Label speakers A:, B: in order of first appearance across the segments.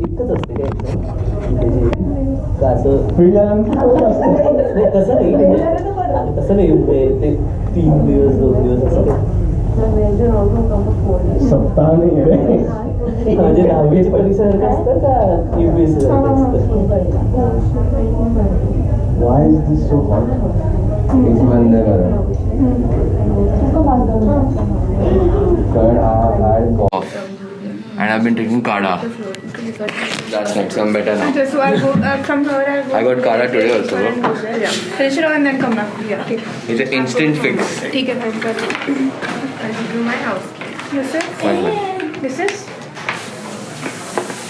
A: इतकंच असते काय का असं
B: नाही,
A: तसं नाही म्हणजे आता तसं नाही म्हणजे ते 3 दिवस 2 दिवस असं
B: सप्ताह नाही आहे
A: म्हणजे 10वीची परीक्षासारखं असतं का UPSC सारखं असतं?
B: Why is this so hot? Third, I have had cough and I've been drinking Kada. That's next. I'm better now.
C: Okay, so I'll go from here.
B: I got Kada today also. Bro.
C: Yeah. Finish it off and then come back. Yeah.
B: It's an instant fix.
C: ठीक है fine कर. I'll do my house. This is.
B: Fine.
C: This is.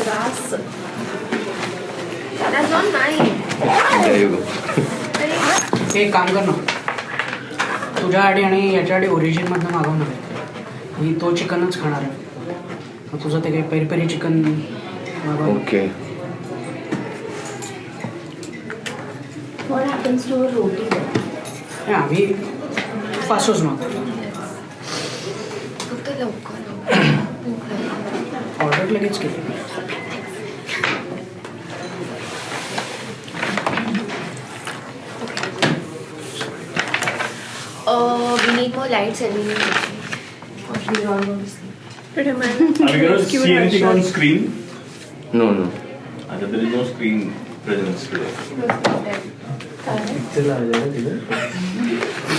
D: Grass. That's not mine.
B: There you go.
E: एक काम कर ना तुझ्यासाठी आणि याच्यासाठी ओरिजिनमधनं मागव ना मी तो चिकनच खाणार आहे मग तुझं ते काही पेरी पेरी चिकन मागव
B: Okay.
D: What happens to a roti then?
E: हे आम्ही फासच मागवतो
D: फक्त लवकर
E: ऑर्डर लगेच केली
D: We need more lights and we need or we're all going to sleep.
C: But am I?
F: Are we going to see anything on screen?
B: No, no.
F: There is no screen presence today.
A: Picture लावायचं ना तिथं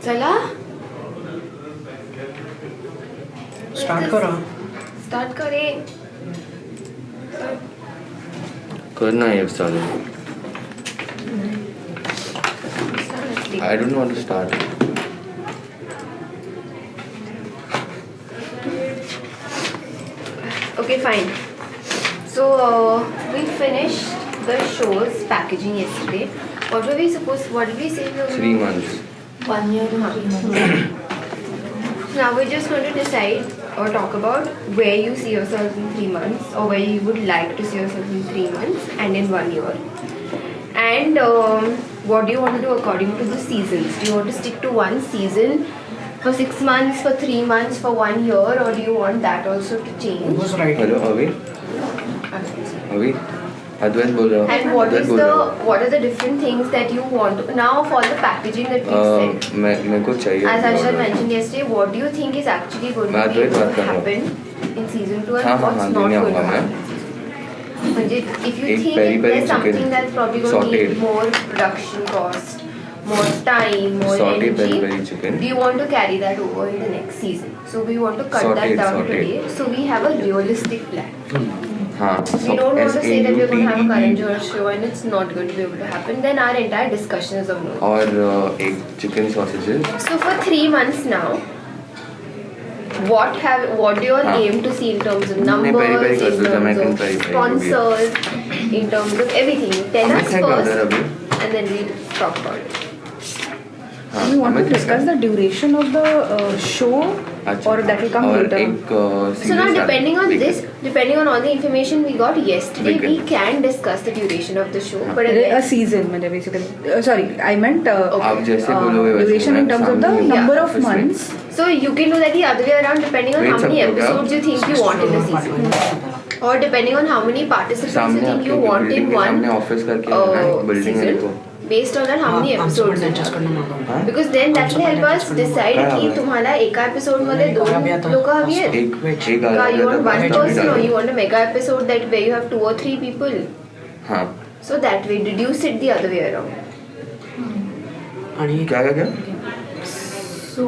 D: चला
E: start करा
D: start करें.
B: करना है चालू. I don't know how to start.
D: Okay, fine. So we finished the show's packaging yesterday. What were we supposed? What did we say? We were
B: 3 months.
D: 1 year and 3 months. Now we're just going to decide or talk about where you see yourself in 3 months or where you would like to see yourself in 3 months and in 1 year. And what do you want to do according to the seasons? Do you want to stick to one season for 6 months, for 3 months, for 1 year, or do you want that also to change?
E: was right
B: Hello, Avi? Avi? Advait बोल रहा हूँ.
D: And what
B: Advait
D: is
B: बोल
D: the
B: रहा हूँ.
D: what are the different things that you want to, now for the packaging that we said?
B: मेरे को चाहिए.
D: As Arshad mentioned yesterday, what do you think is actually going
B: मैं
D: to be
B: Advaita
D: able
B: बात
D: to
B: कर रहा हूँ.
D: happen in season 2 and
B: हाँ, हाँ,
D: what's
B: हाँ,
D: not
B: देने
D: going to
B: आऊँगा मैं.
D: happen? But if you
B: एक
D: think
B: peri peri
D: there's something
B: chicken
D: that's probably going to need
B: sauteed.
D: more production cost, more time, more
B: Sauteed
D: energy,
B: peri chicken.
D: do you want to carry that over in the next season? So we want to cut that
B: Sauteed,
D: down
B: sauteed.
D: today. So we have a realistic plan.
B: हाँ.
D: We don't want to say that we're going to have a Karan
B: SAUTED.
D: Johar show and it's not going to be able to happen. Then our entire discussion is of no.
B: और एक chicken sausages.
D: So for 3 months now, what do you all
B: हाँ.
D: aim to see in terms of
B: नहीं,
D: numbers,
B: peri-peri कर
D: in
B: दो, मैं
D: terms of
B: peri-peri कर
D: sponsors, in terms of everything? Tell
B: Amit
D: us
B: है क्या उधर
D: first,
B: अभी?
D: and then we'll talk about it.
B: हाँ,
C: You want to
B: अमित है
C: discuss
B: क्या?
C: the duration of the show,
B: अच्छा.
C: or that will come
B: और
C: later?
B: एक
D: So now depending on this, depending on all the information we got yesterday, we can discuss the duration of the show. But
C: A
D: again,
C: season, मतलब basically. Sorry, I meant
B: आप जैसे बोलोगे वैसे
C: duration in
B: मैं
C: terms of the
B: सामने हूँ.
C: number
D: Yeah,
C: of
B: obviously.
C: months.
D: so you can do that the other way around, depending on
B: Wait,
D: how many
B: सब होगा.
D: episodes you think you want in a season, or depending on how many participants you
B: सामने
D: think
B: आपके
D: you want
B: building
D: in
B: के
D: one
B: सामने office करके है ना building है देखो.
D: season. Based on that, how many
E: आमचं
D: episodes
E: पण
D: you
E: adjust
D: have.
E: करणं मागव
B: हाँ?
D: Because then that will help us decide
B: काय
D: की
B: हवंय?
D: तुम्हाला एका एपिसोड मध्ये
E: नाही,
D: 2
E: हवी आता.
D: लोक हवी आहेत
B: एक
D: का you want one
E: veg
D: person or
E: डालो.
D: you want a mega episode that where you have 2 or 3 people.
B: हाँ.
D: So that way reduce it the other way around.
E: आणि
B: क्या क्या क्या?
G: So,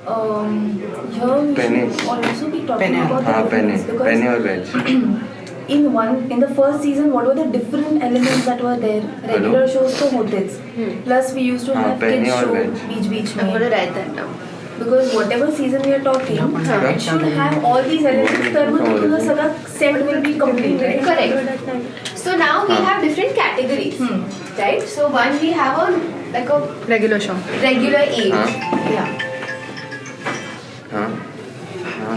G: here we
B: Penne.
G: should also be talking
E: Penne.
G: about the
B: हाँ पेने
G: difference because
B: पेने और veg.
G: in the first season, what were the different elements that were there? Regular shows तो होतेच. Plus we used to
B: हाँ,
G: have
B: Penne
G: kids
B: और
G: show
B: veg.
G: Beach
D: I'm
G: में.
D: gonna write that down.
G: Because whatever season we are talking, it should have all these elements. तर मग तुझा सगळा set will be complete, right?
D: Correct. So now we
B: हाँ.
D: have different categories, right? So one we have a like a
C: Regular show.
D: regular age.
B: हाँ.
D: Yeah.
B: हाँ. हाँ.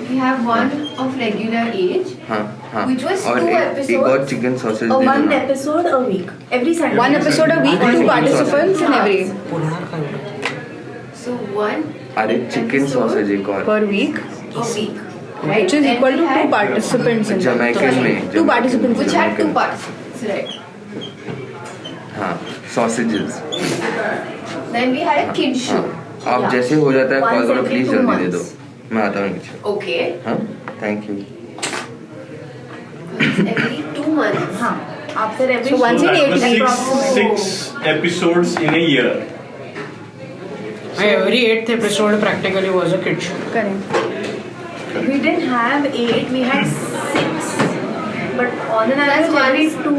D: We have one of regular age.
B: हाँ. हाँ.
D: Which was
B: और
D: 2
B: एक
D: episodes.
B: और chicken sausage दे
G: One
B: देना.
G: episode a week, every Sunday.
C: One episode a week, 2 participants in every.
E: पुरणार काय एवढं?
D: So one
B: अरे चिकन
D: episode
B: सॉसेज एक और
G: Per week,
D: a week, right?
G: which is
D: Then
G: equal
D: we
G: to 2
D: had-
G: participants in that.
B: Jamaican में
G: Two participants.
D: Which had 2
B: Jamaican.
D: participants, right?
B: हाँ sausages.
D: Then we had a kid show.
B: अब
G: Yeah.
B: जैसे हो जाता है
G: Once
B: call करो
G: every
B: please
G: 2
B: जल्दी दे दो
G: months.
B: मैं आता हूँ नीचे.
D: Okay.
B: हाँ थैंक यू.
D: Every 2 months.
G: हाँ. After every
D: So once
F: So
D: in
F: that
D: 8
F: was
D: weeks.
F: six episodes in a year.
E: Every 8th episode practically was a kid show.
G: Correct. We didn't have 8, we had 6. But on an average, every 2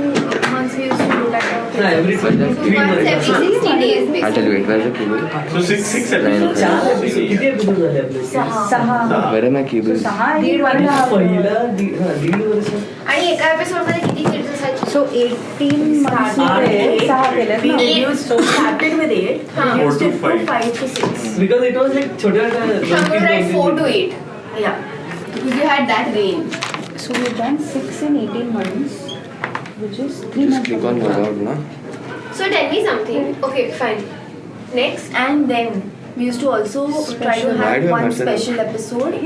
G: months we used to do that.
A: हाँ, every
B: But then-
A: 3
D: Once
A: months.
D: every 60 days
B: I'll tell you
D: basically.
B: it. Where's the keyboard?
F: So six episodes.
A: चार episode किती episode झाले आपले?
B: Where are my keyboards?
A: पहिला दीड वर्ष.
D: आणि एका एपिसोड मध्ये किती किड्स असायचे?
G: So 18 months
D: Eight.
G: we used to started with 8,
D: हाँ.
G: we used
F: 4
G: to
F: to
G: 5
F: 5.
G: to 6.
A: Because it was like छोट्या
D: I'm gonna write 4 to 8
G: Yeah.
D: because you had that range.
G: So we've done 6 in 18 months, which is 3
B: Just
G: months.
B: click on log out ना.
D: So tell me something. Okay, fine. Next.
G: And then we used to also try to
B: Why
G: have
B: do you
G: one
B: mess it up?
G: special episode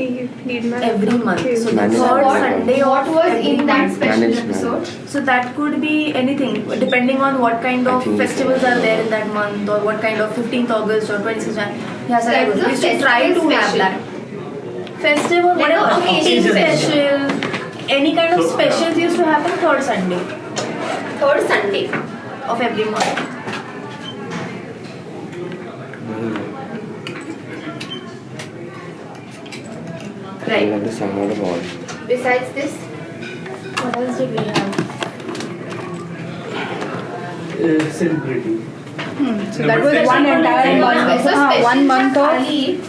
G: every month. So the
B: Manage
G: third
B: it.
G: Sunday
D: What
G: of
D: was
G: every
D: in that
G: month.
D: special
B: Manage,
D: episode?
G: So that could be anything depending on what kind
B: I
G: of
B: think
G: festivals
B: so.
G: are there in that month, or what kind of 15th August or 26th Jan. Yeah, so
D: Like
G: we
D: the
G: used to try to
D: festival
G: have
D: special.
G: that. Festival,
D: Like
G: whatever.
D: a occasion
G: special. Any kind of
F: So,
G: specials used to happen third Sunday
D: Third Sunday.
G: of every month.
B: I
D: Right.
B: have to sound out of all.
D: Besides this,
G: What else did we have?
A: Celebrity.
G: So that was one entire month.
D: so
G: हाँ,
D: special
G: 1 month of.
D: खाली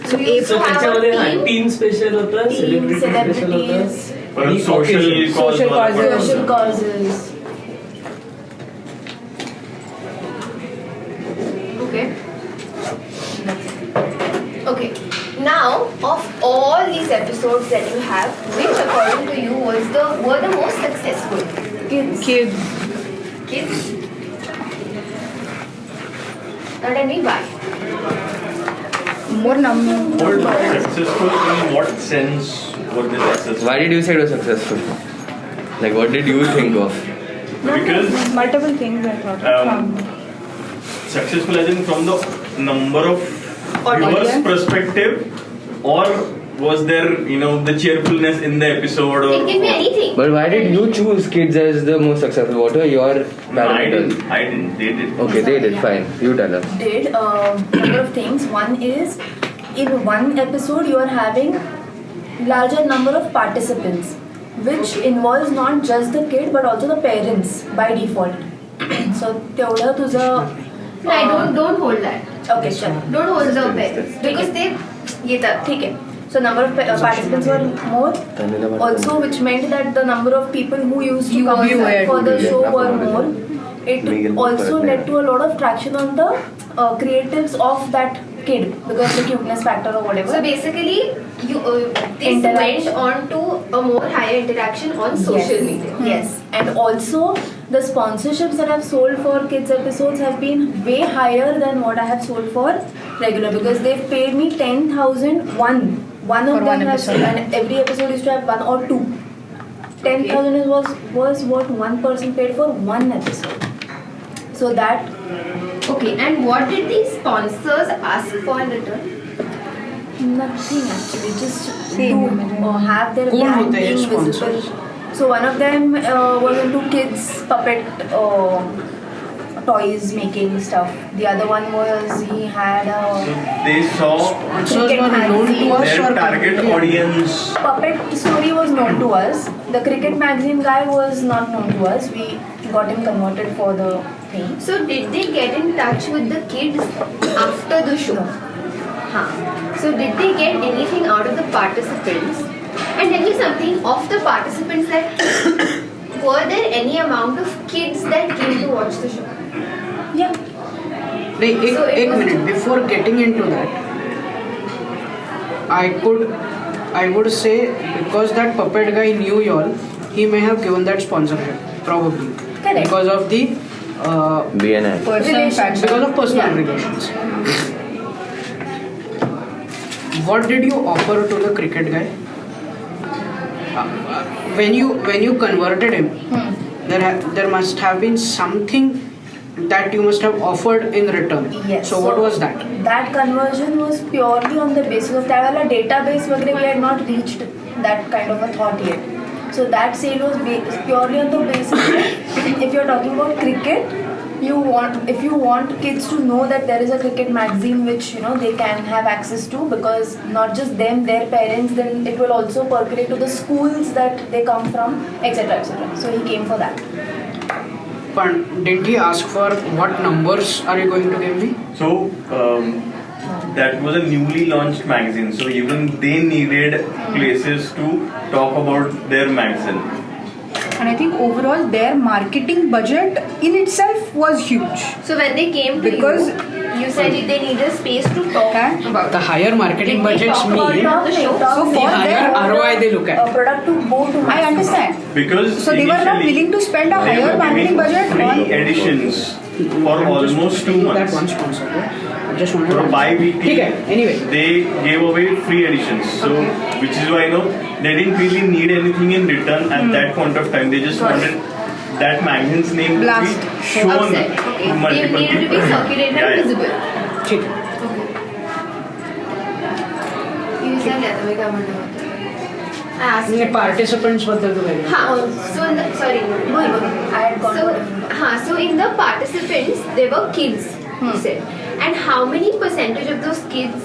G: So
D: we used
A: So
D: to have a
A: त्याच्यामध्ये हा
D: team.
A: Team special होतं,
G: Team,
A: celebrity special
G: celebrities.
A: होतं
F: परत
A: आणि
F: social
A: occasion.
F: cause
G: Social
F: वाला
G: causes.
F: पण
G: Social
F: होता.
G: causes.
D: Okay. Okay. Now, of all these episodes that you have, which according to you were the most successful?
G: Kids.
D: Kids. Now tell me why.
G: More number.
F: What successful in what sense were they successful?
B: Why did you say it was successful? Like what did you think of?
F: Because
G: Multiple things I thought.
F: successful as in from the number of viewers perspective, or was there the cheerfulness in the episode, or
D: It can be anything.
B: But why did you choose kids as the most successful? What were your
F: No, I
B: parameters?
F: didn't, they did.
B: Okay, they did. Fine. You tell us.
G: Did number of things. One is in one episode you are having larger number of participants, which involves not just the kid but also the parents by default. So तेवढं तुझं
D: No, I don't hold that.
G: okay चल
D: Don't hold the parents because they येतात.
G: ठीक है. So number of participants were more. Also, which meant that the number of people who used to come for the show were more. It also led to a lot of traction on the creatives of that kid because the cuteness factor or whatever.
D: So basically, this
G: Interaction.
D: went on to a more higher interaction on social media.
G: Yes, and also the sponsorships that I've sold for kids episodes have been way higher than what I have sold for regular because they've paid me 10,000 one of them has, and every episode used to have 1 or 2. 10,000 was what one person paid for one episode. So that
D: Okay, and what did these sponsors ask for in return?
G: nothing actually, just to have their
E: कौन
G: brand
E: होते हैं
G: being visible.
E: sponsors?
G: So one of them was into kids puppet toys making stuff. The other one was he had a
F: So they saw
E: Sponsors were known to us
F: their
E: or
F: target
E: completely
F: audience.
G: puppet story was known to us. The cricket magazine guy was not known to us. We got him converted for the thing.
D: So did they get in touch with the kids after the show? Huh. So did they get anything out of the participants? And tell me something, of the participants that were there any amount of kids that came to watch the show?
G: Yeah.
E: नहीं
D: So it
E: एक
D: was-
E: minute before getting into that I would say because that puppet guy knew y'all, he may have given that sponsorship probably
G: Correct.
E: because of the
B: BNI.
E: because of personal relations. what did you offer to the cricket guy? When you converted him, there must have been something that you must have offered in return.
G: Yes.
E: So what was that?
G: That conversion was purely on the basis of that database वगैरह, we had not reached that kind of a thought yet. So that sale was purely on the basis that if you're talking about cricket, if you want kids to know that there is a cricket magazine which they can have access to, because not just them, their parents, then it will also percolate to the schools that they come from, etc., etc. So he came for that.
E: But did he ask for what numbers are you going to give me?
F: So that was a newly launched magazine. So even they needed places to talk about their magazine.
H: And I think overall their marketing budget in itself was huge.
D: So when they came to you said they need a space to talk about.
E: The higher marketing budgets mean
H: So
E: the higher ROI they look at.
G: A product to go to.
H: I understand.
F: Because
H: So they were not willing to spend a
F: they
H: higher
F: were
H: marketing
F: giving
H: budget
F: free
H: on.
F: editions for almost 2
E: That
F: months.
E: one sponsor. I just wanted
F: For
E: to.
F: bi-weekly,
E: Okay, anyway.
F: they gave away free editions. So, which is why they didn't really need anything in return at that point of time. They just wanted that magazine's name to
H: Blast.
F: be shown
D: Upset. Okay.
F: to
D: They
F: multiple
D: needed to be
F: people.
D: circulated and visible.
E: ठीक.
D: You said that तुम्हें क्या म्हणणं होतं? I asked
E: म्हणजे participants बद्दल तू काय?
D: हाँ, so in the, sorry.
G: I had gone
D: So,
G: for
D: so in the participants, there were kids, you said. And how many percentage of those kids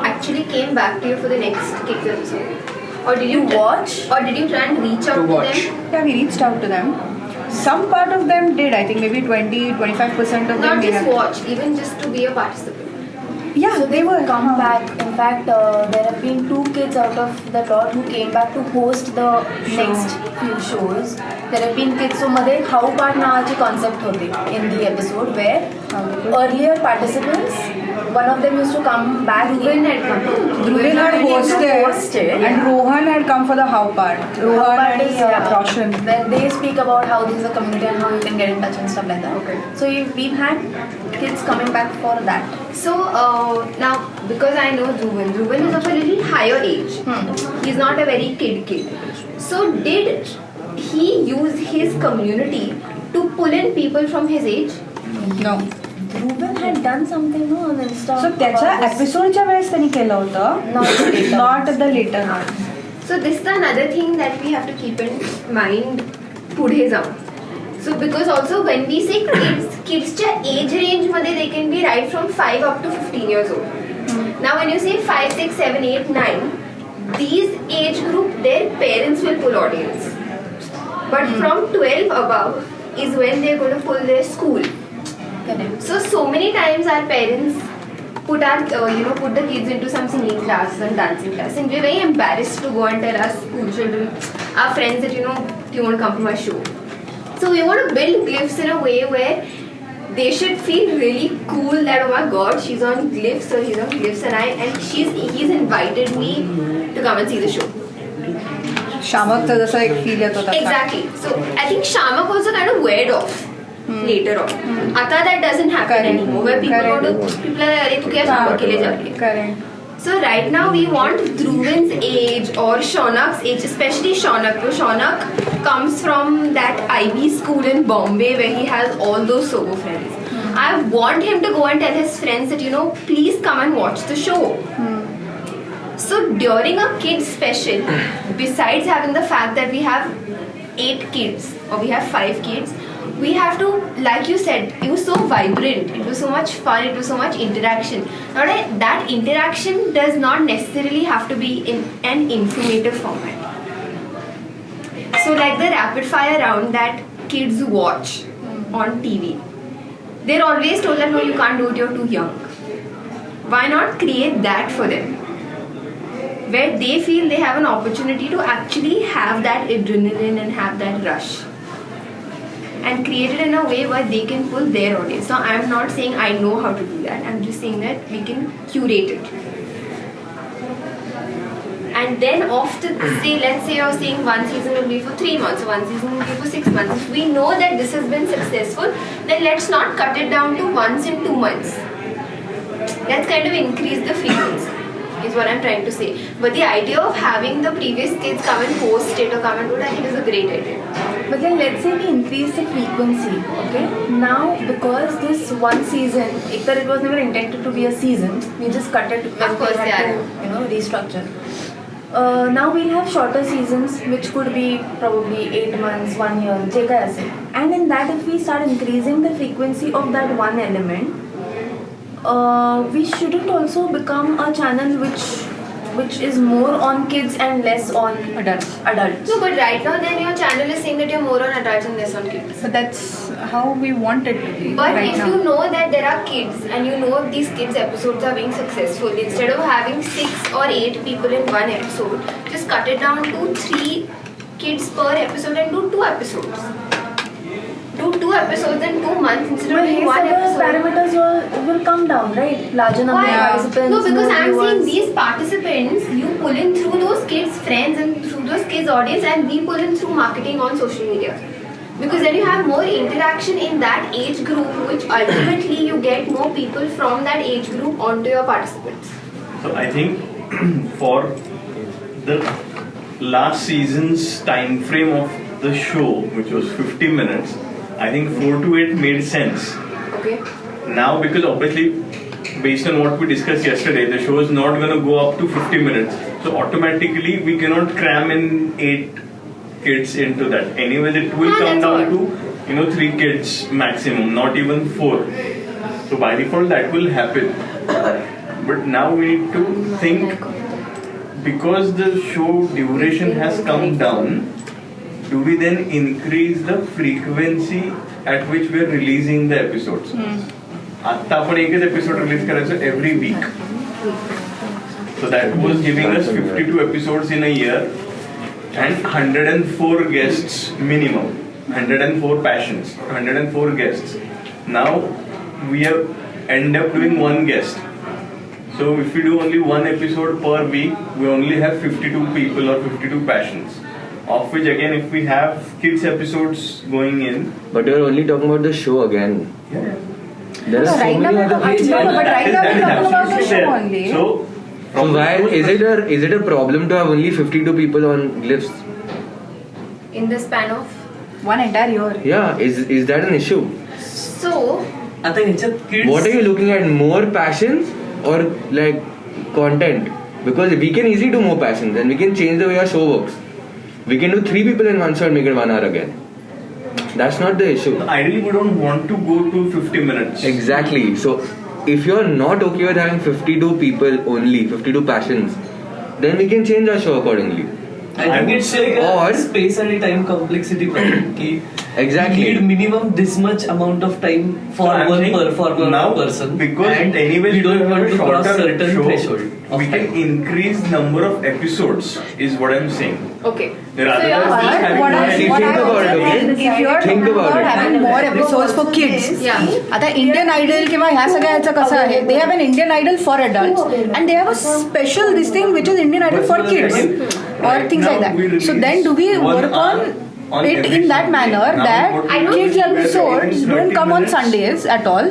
D: actually came back to you for the next kids episode? Or did you
G: watch?
D: Or did you try and reach out
E: To
D: to
E: watch.
D: them?
H: Yeah, we reached out to them. Some part of them did. I think maybe 20-25% of them
D: Not
H: may
D: just
H: have.
D: watch, even just to be a participant.
H: Yeah,
G: So
H: they were
G: come back. In fact, there have been 2 kids out of the lot who came back to host the next few shows. There have been kids so मध्ये how part नावाची concept होती in the episode where earlier participants, one of them used to come back.
D: Dhruvan had come.
H: Dhruvan had hosted and Rohan had come for the how part. Rohan
G: Part
H: and
G: is,
H: Roshan.
G: Then they speak about how this is a community and how you can get in touch and stuff like that.
H: Okay.
G: So we've had kids coming back for that.
D: So now, because I know Dhruvan is of a little higher age. He's not a very kid. So did he use his community to pull in people from his age?
H: No.
G: Dhruvan had done something on Insta.
H: So त्याच्या
G: about this.
H: एपिसोडच्या वेळेस त्यांनी केलं होतं. Not the later one.
D: So this is another thing that we have to keep in mind पुढे जाऊन. So because also when we say kidsच्या age range मध्ये they can be right from 5 up to 15 years old. Now when you say 5, 6, 7, 8, 9, these age group, their parents will pull audience. But from 12 above is when they're going to pull their school.
G: Correct.
D: So many times our parents put the kids into some singing classes and dancing classes, and we're very embarrassed to go and tell our school children, our friends that do you want to come to my show? So we want to build Glyphs in a way where they should feel really cool that oh my god, she's on Glyphs or he's on Glyphs and he's invited me to come and see the show.
H: शामकचा जसा एक feel येतो तसा.
D: Exactly. So I think Shamak also kind of weared off later on. Ata that doesn't happen
H: Correct.
D: anymore. Where people
H: Correct.
D: want to people are like, "अरे तू क्या Shamak के लिए जा रही है?"
H: Correct.
D: So right now we want Dhruvan's age or Shaunak's age, especially Shaunak. Because Shaunak comes from that IB school in Bombay where he has all those Sobo friends. I want him to go and tell his friends that please come and watch the show. So during a kids special, besides having the fact that we have 8 kids or we have 5 kids, we have to, like you said, it was so vibrant, it was so much fun, it was so much interaction. Now that interaction does not necessarily have to be in an informative format. So like the rapid fire round that kids watch on TV, they're always told that no, you can't do it, you're too young. Why not create that for them? Where they feel they have an opportunity to actually have that adrenaline and have that rush. And create it in a way where they can pull their audience. Now, I'm not saying I know how to do that. I'm just saying that we can curate it. And then often, let's say you're saying one season will be for 3 months, one season will be for 6 months. If we know that this has been successful, then let's not cut it down to once in 2 months. Let's kind of increase the frequency. is what I'm trying to say. But the idea of having the previous kids come and host it or come and do it, I think is a great idea.
G: But then let's say we increase the frequency, okay? Now, because this one season, if it was never intended to be a season, we just cut it because
D: Of course,
G: we had to, restructure. Now we'll have shorter seasons, which could be probably 8 months, 1 year, je kya aise. And in that, if we start increasing the frequency of that one element, we shouldn't also become a channel which is more on kids and less on adults.
D: No, but right now then your channel is saying that you're more on adults and less on kids.
H: So that's how we want it to be.
D: But
H: right
D: if
H: now.
D: you know that there are kids and you know these kids episodes are being successful, instead of having 6 or 8 people in one episode, just cut it down to 3 kids per episode and do 2 episodes. Do 2 episodes in 2 months instead of
G: But
D: doing
G: these
D: 1 episode.
G: parameters will come down, right? Larger number of
D: Why?
G: participants.
D: No, because
G: more
D: I'm
G: viewers.
D: saying these participants, you pull in through those kids' friends and through those kids' audience, and we pull in through marketing on social media. Because then you have more interaction in that age group, which ultimately you get more people from that age group onto your participants.
F: So I think for the last season's time frame of the show, which was 50 minutes, I think 4 to 8 made sense.
D: Okay.
F: Now, because obviously, based on what we discussed yesterday, the show is not going to go up to 50 minutes. So automatically, we cannot cram in 8 kids into that. Anyways, it will come down to 3 kids maximum, not even 4. So by default, that will happen. But now we need to think, because the show duration has come down, do we then increase the frequency at which we are releasing the episodes? आता आपण एकच episode release करायचं every week. So that was giving us 52 episodes in a year and 104 guests minimum. 104 passions, 104 guests. Now we have end up doing 1 guest. So if we do only 1 episode per week, we only have 52 people or 52 passions. Of which again, if we have kids episodes going in,
B: But you're only talking about the show again.
F: yeah.
B: There are so
H: right now
B: many
H: we're
B: other
H: talking-
B: ways.
H: but right now we're talking about the show
F: there.
H: only.
F: So
B: why is it a problem to have only 52 people on Glyphs?
D: In the span of
H: One entire year.
B: Yeah, is that an issue?
D: so
A: आता ह्याच्यात kids
B: What are you looking at? More passions or like content? Because we can easily do more passions and we can change the way our show works. We can do 3 people in one show and make it 1 hour again. That's not the issue.
F: ideally, we don't want to go to 50 minutes.
B: Exactly. So if you're not okay with having 52 people only, 52 passions, then we can change our show accordingly.
A: I think it's like a
B: Or-
A: space and time complexity problem. कि
B: Exactly.
A: You need minimum this much amount of time for
F: So I'm
A: one
F: saying now,
A: person.
F: because
A: and
F: anyways
A: we don't
F: have
A: want
F: a
A: to cross
F: shorter
A: certain
F: show,
A: threshold of
F: we can
A: time.
F: increase number of episodes is what I'm saying.
D: okay.
F: Rather
D: you're
F: than just having
H: What
F: one
H: I
B: Think
H: think
B: about it, okay?
H: if you're
B: Think
H: talking
B: about
H: about
B: it.
H: having more episodes for kids,
D: Yeah.
H: आता Indian Idol किंवा ह्या सगळ्याचं कसं आहे they have an Indian Idol for adults and they have a special this thing which is Indian Idol for kids or
F: Right
H: things
F: now
H: like
F: we
H: that. So
F: release
H: then do we
F: 1
H: work
F: hour on
H: it
F: every
H: in that
F: single
H: manner
F: day. Now
H: that
F: what we
D: I know
H: kids
F: do is we are
H: episodes
F: taking
H: don't
F: 30
H: come on
F: minutes
H: Sundays at all?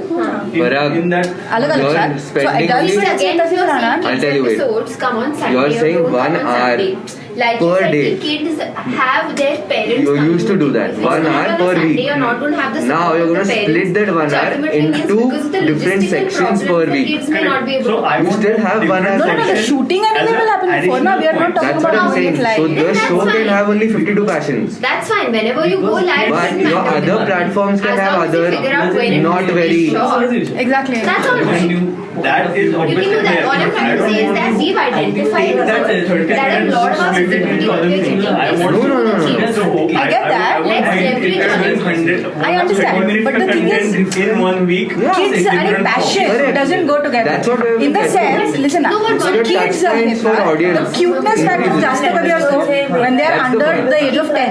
B: Parag,
F: in that
H: अलग अलग
B: You're
H: लक्षात. So
B: spending
H: adults
B: only-
D: But again, if you're saying
B: I'll
D: kids
B: tell you wait.
D: episodes come on Sunday,
B: You're
D: or
B: saying
D: don't
B: 1
D: come on
B: hour
D: Sunday. Like
B: per
D: you said,
B: day.
D: the kids have their parents.
B: You
D: coming
B: used to do
D: with
B: that.
D: them. If
B: 1
D: it's not
B: hour
D: on a
B: per
D: Sunday,
B: week.
D: You're not going to have the
B: Now
D: support
B: you're
D: of
B: going
D: the
B: to
D: parents.
B: split that 1
D: Which
B: hour
D: ultimately means
B: into
D: because of the
B: different
D: logistical
B: sections
D: problems,
B: per
D: the
B: week.
D: kids may not be able
F: So
D: to.
F: I
B: You
F: want
B: still have 1 hour
H: No, no, no. The
F: section
H: shooting and
F: as
H: everything
F: a
H: will happen before. Now we are not
F: additional
H: talking
B: That's what
H: about
B: I'm
H: how
B: saying.
H: it's
B: So
H: like.
B: the
D: That's
B: show
D: fine.
B: can have only 52 passions.
D: That's fine. Whenever you go live, it
B: But
D: doesn't
B: your
D: matter.
B: other platforms can
D: As
B: have
D: long as you
B: other
D: figure out when it
B: not
D: is
B: very
D: short.
H: Exactly.
D: That's all
A: When
D: right.
A: you
F: That is
D: You can
F: obviously
D: do that.
F: there.
D: All I'm trying
F: I
D: to
F: don't
D: say is
F: want
D: that
F: to
D: we've identified
A: take that
D: that
F: 30
D: a
F: minutes
D: lot of our
F: split it
D: visibility
F: into
D: will
F: other
D: be
F: things.
D: taking
F: I
D: place
F: want
B: No, no, no, no, no.
D: kids.
H: I get that.
D: Let's leverage
H: I understand, but the thing is-
F: in 1 week.
B: Yeah.
H: Kids and
F: different
H: passion
B: Correct.
H: doesn't go together.
B: That's what we have
H: In the
B: to get
H: sense,
B: to.
H: listen
D: No, but
H: now,
D: what
H: kids
B: touch
H: आहेत
B: points for
H: ना,
B: audience.
H: the cuteness factor जास्त कधी असतो when they are
B: That's the
H: under
B: point.
H: the age of 10.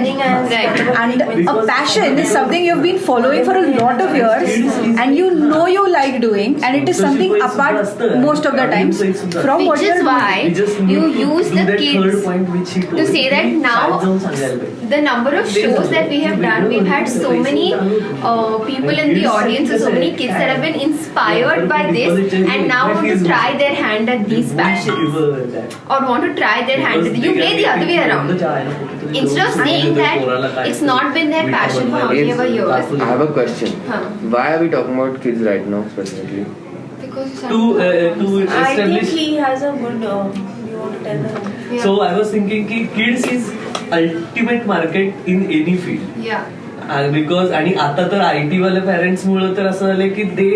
D: Right.
H: And a passion is something you've been following for a lot of years and you know you like doing, and it is something apart most of the times from what
D: Which
H: you're
D: is
H: doing.
D: why you use the
A: that third
D: kids.
A: point which
D: to say that now the number of shows that we have done, we've had so many people in the audience, so many kids that have been inspired by this and now want to try their hand at these passions or want to try their hand at you play the other way around. Instead of saying that it's not been their passion for how many ever years.
B: I have a question.
D: Huh.
B: Why are we talking about kids right now specifically?
D: Because
A: To
G: I think
A: establish.
G: he has a good. You want to tell them?
D: Yeah.
A: So I was thinking ki kids is ultimate market in any field.
D: Yeah.
A: Because आणि आता तर IT वाले parents मुळे तर असं झालंय की दे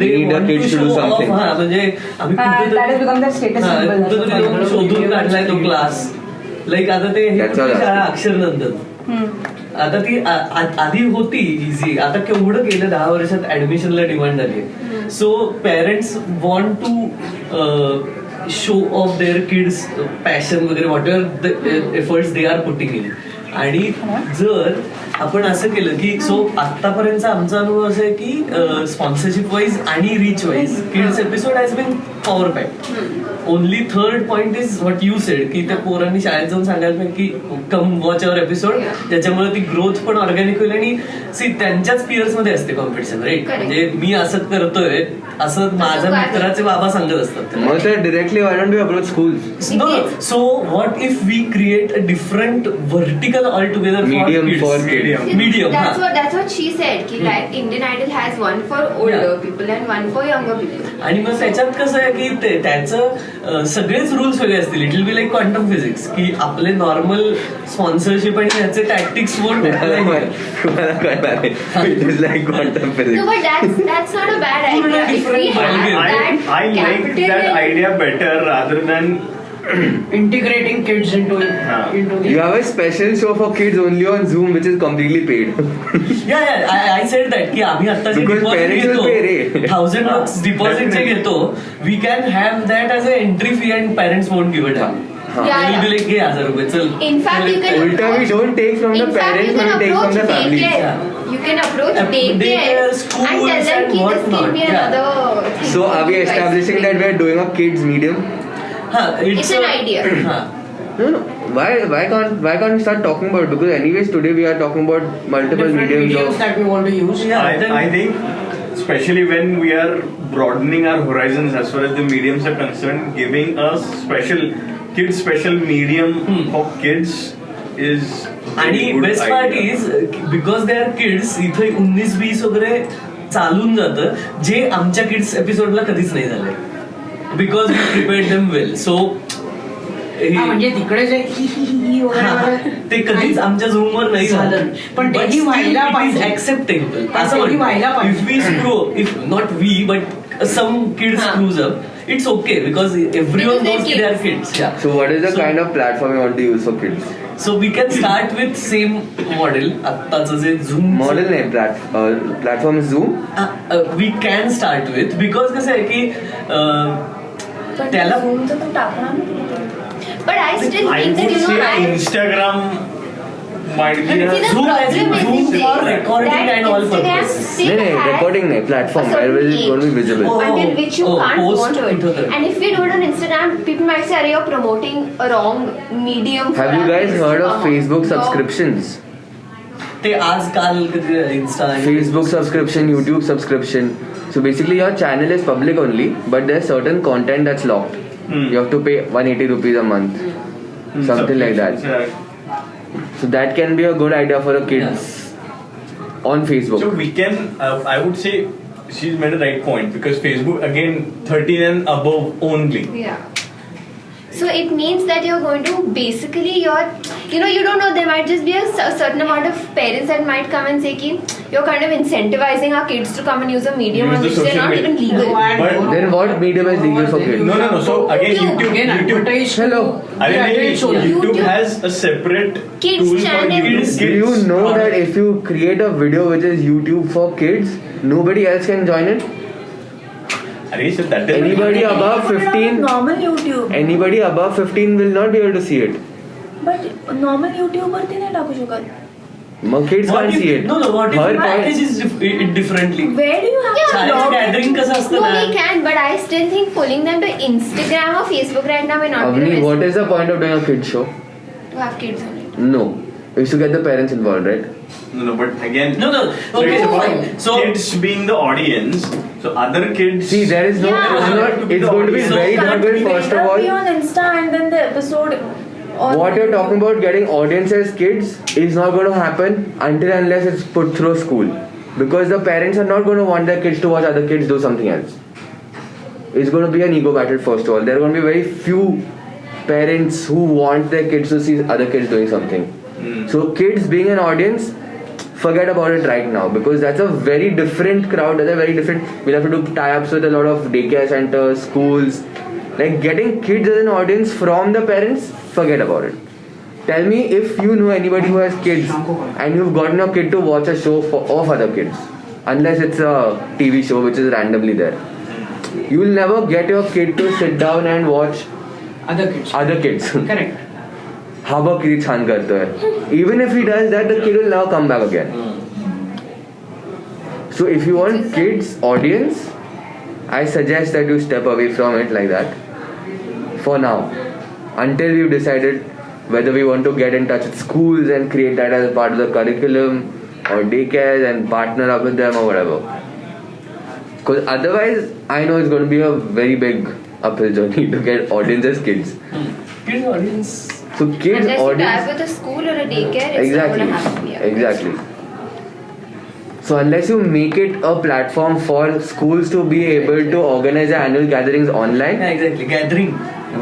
B: need the kids to do something.
A: म्हणजे आम्ही
H: that has become the status symbol.
A: कुठेतरी जाऊन शोधून काढलाय तो क्लास लाईक आता ते हे
B: That's all.
A: कुठली शाळा अक्षर नंतर आता ती आधी होती इझी आता केवढं गेलं 10 वर्षात ऍडमिशनला डिमांड झाली so parents want to show off their kids passion वगैरे whatever the efforts they are putting in आणि जर आपण असं केलं की सो आतापर्यंतचा आमचा अनुभव असा आहे की स्पॉन्सरशिप वाईज आणि reach wise kids episode has been power pack only third point is what you said की त्या पोरांनी शाळेत जाऊन सांगायला पाहिजे की कम वॉच अवर एपिसोड ज्याच्यामुळे ती ग्रोथ पण ऑर्गॅनिक होईल आणि सी त्यांच्याच पियर्स मध्ये असते कॉम्पिटिशन राईट म्हणजे मी असं करतोय असं माझ्या मित्राचे बाबा सांगत असतात
B: मग तर directly why don't we approach schools
A: No, so what if we create a different vertical altogether
B: Medium for
A: for
B: kids.
A: kids? Medium.
D: That's what she said. Ki like Indian Idol has one for older
A: Yeah.
D: people and one for younger people.
A: आणि मग त्याच्यात कसं आहे की त्याचं सगळेच rules वेगळे असतील it will be like quantum physics की आपले नॉर्मल स्पॉन्सरशिप आणि ह्याचे टॅक्टिक्स
B: तुम्हाला कळणार आहे it is like quantum
D: No,
B: physics
D: but that's not a bad idea. If we have that
F: I like
D: capital
F: that
D: and-
F: idea better rather than
E: integrating kids into the
B: You have a special show for kids only on Zoom which is completely paid.
A: I said that की आम्ही आता जे
B: Because
A: deposit
B: parents will pay,
A: घेतो
B: रे.
A: $1000 deposit जे घेतो we can have that as a entry fee and parents won't give it
D: Yeah, yeah.
A: घे ₹1000 चल
D: In fact, you can
B: Ulta, we don't take from the
D: In fact,
B: parents,
D: you can
B: we take from
D: approach
B: the families.
D: daycare. You can approach
A: Daycare,
D: daycare
A: schools
D: and tell them
A: and
D: ki this
A: whatnot.
D: can be
A: Yeah.
D: another thing.
B: So are we
D: you guys
B: establishing
D: bring.
B: that we are doing a kids medium?
D: It's an idea.
B: No. Why can't we start talking about it? Because anyways today we are talking about multiple
E: different
B: mediums
E: mediums
B: of
E: that we want to use.
F: I think, especially when we are broadening our horizons as far as the mediums are concerned, giving a special medium for kids is
A: आणि
F: a good
A: best part
F: idea.
A: Is because they are kids इथे 19-20 वगैरे चालून जातं जे आमच्या kids एपिसोडला कधीच नाही झालंय because we prepared them well so
E: म्हणजे तिकडे जे ही वगैरे
A: ते कधीच आमच्या झूम वर नाही झालं
E: झालं. पण तेही व्हायला पाहिजे.
A: ऍक्सेप्टेबल
E: पण तेही व्हायला पाहिजे.
A: If we screw if not we but some kids screws up it's okay because everyone
D: Because they're
A: knows की they are kids
B: So what is the kind of platform you want to use for kids?
A: So we can start with same model आत्ताचं जे Zoom
B: Model नाही platform is Zoom.
A: We can start with because कसं आहे की
G: पण
A: त्याला
G: Zoomचं तू टाकणार ना.
D: But I still
F: I
D: think that
F: would say
D: I
F: Instagram might be
D: See, the
A: Zoom has
D: problem
A: Zoom
D: is
A: for
D: this,
A: recording
D: that
A: and all
D: Instagram
A: purposes.
D: still
B: No,
D: has
B: recording नहीं platform
D: a certain
B: where it's
D: age
B: going to be visible.
A: Oh.
D: until which you can't
A: post
D: go onto it.
A: Twitter.
D: And if you do it on Instagram, people might say, "Are you promoting a wrong medium?" for
B: Have you
D: our
B: guys
D: kids
B: heard
D: to
B: of
D: come on?"
B: Facebook
D: So,
B: subscriptions?
A: ते आजकाल Insta
B: Facebook subscription, YouTube subscription. So basically your channel is public only, but there's certain content that's locked. You have to pay 180 rupees a month. Something like that. So that can be a good idea for the kids on Facebook.
F: So we can, I would say, she's made a right point because Facebook again 13 and above only.
D: Yeah. So it means that you're going to basically you don't know, there might just be a certain amount of parents that might come and say ki you're kind of incentivizing our kids to come and use a medium
F: Use
D: on
F: the
D: which they're
F: social
D: not
F: media.
D: even legal.
F: But
B: Then what medium is legal for kids?
F: no. So again,
E: Again,
F: YouTube
E: advertise.
B: Hello.
F: YouTube has a separate
D: Kids
F: tool
D: channel.
F: for kids.
B: Do you know that if you create a video which is YouTube for kids, nobody else can join it?
F: Arey, so that is
B: Anybody above
G: Put it on
B: 15?
G: normal YouTube.
B: Anybody above 15 will not be able to see it.
G: But normal YouTube वरती नाही टाकू शकत.
B: मग kids can't see it.
A: No, what if
B: Her
A: you
B: point-
A: package is it differently?
G: Where do you have
D: Yeah,
G: to
A: शाळेत
G: log in?
A: Gathering कसं असतं
D: No,
A: ना
D: we can, but I still think pulling them to Instagram or Facebook right now may not be the
B: Avni,
D: best.
B: what is the point of doing a kids show?
D: to have kids on it.
B: No. We used to get the parents involved, right?
F: No, but again,
A: No.
F: So
A: Okay,
F: it's about
A: fine. So
F: kids being the audience. So other kids.
B: See, there is no.
D: Yeah.
B: It's going to be
A: So
B: very
A: can't
B: difficult.
A: we
B: First
G: It'll
B: of
G: be
B: all,
G: on Insta and then the episode. On
B: what you're talking about getting audience as kids is not going to happen until unless it's put through school, because the parents are not going to want their kids to watch other kids do something else. It's going to be an ego battle. First of all, there are going to be very few parents who want their kids to see other kids doing something. So kids being an audience, forget about it right now, because that's a very different crowd. That's a very different. We'll have to do tie-ups with a lot of daycare centers, schools. Like getting kids as an audience from the parents, forget about it. Tell me if you know anybody who has kids and you've gotten your kid to watch a show of other kids, unless it's a TV show which is randomly there. You will never get your kid to sit down and watch
E: Other kids.
B: other kids.
E: Correct.
B: हा बघ किती छान करतोय. Even if he does that, the kid will never come back again. So if you want kids audience, I suggest that you step away from it like that for now, until we've decided whether we want to get in touch with schools and create that as part of the curriculum or daycares and partner up with them or whatever. Because otherwise, I know it's going to be a very big uphill journey to get audience as kids.
A: kids audience.
B: So kids
D: Unless you
B: audience.
D: tie with a school or a daycare, it's
B: Exactly.
D: not going to happen. Yeah.
B: Exactly. So unless you make it a platform for schools to be able to organize their annual gatherings online,
A: Yeah, exactly. Gathering.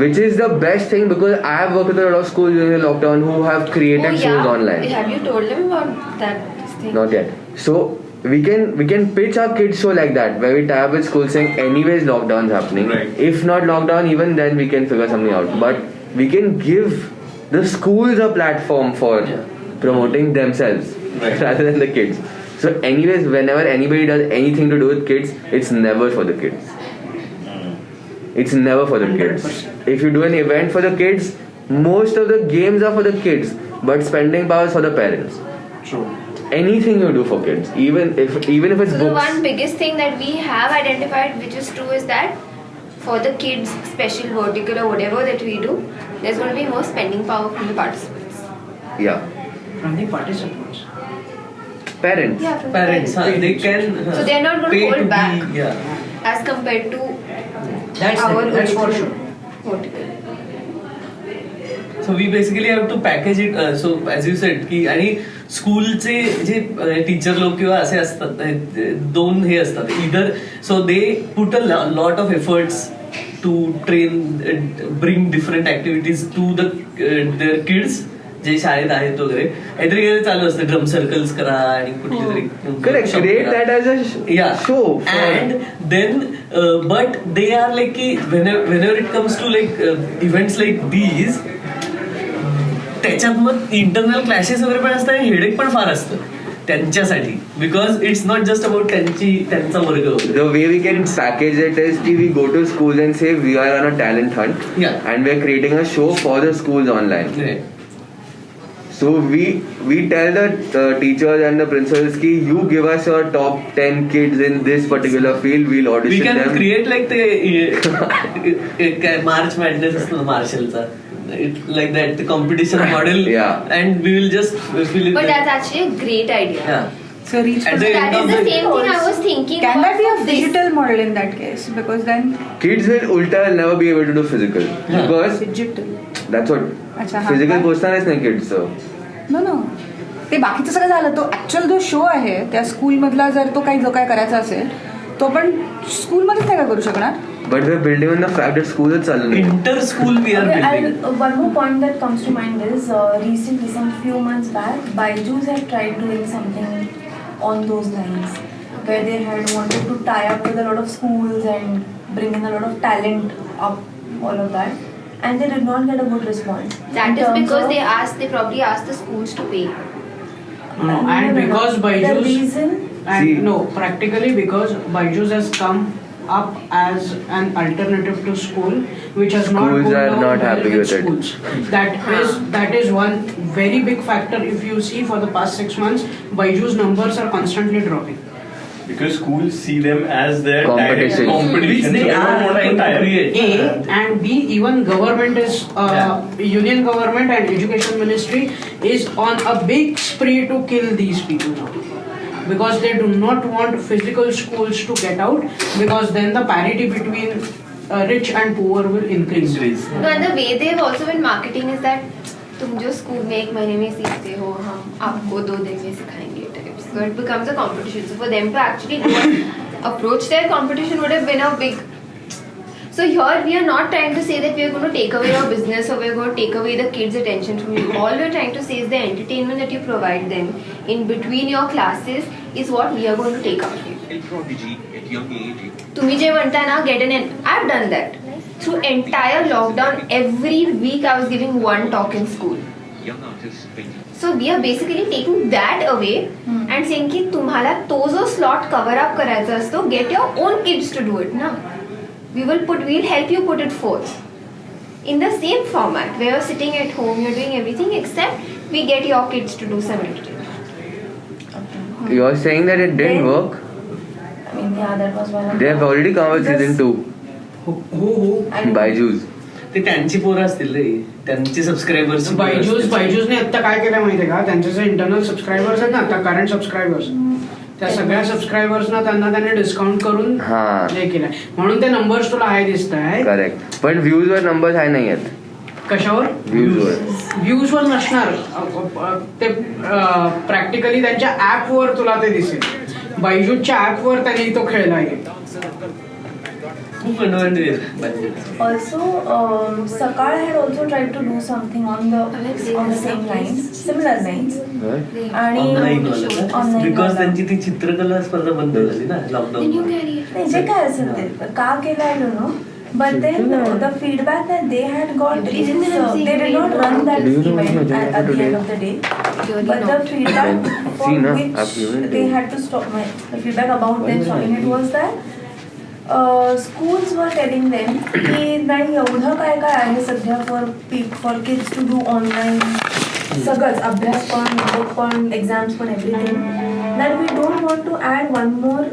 B: which is the best thing, because I have worked with a lot of schools during the lockdown who have created
D: Oh,
B: shows
D: yeah.
B: online.
D: Have you told them about that thing?
B: Not yet. So we can pitch our kids show like that, where we tie up with schools saying anyways lockdown's happening.
F: Right.
B: If not lockdown, even then we can figure something out. But we can give the schools a platform for promoting themselves
F: Right.
B: rather than the kids. So anyways, whenever anybody does anything to do with kids, it's never for the kids. It's never for the kids.
E: 100%.
B: If you do an event for the kids, most of the games are for the kids, but spending power is for the parents.
F: True.
B: Anything you do for kids, even if it's
D: So the
B: books.
D: one biggest thing that we have identified, which is true, is that for the kids, special vertical or whatever that we do, there's going to be more spending power from the participants.
B: Yeah,
E: From the participants.
B: parents.
D: Yeah, from
A: Parents,
D: the
A: they can.
D: So they're not going
A: pay
D: to hold
A: be-
D: back
A: Yeah.
D: as compared to
E: That's
D: our
E: it. That's for
D: original
E: sure.
D: vertical.
A: So we basically have to package it. So as you said की आणि स्कूलचे जे teacher लोक किंवा असे असतात दोन हे असतात इधर so they put a lot of efforts to train bring different activities to the their kids जे शाळेत आहेत वगैरे काहीतरी काहीतरी चालू असतं ड्रम सर्कल्स करा आणि कुठली तरी
B: Correct.
A: workshop
B: Create
A: करा.
B: that as a
A: Yeah.
B: show.
A: And then but they are like ki whenever it comes to like events like these त्याच्यात मग इंटरनल क्लॅशेस वगैरे पण असतात आणि हेडेक पण फार असतं त्यांच्यासाठी because it's not just about त्यांचा वर्ग वगैरे.
B: The way we can package it is कि we go to schools and say we are on a talent hunt,
A: Yeah.
B: and we are creating a show for the schools online. So we tell the teachers and the principals ki you give us your top 10 kids in this particular field, we'll
A: we
B: audition
A: can
B: them.
A: Create like ते March madness असतो मार्शलचा like that competition model
B: Yeah.
A: And we will just fill in
D: But that's actually a great idea.
H: So reach
A: At
H: for
A: the
H: the
A: end
D: That
A: of
D: is the
A: the-
D: same thing I was thinking.
H: Can that be a
D: about this.
H: digital model in that case? Because then
B: Kids will ulta will never be able to do physical because
H: digital.
B: that's what
H: अच्छा, हा.
B: physical पोचणारच नाही kids. So
H: No. ते बाकीचं सगळं झालं तो actual जो show आहे त्या स्कूलमधला जर तो काही जो काय करायचा असेल तो आपण स्कूलमध्येच नाही का करू शकणार.
B: but we're building on the fact that school is चालू नाही.
A: Inter school we are
G: Okay,
A: building
G: one more point that comes to mind is recently, some few months back, Byju's had tried doing something on those lines, where they had wanted to tie up with a lot of schools and bring in a lot of talent up, all of that, and they did not get a good response.
D: That
G: In
D: is
G: terms
D: because
G: of-
D: they probably asked the schools to pay.
E: No, and because
G: The
E: Byju's
G: reason,
E: and
B: See-
E: no, practically because Byju's has come up as an alternative to school, which has not
B: Schools
E: gone
B: are
E: down
B: not
E: well
B: happy with it.
E: schools. That is one very big factor. If you see for the past 6 months, Byju's numbers are constantly dropping.
F: Because schools see them as their direct
B: Competition.
F: competition.
A: Which they
F: so
A: are
F: don't want
A: trying to
F: tie up.
A: create.
E: A and B, even government is union government and education ministry is on a big spree to kill these people now, because they do not want physical schools to get out, because then the parity between rich and poor will increase.
D: No, and the way they've also been marketing is that तुम जो school में 1 महीने में सीखते हो हम आपको 2 दिन में सिखाएंगे types. So it becomes a competition. So for them to actually go and approach their competition would have been a big. So here we are not trying to say that we are going to take away your business or we are going to take away the kids' attention from you. All we are trying to say is the entertainment that you provide them in between your classes is what we are going to take out of you. तुम्ही जे म्हणता ना get an I've done that. Through entire lockdown, every week I was giving one talk in school. So we are basically taking that away and saying कि तुम्हाला तो जो slot cover up करायचा असतो, get your own kids to do it ना. We'll help you put it forth. In the same format, where you're sitting at home, you're doing everything except we get your kids to do some entertainment.
B: You're saying that it didn't
G: Then-
B: work?
G: I mean, yeah, that was one of
B: They have already come with season 2.
G: I mean,
B: Byju's.
A: ते त्यांची पोरं असतील रे त्यांचे subscribers
E: बायजूसने आता काय केलं माहितीये का, त्यांचे जे इंटरनल सबस्क्रायबर्स आहेत ना, आता करंट सबस्क्रायबर्स, त्या सगळ्या सबस्क्रायबर्सना त्यांनी डिस्काउंट करून
B: हा.
E: हे केलंय, म्हणून ते नंबर्स तुला हाय दिसत आहे.
B: करेक्ट. पण व्ह्यूज वर नंबर हाय नाही आहेत.
E: कशावर?
B: व्ह्यूज वर.
E: व्ह्यूज वर नसणार, ते प्रॅक्टिकली त्यांच्या ऍप वर तुला ते दिसेल. बायजूच्या ऍप वर त्यांनी तो खेळलाय.
A: खूप advantage.
G: also, Sakal had also tried to do something on the same lines, similar lines. आणि
A: ऑनलाईन
G: online
A: बिकॉज
G: वाला.
A: त्यांची ती चित्रकला स्पर्धा बंद झाली ना
D: Then you
A: lockdown.
D: carry it.
G: नाही, जे काय असेल ते का केलं I don't know. But then the feedback that they had got is they did not run that
B: Do you know
G: event
B: what
G: at the end of the day. But the feedback for
B: See, na,
G: which
B: I've given it
G: they
B: to you.
G: had to stop. The feedback about them showing it was that schools were telling them की नाही एवढं काय काय आहे सध्या for kids to do online सगळंच अभ्यास पण book पण exams पण everything that we don't want to add one more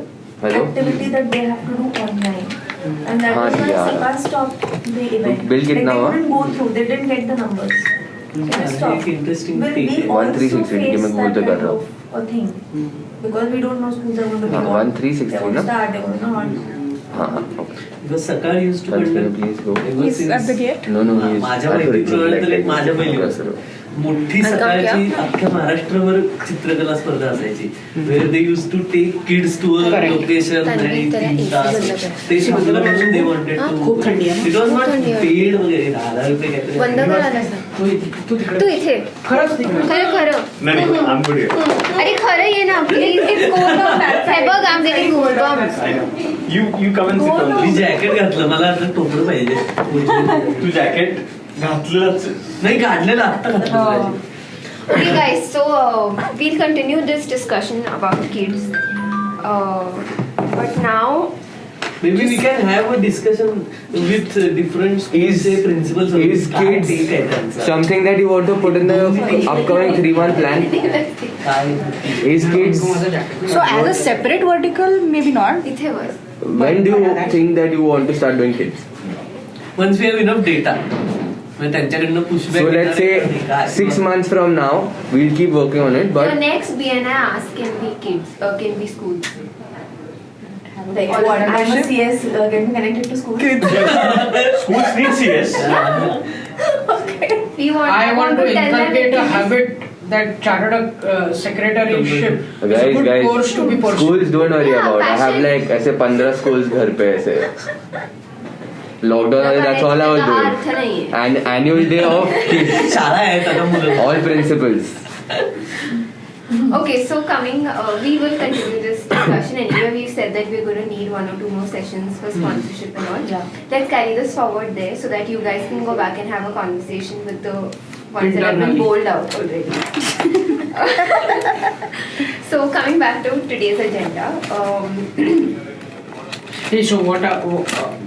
B: Hello?
G: activity that they have to do online. And that
B: हाँ,
G: was why
B: यार.
G: Sakal stopped the event.
B: Bill कितना हुआ?
G: They couldn't go through. They didn't get the numbers. They stopped.
A: एक interesting
G: Will
A: take
G: we
A: है.
G: also
B: 1360
G: face
B: कि मैं
G: that
B: Google पे कर
G: kind
B: रहा
G: of a thing? Because we don't know schools are going to be
B: हाँ,
G: on.
B: 1360
G: They're going to
B: ना?
G: start. They're going to not.
B: हाँ हाँ. Okay.
A: Because सकाळ used to
B: Can you
A: conduct
B: please go?
A: ever
H: He's
A: since-
H: at the gate?
B: No, he is.
A: माझ्या
B: I thought it was
A: माहितीप्रमाणे तर
B: like
A: एक माझ्या पहिली मोठी सकाळची अख्ख्या महाराष्ट्रभर चित्रकला स्पर्धा असायची where they use to take kids to a
E: Correct.
A: Location आणि 3 तास ते शिकवलं म्हणून दे वॉन्टेड टू
E: खूप थंडी आहे.
A: इट वॉज नॉट
D: खूप थंडी आहे.
A: पेड वगैरे 10,000 काहीतरी
D: बंद करा तसं.
E: तू
D: तू
E: तिकडे
D: इथे
E: खरंच तिकडे
D: खरं खरं
F: नाही I'm good here.
D: अरे खरं ये ना प्लीज हे बघ am getting goosebumps.
F: I know. You come and sit on
A: मी
F: this.
A: जॅकेट घातलं मला आता टोपलं पाहिजे
F: तू जॅकेट घातलंच
A: नाही काढलेलं आत्ता घातलं पाहिजे.
D: Okay guys, so we'll continue this discussion about kids. But now
A: Maybe we can have a discussion with different schools, say principals or
B: Is
A: काय
B: kids
A: take आहे त्यांचा.
B: something that you want to put in the upcoming 3-month plan?
A: काय
B: Is kids,
E: माझं jacket.
H: So as a separate vertical, maybe not.
D: इथे बस.
B: when do you think that you want to start doing kids?
A: once we have enough data म्हणजे त्यांच्याकडनं pushback
B: So let's say 6 months from now, we'll keep working on it,
D: Your
B: but
D: next BNI ask can be kids, can be schools.
G: Like, what? I'm a CS getting connected to school.
F: Schools need CS.
D: We want.
E: I want to
D: tell them
E: inculcate a
D: that
E: habit that chartered secretaryship is a
B: guys,
E: good course to be pursued.
B: schools don't worry
D: Yeah,
B: about. I have
D: passion.
B: like ऐसे 15 schools घर पे ऐसे. Lockdown मध्ये that's all I was
D: त्याचा अर्थ
B: doing.
D: नाहीये.
B: And annual day of kids,
A: शाळा आहेत आता मुलं
B: all principals.
D: Okay, so coming, we will continue this discussion. Anyway, we've said that we're going to need 1 or 2 more sessions for sponsorship and all.
G: Yeah.
D: Let's carry this forward there so that you guys can go back and have a conversation with the ones that have been
E: Internally.
D: bowled out already. So coming back to today's agenda,
E: Okay, so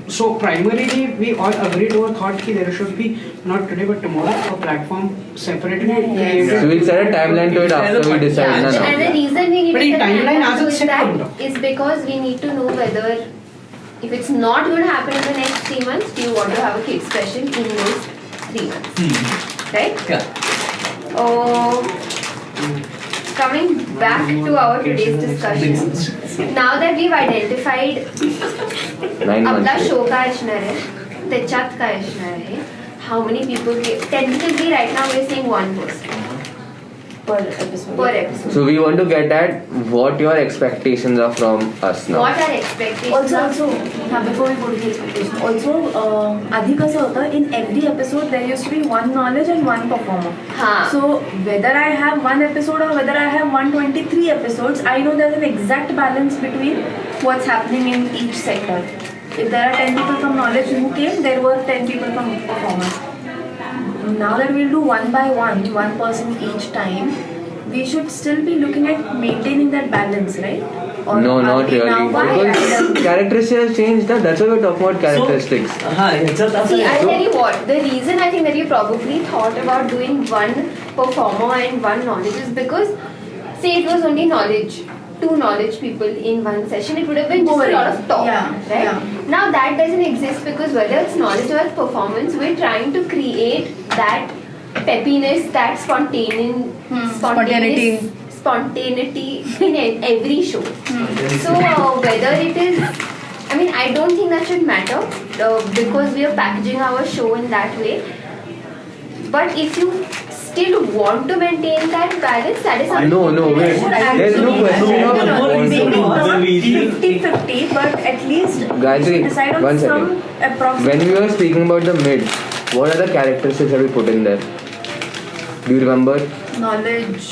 E: so primarily we all agreed over thought that there should be not today but tomorrow a platform separately created.
B: So we'll set a timeline to it after we decide.
D: Yeah,
B: No.
D: and the reason we need
E: But
D: to
E: in
D: set
E: timeline
D: timeline
E: as
D: to
E: it's set
D: that
E: from
D: is because we need to know whether if it's not going to happen in the next 3 months, do you want to have a kids special in those 3 months, right?
A: Yeah.
D: Coming back to our today's discussion, now that we've identified
B: 9
D: आपला
B: months.
D: Show काय असणार आहे त्याच्यात काय असणार आहे how many people tentatively right now we're saying one person
G: per episode.
D: per episode.
B: So we want to get at what your expectations are from us now.
D: What are expectations?
G: Also, before we go to the expectation, also, आधी कसं होतं, in every episode there used to be one knowledge and one performer.
D: हाँ.
G: So whether I have one episode or whether I have 123 episodes, I know there's an exact balance between what's happening in each sector. If there are 10 people from knowledge who came, there were 10 people from performance. Now that we'll do one by one person each time, we should still be looking at maintaining that balance, right? Or
B: No,
G: are
B: not
G: we
B: really.
G: now
B: Because characteristics have changed. That's why we're talking about characteristics.
A: हा ह्याच्यात असं
D: See, I'll
A: आहे.
D: tell you what. The reason I think that you probably thought about doing one performer and one knowledge is because, say, it was only knowledge, 2 knowledge people in one session, it would have been just a lot of talk,
G: Yeah,
D: right?
G: yeah.
D: Now that doesn't exist because whether it's knowledge or performance, we're trying to create that peppiness, that
H: Spontaneity.
D: spontaneity in every show. So whether it is, I mean, I don't think that should matter because we are packaging our show in that way. But if you still want to maintain that balance, that is something.
B: No, wait. There's no question of
G: Maybe
B: wanting.
F: The reason-
G: 50-50, but at least
B: Gayatri,
G: we should decide on
B: one
G: some
B: second.
G: approximate.
B: When we were speaking about the mid, what are the characteristics that we put in there? Do you remember?
G: Knowledge,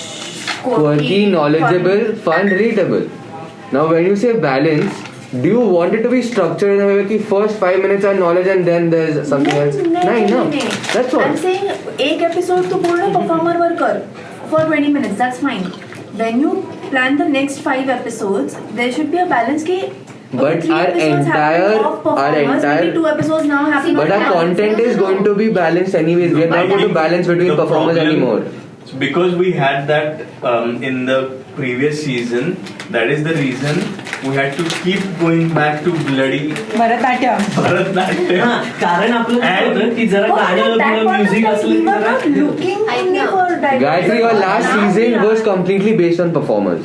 B: Quirky, knowledgeable, fun, readable. Now, when you say balance, do you want it to be structured in a way that first 5 minutes are knowledge and then there's something else? No. That's all.
G: I'm saying एक episode तो पूर्ण performer वर कर for 20 minutes. That's fine. When you plan the next 5 episodes, there should be a balance कि
B: But
G: 3
B: our
G: episodes happen
B: entire-
G: of performers, maybe 2 episodes now happen
B: But
G: of
B: our
G: balance.
B: content is going to be balanced anyways. We are not going to balance between
F: The
B: performers
F: problem-
B: anymore.
F: Because we had that in the previous season, that is the reason we had to keep going back to bloody
H: Bharatnatyam.
F: Bharatnatyam.
A: हा, कारण आपलं कसं होतं की जरा
G: Oh,
A: गाणं
G: at that
A: किंवा
G: point of
A: music
G: time,
A: असलं
G: we
A: की
G: were
A: जरा
G: not looking
D: I
G: only
D: know.
G: for diversity.
B: Gayatri, your last
G: Now
B: season
G: we
B: was
G: are.
B: completely based on performers.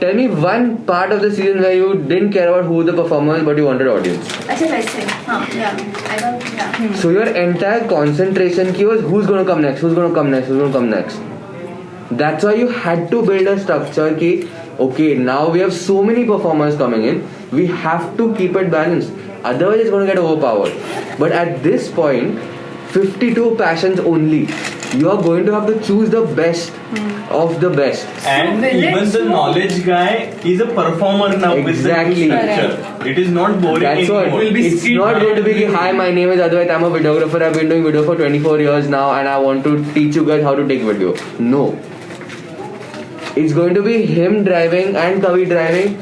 B: Tell me one part of the season where you didn't care about who the performer is, but you wanted audience.
G: अच्छा वैसे हाँ yeah I don't yeah.
B: So your entire concentration key was who's going to come next, who's going to come next, who's going to come next. That's why you had to build a structure ki, okay, now we have so many performers coming in, we have to keep it balanced. Otherwise it's going to get overpowered. But at this point, 52 passions only. You are going to have to choose the best of the best.
F: And
G: will
F: even
G: it
F: the
G: so-
F: knowledge guy is a performer now
B: Exactly.
F: with the new structure. It is not boring
B: That's what.
F: anymore.
A: will be
B: It's
A: skilled
B: not going to be,
A: by-
B: hi, my name is Advait, I'm a videographer, I've been doing video for 24 years now and I want to teach you guys how to take video. No. It's going to be him driving and Kavi driving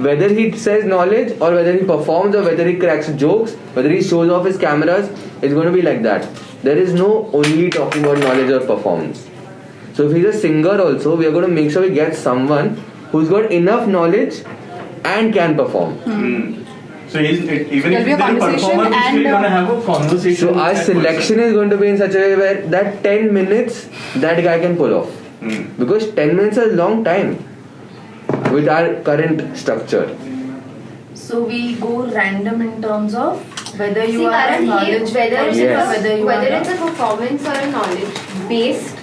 B: whether he says knowledge or whether he performs or whether he cracks jokes, whether he shows off his cameras, it's going to be like that. There is no only talking about knowledge or performance. So if he's a singer also, we are going to make sure we get someone who's got enough knowledge and can perform.
F: So he's, even
H: There'll
F: if
H: be a
F: he's a
H: conversation
F: performer, we're
H: and,
F: still going to have a conversation.
B: So
F: with
B: our
F: that
B: selection is going to be in such a way where that 10 minutes that guy can pull off.
F: person.
B: Because 10 minutes is a long time with our current structure.
G: So we go random in terms of whether you
D: See,
G: are a
D: currently,
G: knowledge
D: whether it's,
G: person or
B: Yes.
G: whether you
D: whether
G: are
D: it's a performance or a knowledge based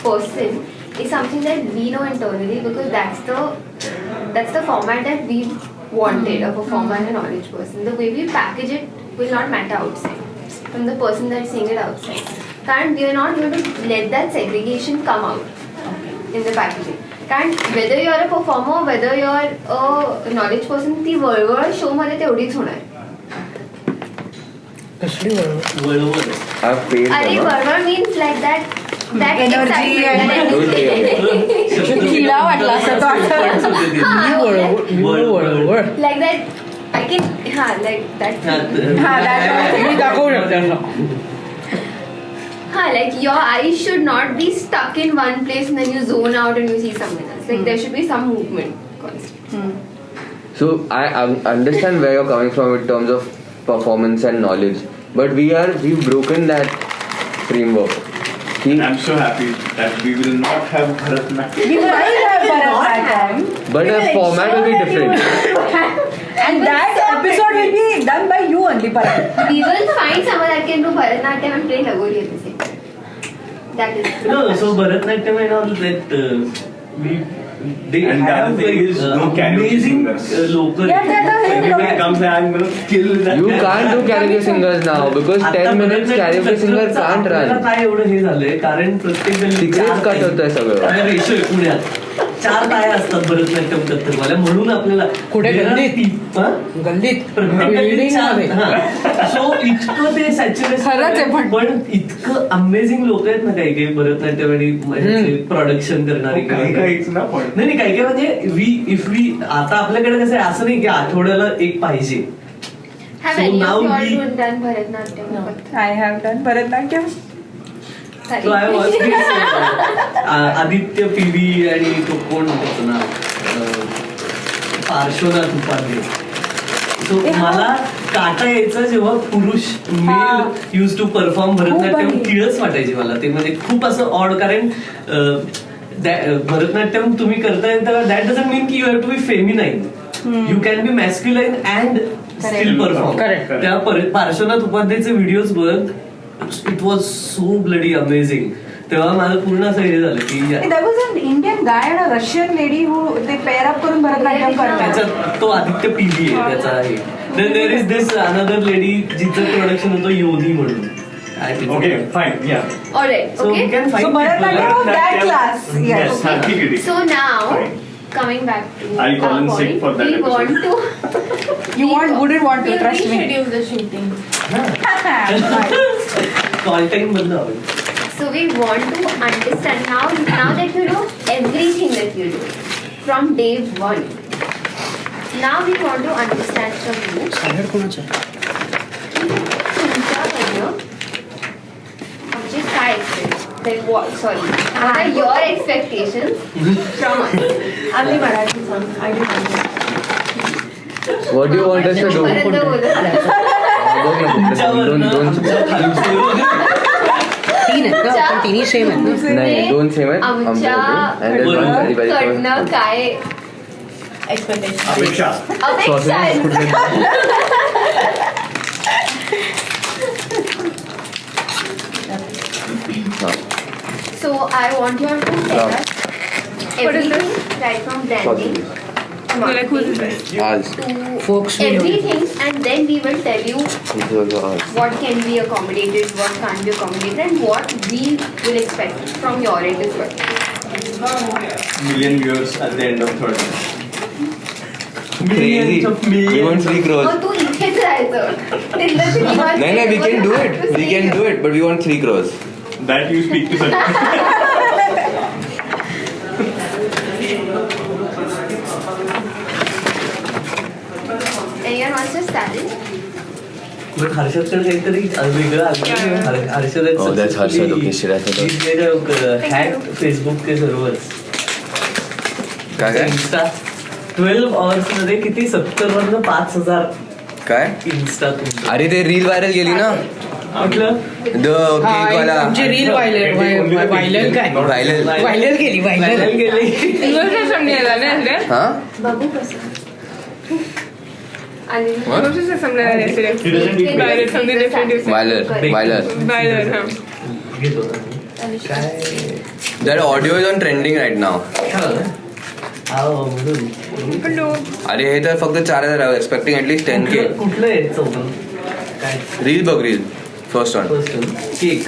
D: person is something that we know internally because that's the format that we wanted, a performer and a knowledge person. The way we package it will not matter outside from the person that's seeing it outside. And we are not going to let that segregation come out in the packaging. कारण whether you are a performer or whether you are a knowledge person, ती वळवळ show मध्ये तेवढीच होणार.
E: कसली वळवळ?
A: वळवळ आहे.
B: I've failed
D: अरे
B: them, huh?
D: वळवळ means like that
H: Energy
D: excitement,
B: and-
D: that energy.
H: किडा वाटला असं तो आता.
D: Like that, I can, like that.
E: मी दाखवू शकते असं.
D: Like your eyes should not be stuck in one place and then you zone out and you see someone else. Like there should be some movement constant.
B: So I understand where you're coming from in terms of performance and knowledge, but we've broken that framework.
F: I'm so happy that we will not have Bharatanatyam.
H: We might have Bharatanatyam.
B: But the format will be different.
H: And that episode will be done by you only, Bharat.
D: We will find someone that can do Bharatanatyam and play Lagori at the same time. That is.
A: No, so Bharatanatyam and all that they
F: And the
A: have
F: other thing is no karaoke
A: amazing
F: singers.
A: local.
H: Yeah, that are
F: Everybody comes and I'm gonna kill that.
B: You can't do karaoke singers now because 10 minutes karaoke singer can't
A: आपल्याला
B: run.
A: काय एवढं हे झालंय कारण प्रत्येक गल्लीत
B: तिकडेच
A: चार
B: cut
A: ताई-
B: होतंय सगळं.
A: काय रेशो आहे पुण्यात 4 ताया असतात भरतनाट्यम कत्तरवाल्या म्हणून आपल्याला
E: कुठे गल्लीत? गल्लीत
A: प्रत्येक गल्लीत
E: Building मध्ये.
A: सो इतकं ते सॅच्युरेशन
H: खरंच आहे
A: पण इतकं अमेझिंग लोक आहेत ना काही काही भरतनाट्यम आणि प्रोडक्शन करणारी
F: काही काहीच ना पण.
A: नाही काही काही म्हणजे इफ वी आता आपल्याकडे कसं आहे असं नाही की आठवड्याला एक पाहिजे.
D: Have
A: So
D: any
A: now
D: of you all
A: we-
D: done Bharatanatyam? No.
H: I have done Bharatanatyam.
A: So I was this, Aditya PV आणि तो कोण त्याचं नाव पार्श्वनाथ उपाध्ये. सो मला काटा यायचा जेव्हा पुरुष male used to perform Bharatanatyam किळच वाटायची मला ते म्हणजे खूप असं ऑड कारण भरतनाट्यम तुम्ही करताय तर दॅट डझंट मीन की you have to be feminine you can be masculine and still perform.
E: Correct.
A: त्या पार्श्वनाथ उपाध्यायचे व्हिडिओज बघ it was so bloody amazing. तेव्हा माझं पूर्ण असं हे झालं की
H: There was an Indian guy and a Russian lady who they pair up करून भरतनाट्यम करतात.
A: त्याच्यात तो आदित्य PV आहे त्याचा आहे. Then there is this another lady जिचं प्रोडक्शन होतं योधी म्हणून. काय तिचं
F: Okay,
A: now?
F: fine, yeah.
D: Alright,
A: So we
D: okay.
A: can find
H: So Bharatanatyam of that class.
F: Yes,
D: Okay.
F: ठीक आहे.
D: So now,
F: Fine.
D: coming back to
F: I'll call
D: our
F: in sick
D: point,
F: for that
D: we want to.
H: You wouldn't want to, trust me.
G: Reschedule the shooting.
A: Call time बंद हवं.
D: So we want to understand now that you know everything that you do from day one. Now we want to understand from you.
E: सागर कोणाचं आहे?
D: तुमच्याकडनं म्हणजे काय expect? Like what? Sorry. What are your expectations from us?
G: आम्ही Marathi song. I didn't understand.
B: What do you want us to do?
D: परत बोला.
B: बघ ना,
A: तुमच्यावरनं
B: दोन
A: आमच्या खालून
E: तीन आहेत ना आपण तिन्ही सेम आहेत ना.
B: नाही, दोन same आहेत.
D: आमच्या
B: And then one very, very
D: कडनं
B: first.
D: काय
G: Expectation.
F: अपेक्षा.
D: अपेक्षा आहेत? So I want you all to tell us everything right from branding, marketing
B: आज
D: to
E: Folks, we know.
D: everything, and then we will tell you
B: आज
D: what can be accommodated, what can't be accommodated, and what we will expect from your end as well.
F: Million viewers at the end of third.
B: crazy. We want 3 crores.
D: मग तू इथेच राहायचं. till the 3 months
B: No, we can do it. We can do it, but we want 3 crores.
F: That you speak to Sanjay.
D: Anyone wants to start it?
A: But हर्षदकडे काहीतरी वेगळं आलं. Harshad
B: Oh, that's Harshad. Okay, shit, I forgot.
A: Hack Facebook के servers
B: काय काय?
A: Insta 12 hours मध्ये किती 70 वरनं 5000
B: काय?
A: इन्स्टा
B: अरे ते रील व्हायरल गेली ना,
A: म्हटलं
B: द केक वाला
E: आमची रील व्हायरल काय
B: व्हायरल.
E: व्हायरल केली व्हायरल
A: गेले
B: हा
D: बघू कसं. आणि
F: He doesn't eat
B: व्हायरल
A: घेतो
B: that audio is on trending right नाव.
A: म्हणून
B: अरे हे तर फक्त 4,000 एक्सपेक्टिंग ॲटलीस्ट 10K.
A: कुठलं आहे चौकन काय
B: रील बघ, reel first one
A: first cake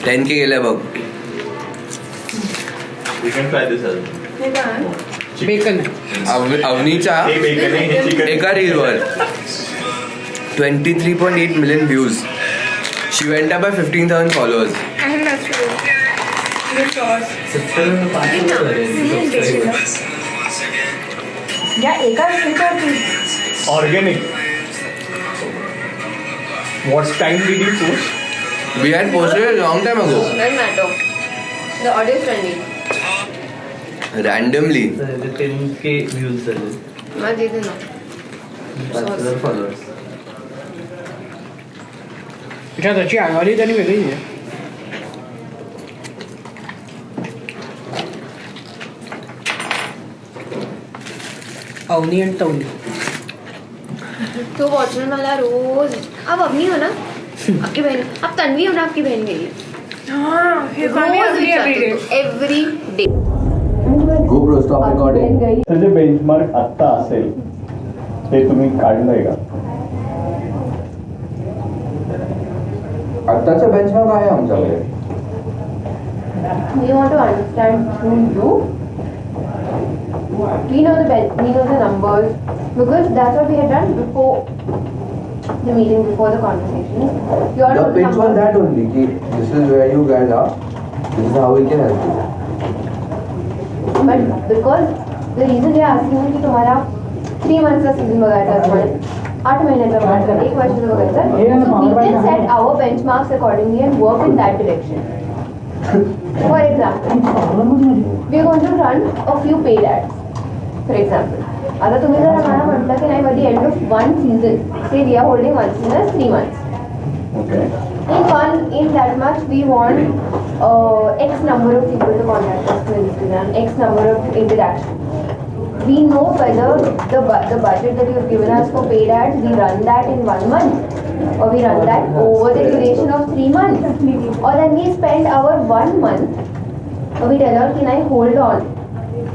B: 10K गेलाय बघ.
F: We can try this as
E: bacon
B: अवनीच्या
F: हे bacon आहे, हे chicken.
B: एका रीलवर 23.8 million views. She went up by 15,000 followers.
C: And that's true. The sauce.
A: 75 subscribers.
H: या एकाच ह्याच्यावरती
F: Organic. What time did you post?
B: We had posted a long time ago.
D: Doesn't matter. The audio is trending.
B: Randomly.
A: तर 10K views झाले.
D: मला दे दे ना.
A: 5,000 followers.
E: अच्छा त्याची आयवाली त्यांनी वेगळी आहे. अवनी आणि तवनी.
D: तो वॉचमैन वाला रोज आप अवनी हो ना आपकी बहन आप तन्वी हो ना आपकी बहन के लिए every day
B: GoPro, stop recording.
F: तर जे बेंचमार्क आत्ता असेल ते तुम्ही काढलंय का?
B: आत्ताचं बेंचमार्क आहे आमच्याकडे.
D: we want to understand who you we know the numbers because that's what we had done before the meeting, before the conversation. You all
B: The
D: know the
B: pitch was
D: numbers.
B: that only. Ki this is where you guys are. This is how we can help you.
D: But because the reason they are asking is कि तुम्हारा 3 months का season बघायचा आहे 8 महिन्याचा बघायचा 1 वर्षाचा बघायचा so we can set our benchmarks accordingly and work in that direction. For example, we are going to run a few paid ads. For example, आता तुम्ही जर आम्हाला म्हटलं की नाही by the end of one season, say we are holding one season as 3 months.
F: Okay.
D: In that much we want X number of people to contact us to Instagram, X number of interactions. We know whether the budget that you have given us for paid ads, we run that in 1 month or we run that over the duration of 3 months or then we spend our 1 month or we tell her can I hold on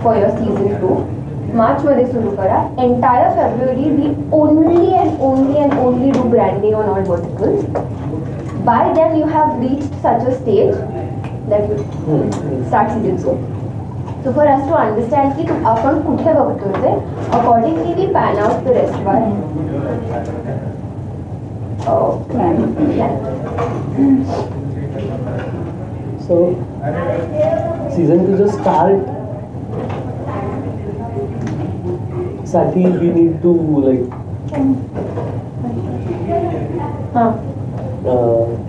D: for your season 2 March मध्ये सुरू करा entire February we only do branding on all verticals. By then you have reached such a stage that you start season 2. So for us to understand कि आपण कुठे बघतोय ते accordingly we pan out the rest of our plan.
A: So season 2 just start. साठी we need to like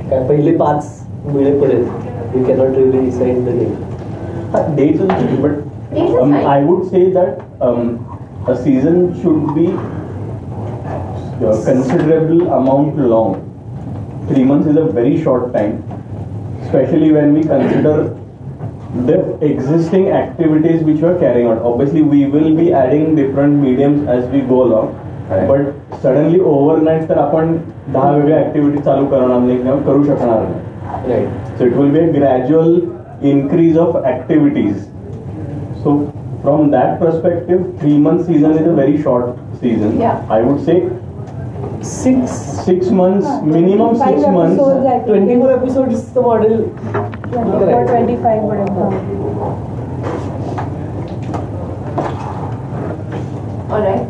A: काय पहिले 5 मिळेपर्यंत we cannot really decide the date.
F: Dates is good, but
D: Dates is fine.
F: I would say that a season should be considerable amount long. 3 months is a very short time, especially when we consider the existing activities which we are carrying out. Obviously, we will be adding different mediums as we go along.
B: Right.
F: But suddenly overnight तर आपण 10 वेगळ्या activity चालू करणार नाही किंवा करू शकणार नाही.
A: Right.
F: So it will be a gradual increase of activities. So from that perspective, 3 month season is a very short season.
D: Yeah.
F: I would say 6 months, minimum 6 months.
A: 24 episodes the model.
H: 25 whatever.
D: Alright.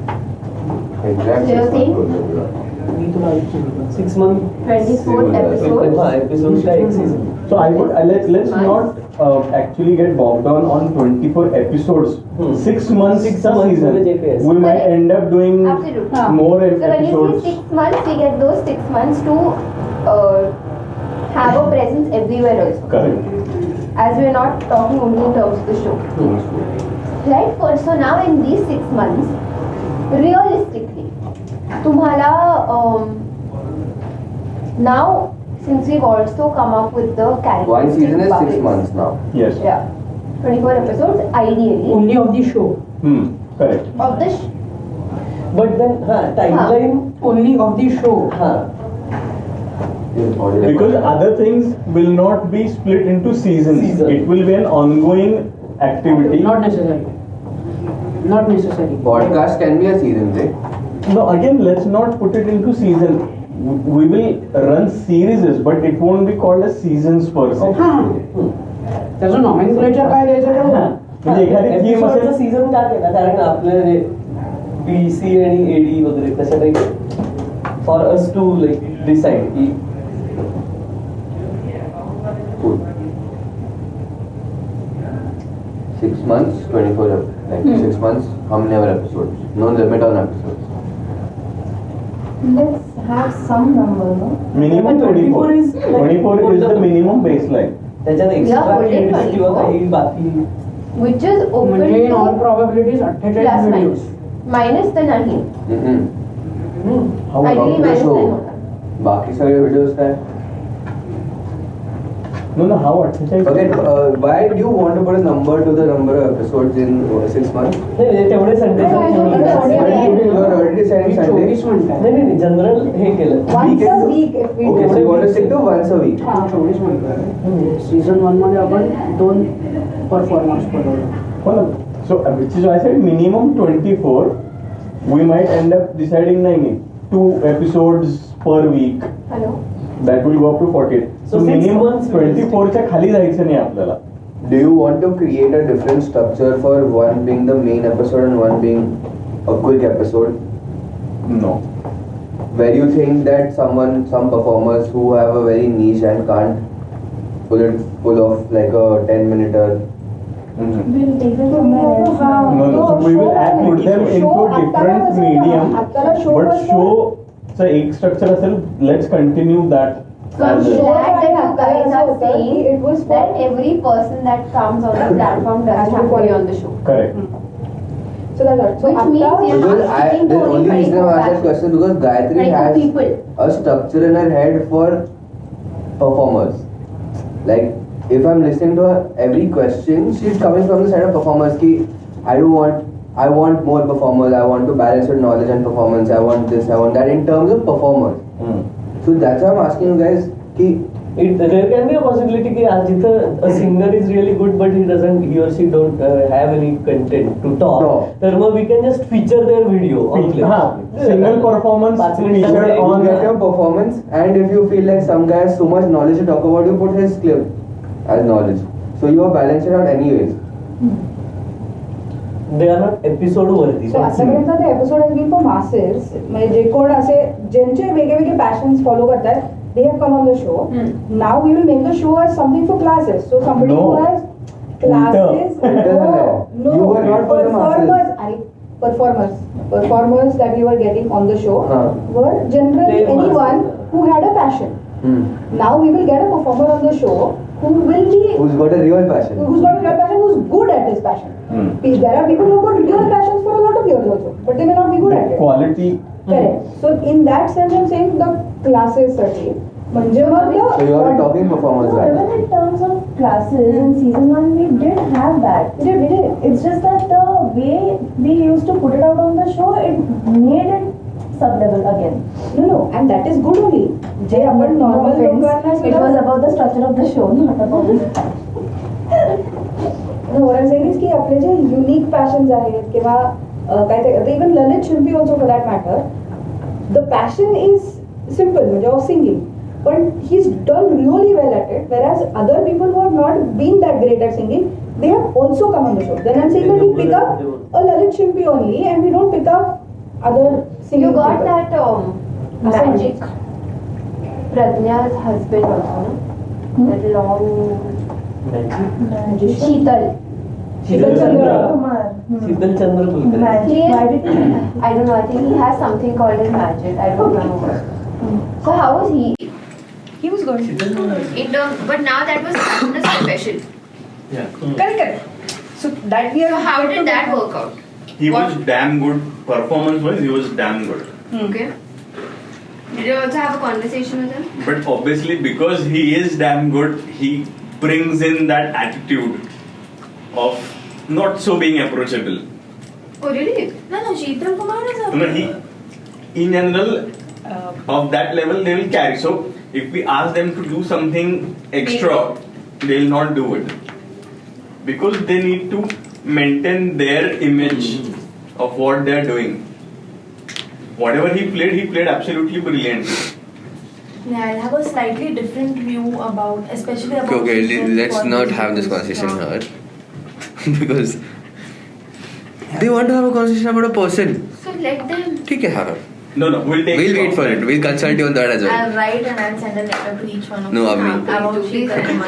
B: Exactly.
D: So you're saying
A: 6 months
D: 24 episodes.
A: episodes का एक season.
F: So I would let's not actually get bogged down on 24 episodes. 6 months, 6
A: months
F: season.
A: with JPS.
F: We might end up doing
D: Absolutely.
F: more
D: So when you say
F: episodes.
D: 6 months, we get those 6 months to have a presence everywhere also.
F: Correct.
D: As we are not talking only in terms of the show. Right? So now in these 6 months, realistically, तुम्हाला now since we've also come up with the characteristic
B: One season is 6
D: buckets.
B: months now.
F: Yes.
D: Yeah. 24 episodes ideally
E: Only of the show.
F: Correct.
D: of the
A: But then timeline
E: Only of the show.
F: Because other things will not be split into seasons.
A: Season.
F: It will be an ongoing activity.
E: Not necessary. Not necessary.
B: Podcast can be a season, right?
F: No, again, let's not put it into season. We will run series, but it won't be called as seasons per se.
E: त्याचं nomenclature काय द्यायचं ते बघा.
F: म्हणजे एखादी theme
A: एपिसोडचं
F: असेल
A: season का केला कारण आपले PC आणि AD वगैरे तशा काही for us to like decide की
B: 6 months, 24 like 6 months, how many ever episodes? No limit on episodes.
G: Let's have some number, no?
I: Minimum 24 is 24 is the minimum baseline.
A: त्याच्यात
D: Yeah,
A: extra
D: put in
A: edits किंवा
D: 24.
A: काही बाकी
D: Which is open
E: म्हणजे in all
D: to
E: probabilities 48
D: plus
E: videos.
D: minus तर नाही.
I: How
D: Ideally
I: long?
D: minus
B: show?
D: नाही होणार.
B: बाकी सगळे videos काय?
I: No, how 48?
B: Okay, why do you want to put a number to the number of episodes in 6 months?
A: नाही म्हणजे तेवढे Sunday
B: You are already deciding Sunday.
E: 24 म्हणताय.
A: नाही जनरल हे केलं
H: Once a week if we
B: Okay, so you want to stick to once a week.
E: 24 म्हणताय. Season 1 मध्ये आपण 2 performance बनवलं.
I: Well, so which is why I said minimum 24. We might end up deciding 2 episodes per week.
D: Hello.
I: That will go up to 48. So
A: So 6
I: minimum
A: months
I: 24 च्या खाली जायचं नाही आपल्याला.
B: Do you want to create a different structure for one being the main episode and one being a quick episode?
I: No.
B: Where you think that some performers who have a very niche and can't pull off like a 10-minute.
G: We'll take it from there.
I: No, so we will put them into different medium. But showचं एक structure असेल, let's continue that.
D: So I'm
I: as a-
D: glad that you guys are
H: It
D: saying
H: was
D: that every person that comes on the platform doesn't have to be on the show.
I: Correct.
H: So that's what. So
D: Which means
H: after-
D: you're
B: Because
D: not sticking
B: the
D: to
B: only
D: only
B: reason I asked that
D: 24
B: question because Gayatri
D: 24
B: has
D: people.
B: a structure in her head for performers. Like if I'm listening to her every question, she's coming from the side of performers. Ki I want more performers. I want to balance your knowledge and performance. I want this. I want that. In terms of performers, so that's why I'm asking you guys. Ki
A: there can be a possibility कि आज जिथं a singer is really good but he or she don't have any content to talk
B: No.
A: तर मग we can just feature their video on clip.
I: हाँ, single performance
A: 5 minutes
I: featured
A: मध्ये
I: on
B: you get your performance, and if you feel like some guy has so much knowledge to talk about, you put his clip as knowledge. So you are balancing out anyways.
A: They are not episode worthy.
H: So आतापर्यंत ते episode has been for masses. म्हणजे जे कोण असे ज्यांचे वेगळे passions follow करतात, they have come on the show. Now we will make the show as something for classes. So somebody
I: No.
H: who has classes. No,
B: You were not for the
H: performers. Performers that we were getting on the show were generally
A: They
H: anyone
A: masses.
H: who had a passion. Now we will get a performer on the show who will be
B: Who's got a real passion?
H: who's got a real passion, who's good at his passion. There are people who have got real passions for a lot of years also, but they may not be good at it.
I: Quality.
H: Correct. So in that sense, I'm saying the classes साठी म्हणजे मग
B: So you are talking performance,
G: No,
B: right?
G: even in terms of classes in season 1 we did have that.
H: we did.
G: It's just that the way we used to put it out on the show, it made it sub-level again.
H: No, and that is good only. जे आपण
G: No
H: normal
G: offense.
H: लोकांना
G: It
H: सुद्धा-
G: was about the structure of the show, not about the
H: No, what I'm saying is की आपले जे unique passions आहेत किंवा काय ते आता even Lalit Shilpi also for that matter the passion is simple म्हणजे ऑफ सिंगिंग पण he is done really well at it whereas other people who have not been that great at singing they have also come on the show then I am saying we pick up a Lalit Shilpi only and we don't pick up other
D: You
H: singing
D: got that magic. Pradnya's husband also, no? That long Sheetal.
A: Sheetal
H: Chandra.
G: Kumar.
A: Sheetal Chandra Kulkarni.
G: Magic. Why did he?
D: I don't know. I think he has something called as magic. I don't remember. So how was he?
H: He was good.
D: But now that was after special.
A: Yeah.
H: Correct. So that we are.
D: So how did that work out?
F: He was damn good. Performance-wise, he was damn good.
D: Okay. Did you also have a conversation with him?
F: But obviously, because he is damn good, he brings in that attitude of not so being approachable.
D: Oh really?
G: No, Sheetal Kumar is a.
F: No, he, in general, of that level, they will carry. So, if we ask them to do something extra, they will not do it. Because they need to maintain their image of what they are doing. Whatever he played absolutely brilliantly.
G: Yeah, I'll have a slightly different view about, especially about.
B: Okay,
G: Sheetal
B: let's
G: for
B: not
G: the
B: have this
G: videos.
B: conversation here. Because they want to have a conversation about a person.
D: So let them.
B: ठीक है, हाँ.
F: No, we'll take
B: We'll
F: it
B: wait for it. We'll consult you on that as well.
G: I'll write and I'll send a letter to each one of
B: No,
G: them.
B: Avni.
G: About
D: Please
G: Sheetal
D: send.
G: Kumar.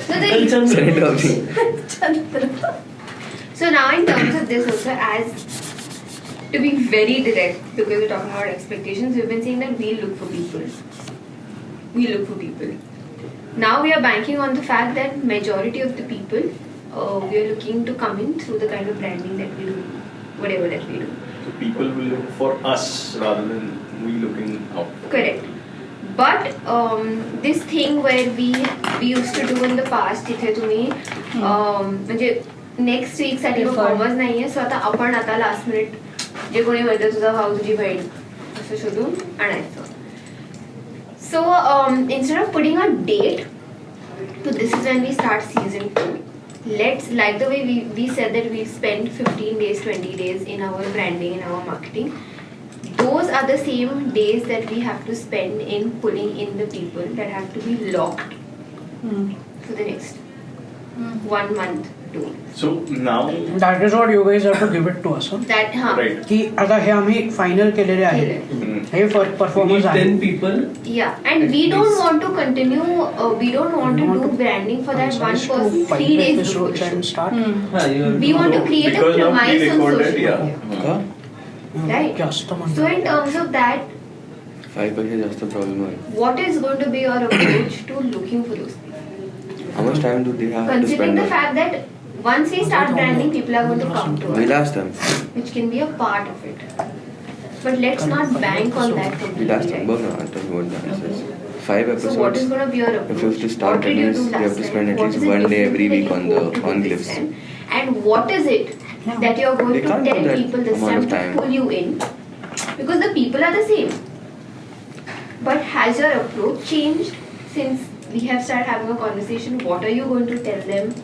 D: So
A: Sheetal
D: they,
A: Chandra.
B: Send it to Avni.
G: Chandra.
D: So now in terms of this also, as to be very direct, because we're talking about expectations, we've been saying that we look for people. We look for people. Now we are banking on the fact that majority of the people we are looking to come in through the kind of branding that we do, whatever that we do.
F: So people will look for us rather than we looking out.
D: Correct. But this thing where we used to do in the past, तिथे तुम्ही म्हणजे next week साठी performance नाहीये, सो आता आपण आता last minute जे कोणी म्हणतं तुझा भाऊ तुझी बहीण असं शोधून आणायचं. So instead of putting a date to this is when we start season 2, let's, like the way we said that we spend 15 days, 20 days in our branding, in our marketing, those are the same days that we have to spend in pulling in the people that have to be locked for the next 1 month, 2.
F: So now,
E: That is what you guys have to give it to us. Huh?
D: That
F: right.
E: की आता हे आम्ही final केलेले आहे. हे performance आहे.
A: 10 people.
D: Yeah, and we don't want to continue. We don't want to do branding for that one person 3 days before the show.
E: and start.
D: We want to create a
F: because now
D: premise on
F: pre-recorded,
D: social
F: yeah.
D: media. Right.
E: जास्त
D: So in terms of that,
B: 5% जास्त problem आहे.
D: what is going to be your approach to looking for those people?
B: How much time do they have to
D: Considering
B: spend
D: the
B: on?
D: fact that once we start branding, people are going to come to
B: We'll
D: us,
B: ask them.
D: which can be a part of it. But let's not bank on that
B: We'll ask them.
D: completely.
B: Bro, no, I don't want the answers. 5
D: So
B: episodes.
D: what is going to be your approach?
B: If you have to start,
D: What did
B: that
D: you
B: means
D: do
B: you have
D: last
B: to
D: time?
B: spend at
D: What
B: least
D: is it
B: 1 day every
D: differently
B: week
D: that
B: on
D: you
B: the
D: hope to do
B: on
D: this
B: cliffs.
D: time? And what is it that you are going
B: They
D: to
B: can't
D: tell
B: do that
D: people this
B: amount
D: time
B: of
D: to
B: time.
D: pull you in? Because the people are the same. But has your approach changed since we have started having a conversation? What are you going to tell them?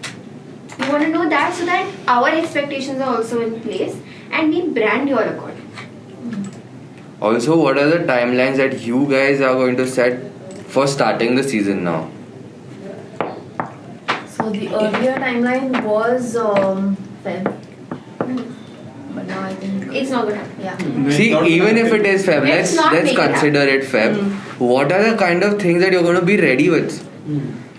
D: We want to know that so that our expectations are also in place and we brand your accordingly.
B: Also, what are the timelines that you guys are going to set for starting the season now?
G: So the earlier timeline was Feb. But now I think
D: It's not going to happen.
G: yeah.
B: See,
F: Not
B: even
F: gonna
B: if
F: be-
B: it is Feb,
D: Let's
B: let's
D: not make it
B: consider it Feb. What are the kind of things that you're going to be ready with?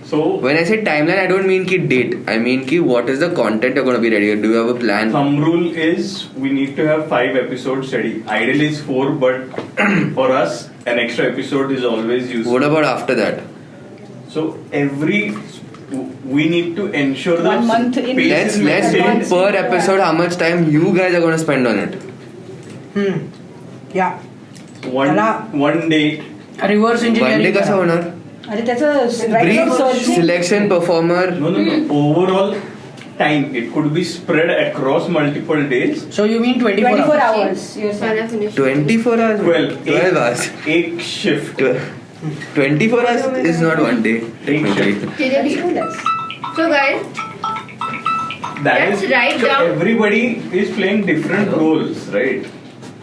F: So
B: When I say timeline, I don't mean ki date. I mean ki what is the content you're going to be ready with? Do you have a plan?
F: thumb rule is we need to have 5 episodes ready. Ideally it's 4, but for us an extra episode is always useful.
B: What about after that?
F: So we need to ensure that
H: 1 month in-
F: pace
B: Let's
F: is
B: do
F: maintained.
B: per episode how much time you guys are going to spend on it.
E: या
F: one day.
E: Reverse
B: One day
E: engineering
B: कसं होणार?
H: अरे त्याचं right now
B: Brief,
H: searching.
B: selection, performer.
F: No. Overall time. It could be spread across multiple days.
E: So you mean 24
H: 24
E: hours.
H: hours. You're saying.
D: Sana finish.
B: 24 hours? 12 hours.
F: Ek shift.
B: 24 hours is not one day. Technically.
D: Seriously.
H: Let's do less.
D: So guys,
F: That
D: Let's
F: is
D: write
F: so
D: down-
F: everybody is playing different roles, right?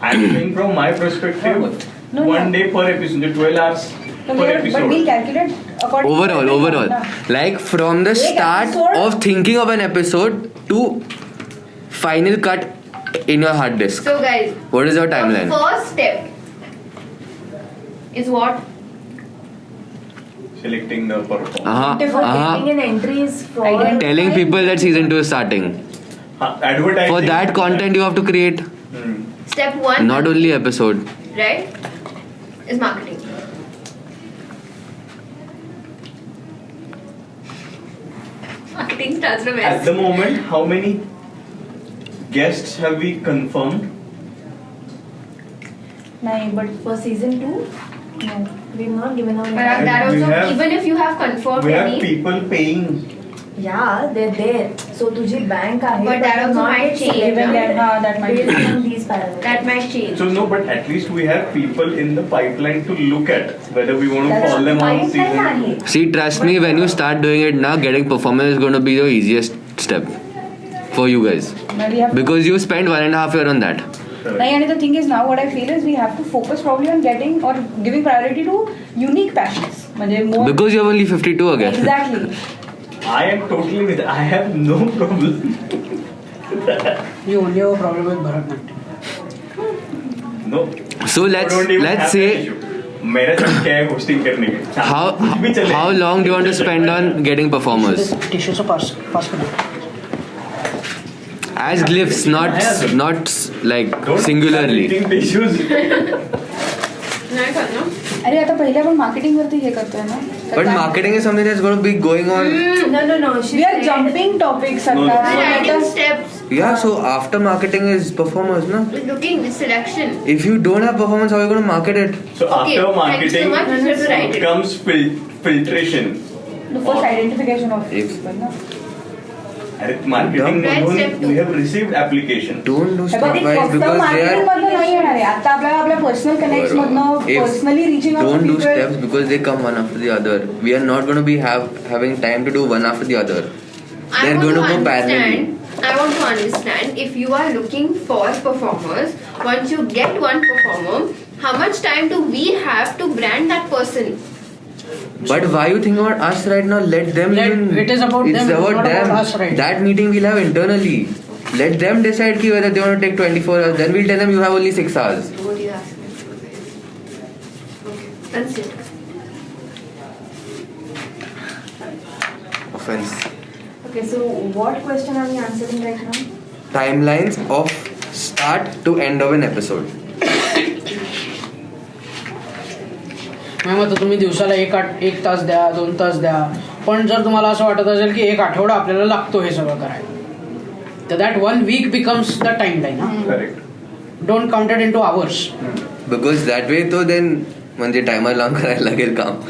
F: I'm saying from my perspective,
H: No,
F: one
H: no.
F: day per episode, 12 hours
H: No,
F: per
H: but we'll
F: episode.
H: calculate according to
B: Overall.
H: everyone, na.
B: Like from the
H: Ek
B: start
H: episode-
B: of thinking of an episode to final cut in your hard disk.
D: so guys,
B: What is your timeline?
D: the first step is what?
F: Selecting the performer.
G: For getting in entries for
B: Telling people that season 2 is starting.
F: Advertising.
B: For that content you have to create,
D: Step 1,
B: not only episode.
D: right, is marketing. Marketing starts from
F: At
D: S.
F: the moment, how many guests have we confirmed?
H: नहीं, but
G: for season 2, no, we've not given out.
D: But
G: any.
D: that
F: We
D: also,
F: have-
D: even if you have confirmed
F: We have
D: any,
F: people paying.
G: Yeah, they're there. So तुझी bank आहे.
D: But that also
G: not
D: might change,
G: given
D: huh?
G: that,
H: that might
G: based on these parameters.
D: that might change.
F: So no, but at least we have people in the pipeline to look at whether we want to
G: That's
F: call them on
G: pipeline
F: season.
G: आहे.
B: See, trust me, when you start doing it now, getting performance is going to be the easiest step for you guys.
H: But we have
B: Because you spent 1.5 years on that.
H: nahi, and the thing is now what I feel is we have to focus probably on getting or giving priority to unique passions. म्हणजे more
B: Because you have only 52 again.
H: exactly.
F: I am totally with. I have no problem.
E: You only have a problem with Bharatnatyam.
F: No.
B: So
F: I
B: let's
F: don't even have
B: say
F: that issue. मेरा तो क्या है hosting करने के. कुछ भी चले.
B: how long do you want to spend on getting performers?
E: Tissue से पास पास करना.
B: as glyphs, not like
F: Don't
B: singularly.
F: start eating tissues.
C: नाही करणार.
G: अरे आता पहिले आपण मार्केटिंग वरती हे करतोय ना.
B: But marketing is something that's going to be going on.
G: No. We are jumping topics
F: No,
G: आता.
F: no.
D: Writing steps,
B: Yeah, so after marketing is performance, no?
D: looking selection.
B: If you don't have performance, how are you going to market it?
F: So
D: Okay,
F: after
D: thank you so
F: marketing
D: much. You have to write it.
F: comes filtration.
G: The first identification of
B: If-
G: people ना.
F: And marketing
D: Right,
F: मधून
D: step two.
F: we have received application.
B: Don't do
G: hey
B: stuff
G: बघ,
B: wise
G: फक्त
B: because they
G: marketing
B: are.
G: मधनं नाही येणार आहे. आता आपल्याला आपल्या पर्सनल कनेक्ट मधनं
B: If
G: personally reaching out
B: don't do
G: people.
B: steps because they come one after the other. We are not going to be having time to do one after the other.
D: I
B: They're
D: want
B: going
D: to
B: to go parallelly.
D: understand. I want to understand if you are looking for performers. Once you get one performer, how much time do we have to brand that person?
B: But why you think about us right now? Let them even.
E: It is about
B: it's
E: them, it's
B: about
E: not
B: them.
E: about us right now.
B: That meeting we'll have internally. Let them decide ki whether they want to take 24 hours. Then we'll tell them you have only 6 hours.
D: What do you ask me? Okay, that's it.
B: Offense.
G: Okay, so what question are we answering right now?
B: Timelines of start to end of an episode.
E: Ma'am आता तुम्ही दिवसाला एक तास द्या 2 तास द्या पण जर तुम्हाला असं वाटत असेल की 1 आठवडा आपल्याला लागतो हे सगळं करायला तर that 1 week becomes the timeline.
F: Correct.
E: Don't count it into hours.
B: Because that way तो then म्हणजे टायमर लावून करायला लागेल काम.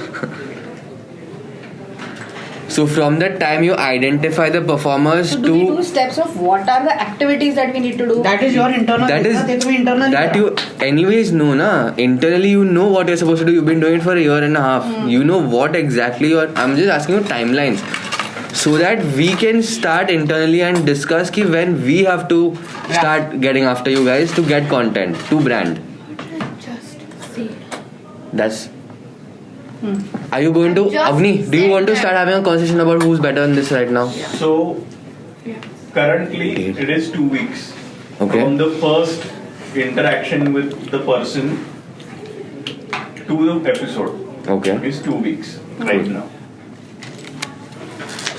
B: So from the time you identify the performers
G: So do we do
B: to
G: steps of what are the activities that we need to do?
E: That is your internal.
B: that is
E: ते तुम्ही internally
B: that
E: करा.
B: you anyways know na internally you know what you're supposed to do. You've been doing it for a year and a half. You know what exactly you're. I'm just asking you timelines so that we can start internally and discuss ki when we have to start getting after you guys to get content to brand.
D: Just see.
B: That's. Are you going to
D: Just
B: Avni? Do you
D: said
B: want to
D: that.
B: start having a conversation about who's better in this right now?
F: So currently it is 2 weeks
B: Okay.
F: from the first interaction with the person to the episode.
B: Okay.
F: Is 2 weeks right now.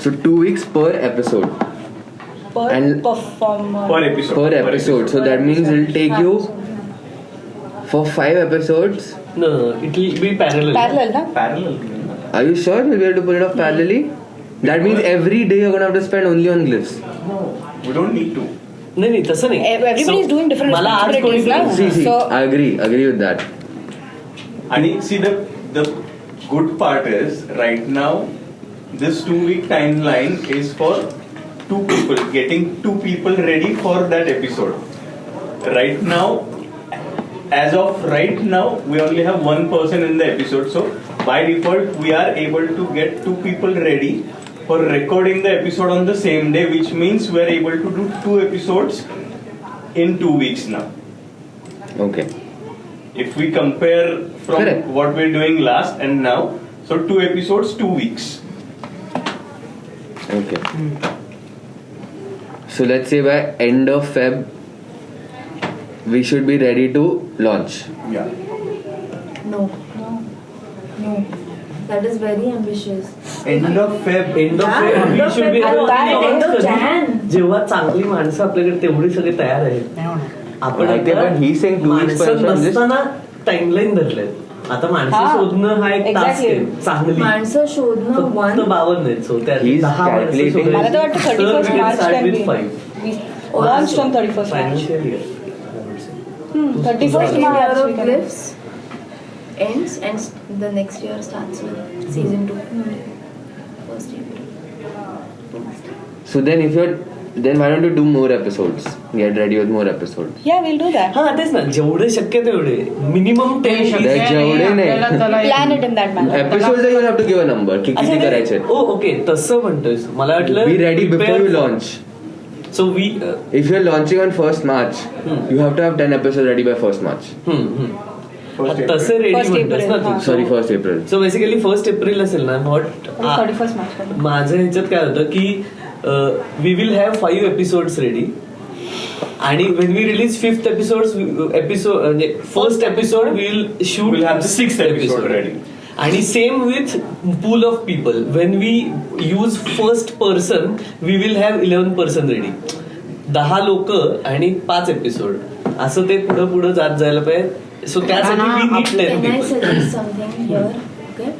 B: So 2 weeks per episode.
G: Per
B: And-
G: performer.
F: Per episode.
B: Per episode. So that means it'll take you for 5 episodes.
A: No, it will be parallel.
G: Parallel ना?
F: Parallel.
B: Are you sure we'll be able to pull it off parallelly? That means every day you're gonna have to spend only on glyphs.
F: No, we don't need to.
A: नाही तसं नाही.
G: Everybody is doing different
A: मला आज कोणी
G: responsibilities ना.
B: See,
G: So
B: I agree with that.
F: And see the good part is right now this 2 week timeline is for 2 people, getting 2 people ready for that episode. Right now, as of right now, we only have 1 person in the episode, so by default we are able to get 2 people ready for recording the episode on the same day, which means we are able to do 2 episodes in 2 weeks now.
B: Okay.
F: If we compare from
B: Correct.
F: what we're doing last and now, so 2 episodes, 2 weeks.
B: Okay. So let's say by end of Feb we should be ready to launch.
F: Yeah.
G: no. That is very ambitious.
F: End of Feb.
A: End of
G: Yeah,
A: Feb,
G: end
A: we
G: of
A: should be
G: Feb.
A: able to
G: By
A: launch
G: end of
A: कधी?
G: Jan.
A: जेव्हा चांगली माणसं आपल्याकडे तेवढी सगळे तयार आहेत.
E: नाही होणार.
A: आपण
B: Okay,
A: आता
B: but he's saying 2 weeks
A: माणसं
B: from this.
A: नसताना टाइमलाईन धरले. आता माणसं
G: हा,
A: शोधणं हा एक टास्क
G: exactly.
A: आहे चांगली.
G: माणसं शोधणं
A: फक्त 52 आहेत. So त्या
B: He's
A: 10 माणसं
B: calculating.
A: शोधायची.
G: मला तर वाटतं
A: तर
G: 31st
A: we can
G: March
A: start
G: can
A: with
G: be.
A: 5.
G: We launched on 31st March.
A: Financial year.
G: 31st
D: Second
G: March.
D: year
G: we
D: of
G: can-
D: glyphs ends and the next year starts with season 2. First April.
B: So then why don't you do more episodes? Get ready with more episodes.
G: Yeah, we'll do that.
A: हा तेच ना जेवढे शक्य तेवढे minimum
E: ते
A: 10
E: शक्य
B: That's
E: नाही,
B: जेवढे नाही.
E: आपल्याला त्याला एक-
G: Plan it in that manner.
B: Episodes you have to give a number. की किती करायचे?
A: ओके तसं म्हणतोयस मला वाटलं
B: Be ready before
A: prepare
B: you
A: for-
B: launch.
A: So we
B: If you're launching on 1st March, you have to have 10 episodes ready by 1st March.
F: First April.
A: तसं ready
G: First
A: म्हणतोस
G: April,
A: ना
G: हा.
A: तू
B: Sorry, 1st April.
A: So basically 1st April असेल ना not
G: 31st March.
A: माझ्या ह्याच्यात काय होतं की we will have 5 episodes ready आणि when we release 5th episode म्हणजे first episode we will shoot
F: We'll have the 6th episode ready.
A: आणि same with pool of people when we use first person we will have 11 person ready 10 लोक आणि 5 episode असं ते पुढं पुढं जात जायला पाहिजे. सो त्यासाठी we need 10
G: Can I
A: people.
G: suggest something here? Okay.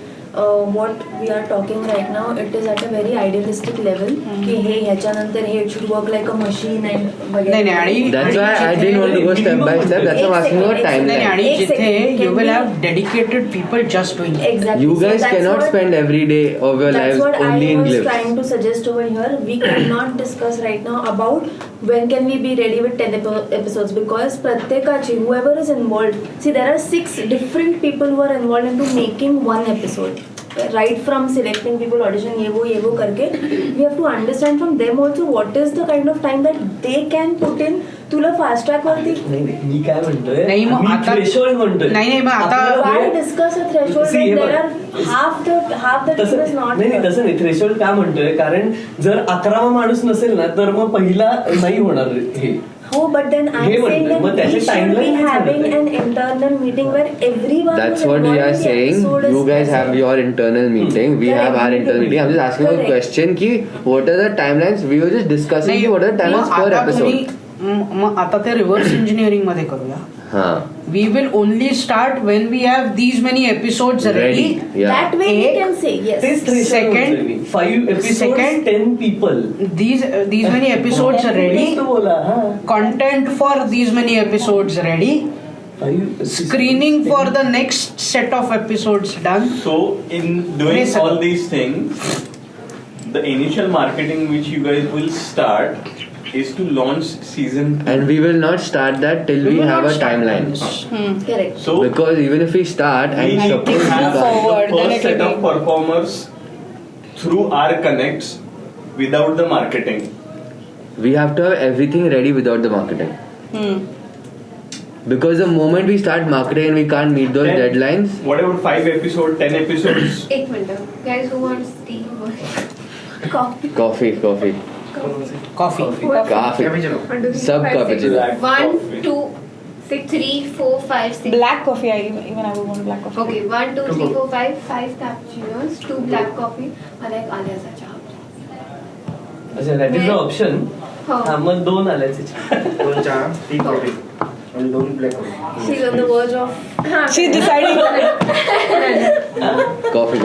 G: What we are talking right now, it is at a very idealistic level. की हे ह्याच्यानंतर हे it should work like a machine and
E: नाही, नाही, आणि-
B: That's why I didn't want to go step by step. That's why I'm asking about
E: नाही,
B: timeline.
E: आणि
G: एक
E: जिथे
G: second,
E: you
G: can
E: will
G: we-
E: have dedicated people just doing it.
G: Exactly.
B: You
G: So
B: guys
G: that's
B: cannot
G: what-
B: spend every day of your
G: That's
B: lives
G: what
B: only
G: I
B: in
G: was
B: clips.
G: trying to suggest over here. We cannot discuss right now about when can we be ready with 10 episodes, because pratyekachi, whoever is involved, see there are 6 different people who are involved into making one episode. Right from selecting people, audition, ये वो करके, we have to understand from them also what is the kind of time that they can put in. तुला fast track वरती
A: नाही, मी काय म्हणतोय,
E: नाही, मग
A: मी
E: आता-
A: threshold म्हणतोय.
E: नाही, मग आता-
A: आपल्याला
G: why
A: वेळ-
G: discuss a threshold
A: See,
G: when
A: hey
G: there
A: बघ.
G: are half the team is not
A: नाही
G: here.
A: तसं नाही. थ्रेशोल्ड का म्हणतोय, कारण जर 11वा माणूस नसेल ना तर मग पहिला नाही होणार हे.
G: हो, but then I'm
A: hey
G: saying
A: म्हणतोय,
G: that
A: मग
G: we
A: त्याची
G: should be
A: timeline
G: having
A: म्हणतोय.
G: an internal meeting where everyone
B: That's
G: who's
B: what we
G: involved
B: are
G: in the
B: saying.
G: episode is
B: You guys have
G: present.
B: your internal meeting. We
G: Correct.
B: have our internal meeting. I'm just asking a
G: Correct.
B: question ki what are the timelines? We were just discussing
E: नाही,
B: ki what are the timelines
E: mug
B: per
E: आता
B: episode.
E: तुम्ही- मग आता ते reverse engineering मध्ये करूया.
B: हाँ.
E: We will only start when we have these many episodes ready.
B: Ready. Yeah.
G: That way we
E: एक-
G: can say yes.
A: तेच threshold
E: Second-
A: म्हणतोय मी. 5 episodes,
E: second-
A: 10 people.
E: These many episodes ready.
A: तेच तर बोला, हा.
E: Content for these many episodes ready.
A: 5 episodes.
E: Screening for the next set of episodes done.
F: So in doing
E: Yes, sir.
F: all these things, the initial marketing which you guys will start is to launch season 2.
B: And we will not start that till we
E: will
B: have
E: not
B: a
E: start
B: timeline.
E: this.
G: Correct.
F: So
B: Because even if we start
F: we
B: and
F: need to
B: suppose we
F: have
B: can't-
J: forward,
F: the
J: then
F: first
J: it
F: set
J: will
F: of
J: be-
F: performers through our connects without the marketing.
B: we have to have everything ready without the marketing. Because the moment we start marketing and we can't meet those
F: Then
B: deadlines,
F: whatever 5 episodes, 10 episodes.
D: एक minute, guys, who wants tea? Coffee.
B: coffee.
E: Coffee.
B: Coffee. Sub cappuccino.
F: Black
D: 1,
F: coffee.
D: 2, 3, 4, 5, 6.
J: Black coffee, even I would want black coffee.
D: Okay, 1, 2, 3, 4, 5 cappuccinos, 2 black coffee, and एक आल्याचा चहा.
A: अच्छा, that is the option.
D: हो.
A: हा, मग 2 आल्याचे चहा.
K: 2 चहा, 3 कॉफी आणि 2 black coffee.
G: She's on the verge of.
J: She's deciding.
B: Coffee.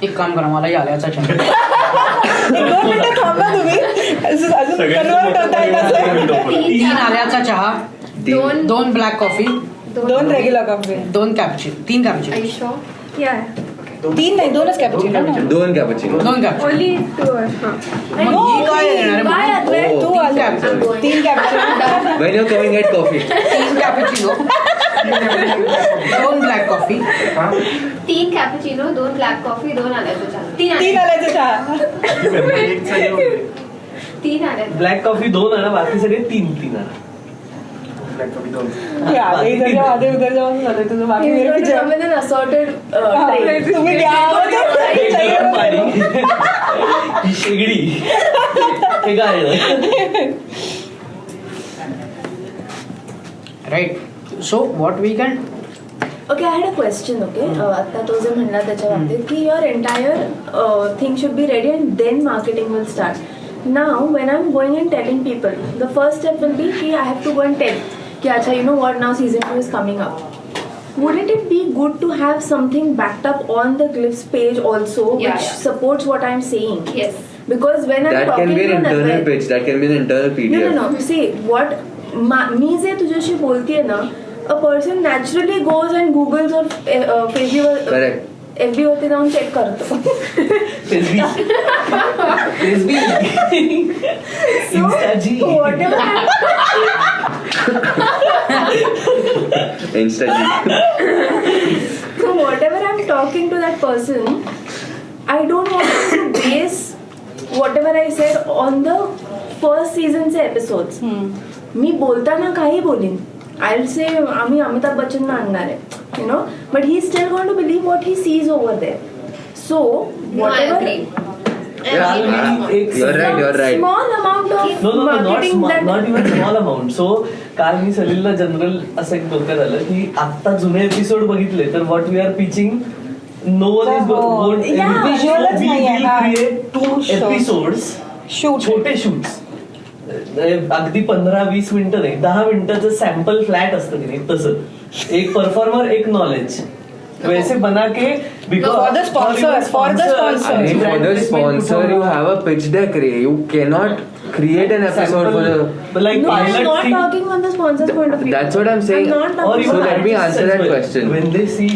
E: एक काम करा, मला आल्याचा चहा.
J: एक 2 मिनिटं थांबा तुम्ही. अजून
F: सगळ्यांचं
J: convert
F: मोठं
J: होता येत
F: परिवर्तन
J: असेल.
F: होईल.
E: 3 आल्याचा चहा,
D: दोन
E: 2 black coffee,
J: 2 regular coffee.
E: 2 कॅप्युचिनो, 3
D: Are
E: कॅप्युचिनो,
D: you sure?
G: Yeah.
J: 3 नाही, 2च कॅपुचिनो ना.
B: 2 cappuccino.
E: 2 कॅप्युचिनो.
D: Only 2 huh.
E: मग ही काय येणार
G: Why
E: आहे?
G: Advait?
B: Oh.
J: तू
E: तीन
J: आला.
E: cappuccino.
J: 3 cappuccino.
B: When you're coming at coffee.
E: 3 कॅप्युचिनो, 2 black coffee,
D: 3 cappuccino, 2 black coffee, 2 आल्याचा चहा.
J: 3 आल्याचं चहा.
D: 3 आल्याचा.
A: ब्लॅक कॉफी 2 आणा, बाकी सगळे 3 आणा.
K: Black coffee 2.
J: या, इधर जाओ, उधर जाओ, झालं तुझं बाकी
G: He's
J: मेरे
G: going to
J: पीछे.
G: come in an assorted
J: हा,
G: train.
J: तुम्ही घ्या.
A: ही शेगडी हे गाळलं.
E: Right. So what we can
G: Okay, I had a question, okay? आता तो जे म्हणला त्याच्या बाबतीत की your entire thing should be ready and then marketing will start. Now, when I'm going and telling people, the first step will be कि I have to go and tell कि अच्छा, you know what, now season 2 is coming up. Wouldn't it be good to have something backed up on the Glyphs page also,
D: Yeah,
G: which
D: yeah.
G: supports what I'm saying?
D: Yes.
G: Because when I'm
B: That
G: talking
B: can be an
G: to
B: internal
G: Advait-
B: pitch. That can be an internal PDF.
G: No. See, what मी जे तुझ्याशी बोलतीये ना, a person naturally goes and googles or Facebook
B: Correct.
G: FB वरती जाऊन check करतो.
A: फेसबी
G: So
A: Instaजी.
G: whatever so whatever I'm talking to that person, I don't want to base whatever I said on the first seasonचे episodes. मी बोलताना काही बोलीन. I'll say आम्ही अमिताभ बच्चन आणणार आहे, you know, but he's still going to believe what he sees over there. So
D: No, I
G: whatever.
D: agree.
A: काल मी एक
B: You're right.
G: Small amount of
A: No, not
G: marketing
A: small,
G: that.
A: not even small amount. So काल मी सलीलला general असं एक डोक्यात आलं की आता जुने एपिसोड बघितले तर what we are pitching no one is going
J: Yeah, visualच नाहीये. हा.
A: Create 2
J: Two shows.
A: Episodes
J: Shoot.
A: छोटे शूट्स अगदी 15-20 मिनिटं नाही, 10 मिनिटाचं सॅम्पल फ्लॅट असतं की नाही तसं एक परफॉर्मर एक नॉलेज वैसे बना के
J: For the sponsors, for the sponsors.
B: And for the sponsor, you have a pitch deck. You cannot create an episode for the.
A: like
G: No, I'm
A: pilot
G: not
A: thing.
G: talking on the sponsor's point of view.
B: That's what I'm saying.
G: I'm not
A: Or
G: talking
A: even
B: So let me
A: artists
B: answer
A: as
B: that
A: well.
B: question.
A: When they see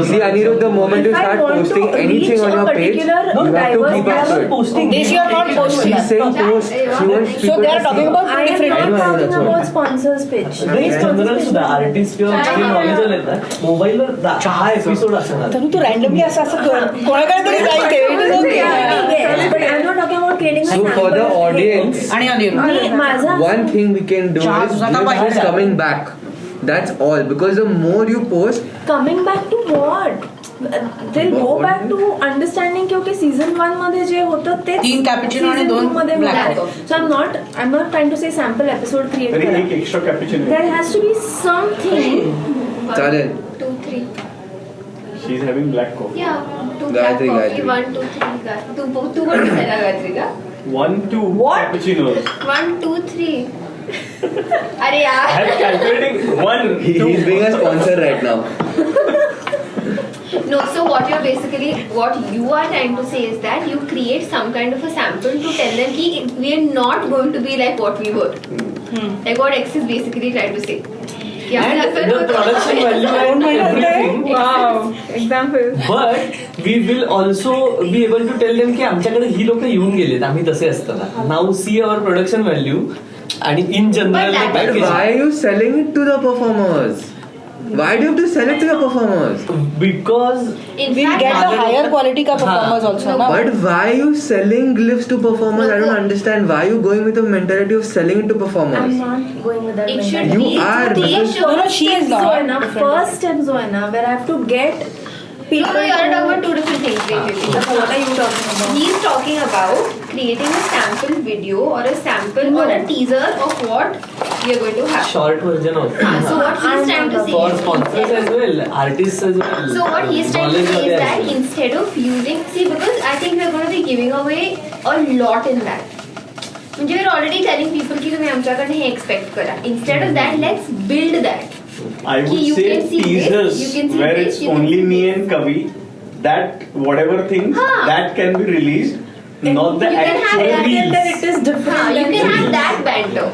B: See, Anirudh, the moment you
G: If I
B: start
G: want to
B: posting anything
G: reach
B: on
G: a
B: your page, you
G: particular
B: have to
G: diverse
B: keep up to it.
A: posting.
J: This you are not posting.
B: She's saying post. She wants people
J: So they are
B: to
J: talking
B: see.
J: about
G: I
J: two
G: am
J: different.
G: not
B: I know,
G: talking
B: that's what.
G: about sponsors pitch.
A: नाही general सुद्धा artist किंवा जे knowledge आले ना मोबाईलवर 10 episode असणार
J: तनु तू randomly असं कोणाकडे तरी जाईल ते. It is okay.
G: Yes, but I'm not talking about creating a
B: So for the
G: sample.
B: audience,
E: आणि अनिरुद्ध
G: मी माझा
B: one thing we can do
E: Charge
B: is
E: ज़्यादा
B: Glips is
E: पाहिजे.
B: coming back. That's all. Because the more you post,
G: coming back to what? They'll go back to understanding क्योंकि season 1 मध्ये जे होतं ते
E: 3 cappuccino आणि 2
G: मध्ये
E: black
G: होतं.
E: coffee.
G: So I'm not trying to say sample episode create
I: तरी
G: करा.
I: एक extra cappuccino.
G: There has to be something.
B: चालेल.
D: 2, 3.
I: She is having black coffee.
D: Yeah, 2 black
B: Gayatri,
D: coffee,
B: Gayatri.
D: 1, 2, 3. Two what is that, Gayatri ka?
I: 1-2
G: What?
I: कॅपिचिनोज.
D: 1, 2, 3. अरे
I: I
D: यार.
I: am calculating 1, 2.
B: He's being a sponsor right now.
D: No, so what you are trying to say is that you create some kind of a sample to tell them that we are not going to be like what we were. Like what X is basically trying to say. Yeah,
A: And the production value and everything.
C: Wow. Example.
A: But we will also be able to tell them की आमच्याकडे ही लोक येऊन गेलेत आम्ही तसे असताना. Now see our production value आणि in general
D: But that-
B: But
A: packaging.
B: why are you selling it to the performers? Why do you have to sell it to the performers?
A: Because
D: in
J: We'll
D: fact,
J: get the higher quality का performers also
D: No.
J: ना.
B: But why are you selling glyphs to performers? I don't understand. Why are you going with the mentality of selling it to
G: I'm
B: performers?
G: not going with that.
D: it
G: mentality.
D: should
B: You
D: be
B: are,
D: they
B: because-
D: should.
J: No, she is
G: So
J: not.
G: na, first step जो है ना, where I have to get
D: No,
G: people.
D: no, you are
G: to-
D: talking about two different things. Wait.
G: So what are you talking about?
D: He's talking about creating a sample video or a sample or a teaser of what we are going to have.
A: short version of
D: So what he's trying to say
A: for
D: is
A: sponsors as well, artists as well.
D: So what he's trying to
A: knowledge
D: say is
A: वाले as
D: that
A: well.
D: instead of using, see, because I think we're going to be giving away a lot in that. म्हणजे we're already telling people की तुम्ही आमच्याकडनं हे expect करा. Instead of that, let's build that.
I: I would
D: You
I: say
D: can see this,
I: teasers
D: you can see
I: where
D: this,
I: it's
D: you can
I: only
D: see
I: me
D: this.
I: and Kavi. That whatever things
D: Huh.
I: that can be released, not the
D: You can have
I: actual
D: that
I: reels.
G: That it is different.
D: You
G: than
D: can have
G: season.
D: that banter.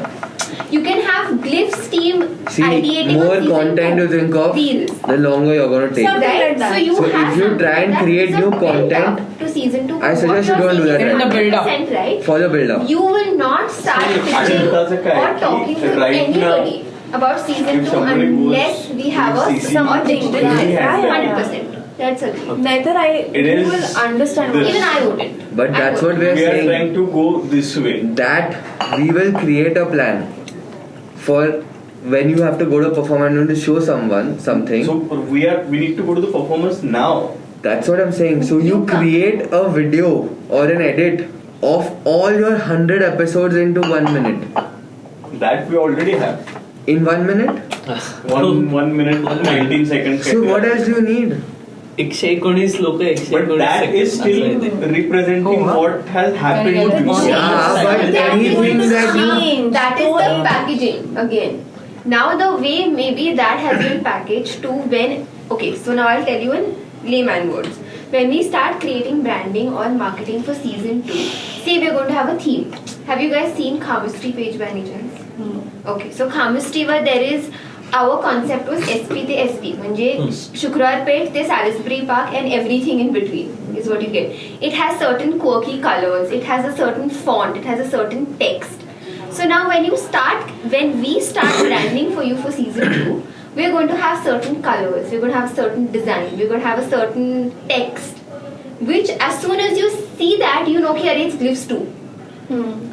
D: You can have Glyph's team
B: See,
D: ideating
B: more
D: on season
B: content
D: 2
B: you think of,
D: reels.
B: the longer you're going to take.
G: Something
D: Right?
G: like that.
D: So you
B: So
D: have
B: if you
D: something
B: try and
D: that
B: create
D: is a
B: new
D: build
B: content,
D: up to season 2.
B: I suggest you don't do that
E: right now. Build up.
D: Right?
B: For the build-up.
D: You will not start
I: See,
D: pitching
I: Ajanta
D: or
I: Sakai,
D: talking to
I: right
D: anybody about season
I: if
D: 2
I: somebody
D: unless
I: goes
D: we have a
I: with CC,
D: something
I: he has that.
D: 100%. That's a thing.
G: Neither
I: It
G: you
I: is
G: will understand.
I: this.
D: Even I wouldn't.
B: But
D: I
B: that's what
D: wouldn't.
B: we're
I: We are
B: saying.
I: trying to go this way.
B: That we will create a plan for when you have to go to a performance and to show someone something.
I: So we need to go to the performance now.
B: That's what I'm saying. So you create a video or an edit of all your 100 episodes into 1 minute.
I: That we already have.
B: In 1 minute?
I: 1 minute 19 seconds.
B: So what else do you need?
A: 119 लोक
I: But that is still representing what has happened
E: Yeah,
I: before.
B: Yeah, but anything that you...
D: That is the packaging again. Now the way maybe that has been packaged to when, okay, so now I'll tell you in layman words. When we start creating branding or marketing for season 2, say we're going to have a theme. Have you guys seen Chemistry page by any chance? Okay, so Chemistry where there is, our concept was SP to SP. म्हणजे शुक्रवार पेठ ते Salisbury Park and everything in between is what you get. It has certain quirky colors, it has a certain font, it has a certain text. So now when we start branding for you for season 2, we're going to have certain colors, we're going to have certain design, we're going to have a certain text, which as soon as you see that, you know कि it's Glyphs 2.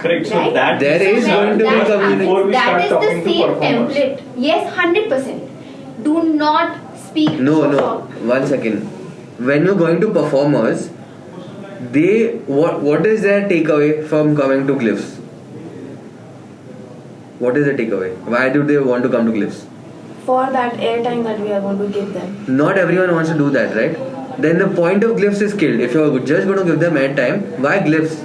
I: Correct. So
D: Right?
I: that
B: There is
D: when
B: going to be
D: that
B: community.
I: Before we
D: that
I: start
D: is
I: talking
D: the
I: to
D: same
I: performers.
D: template. Yes, 100%. Do not speak.
B: No,
D: to
B: no. 1 second. When you're going to performers, what is their takeaway from coming to Glyphs? What is the takeaway? Why do they want to come to Glyphs?
G: For that airtime that we are going to give them.
B: Not everyone wants to do that, right? Then the point of Glyphs is killed. If you're just going to give them airtime, why Glyphs?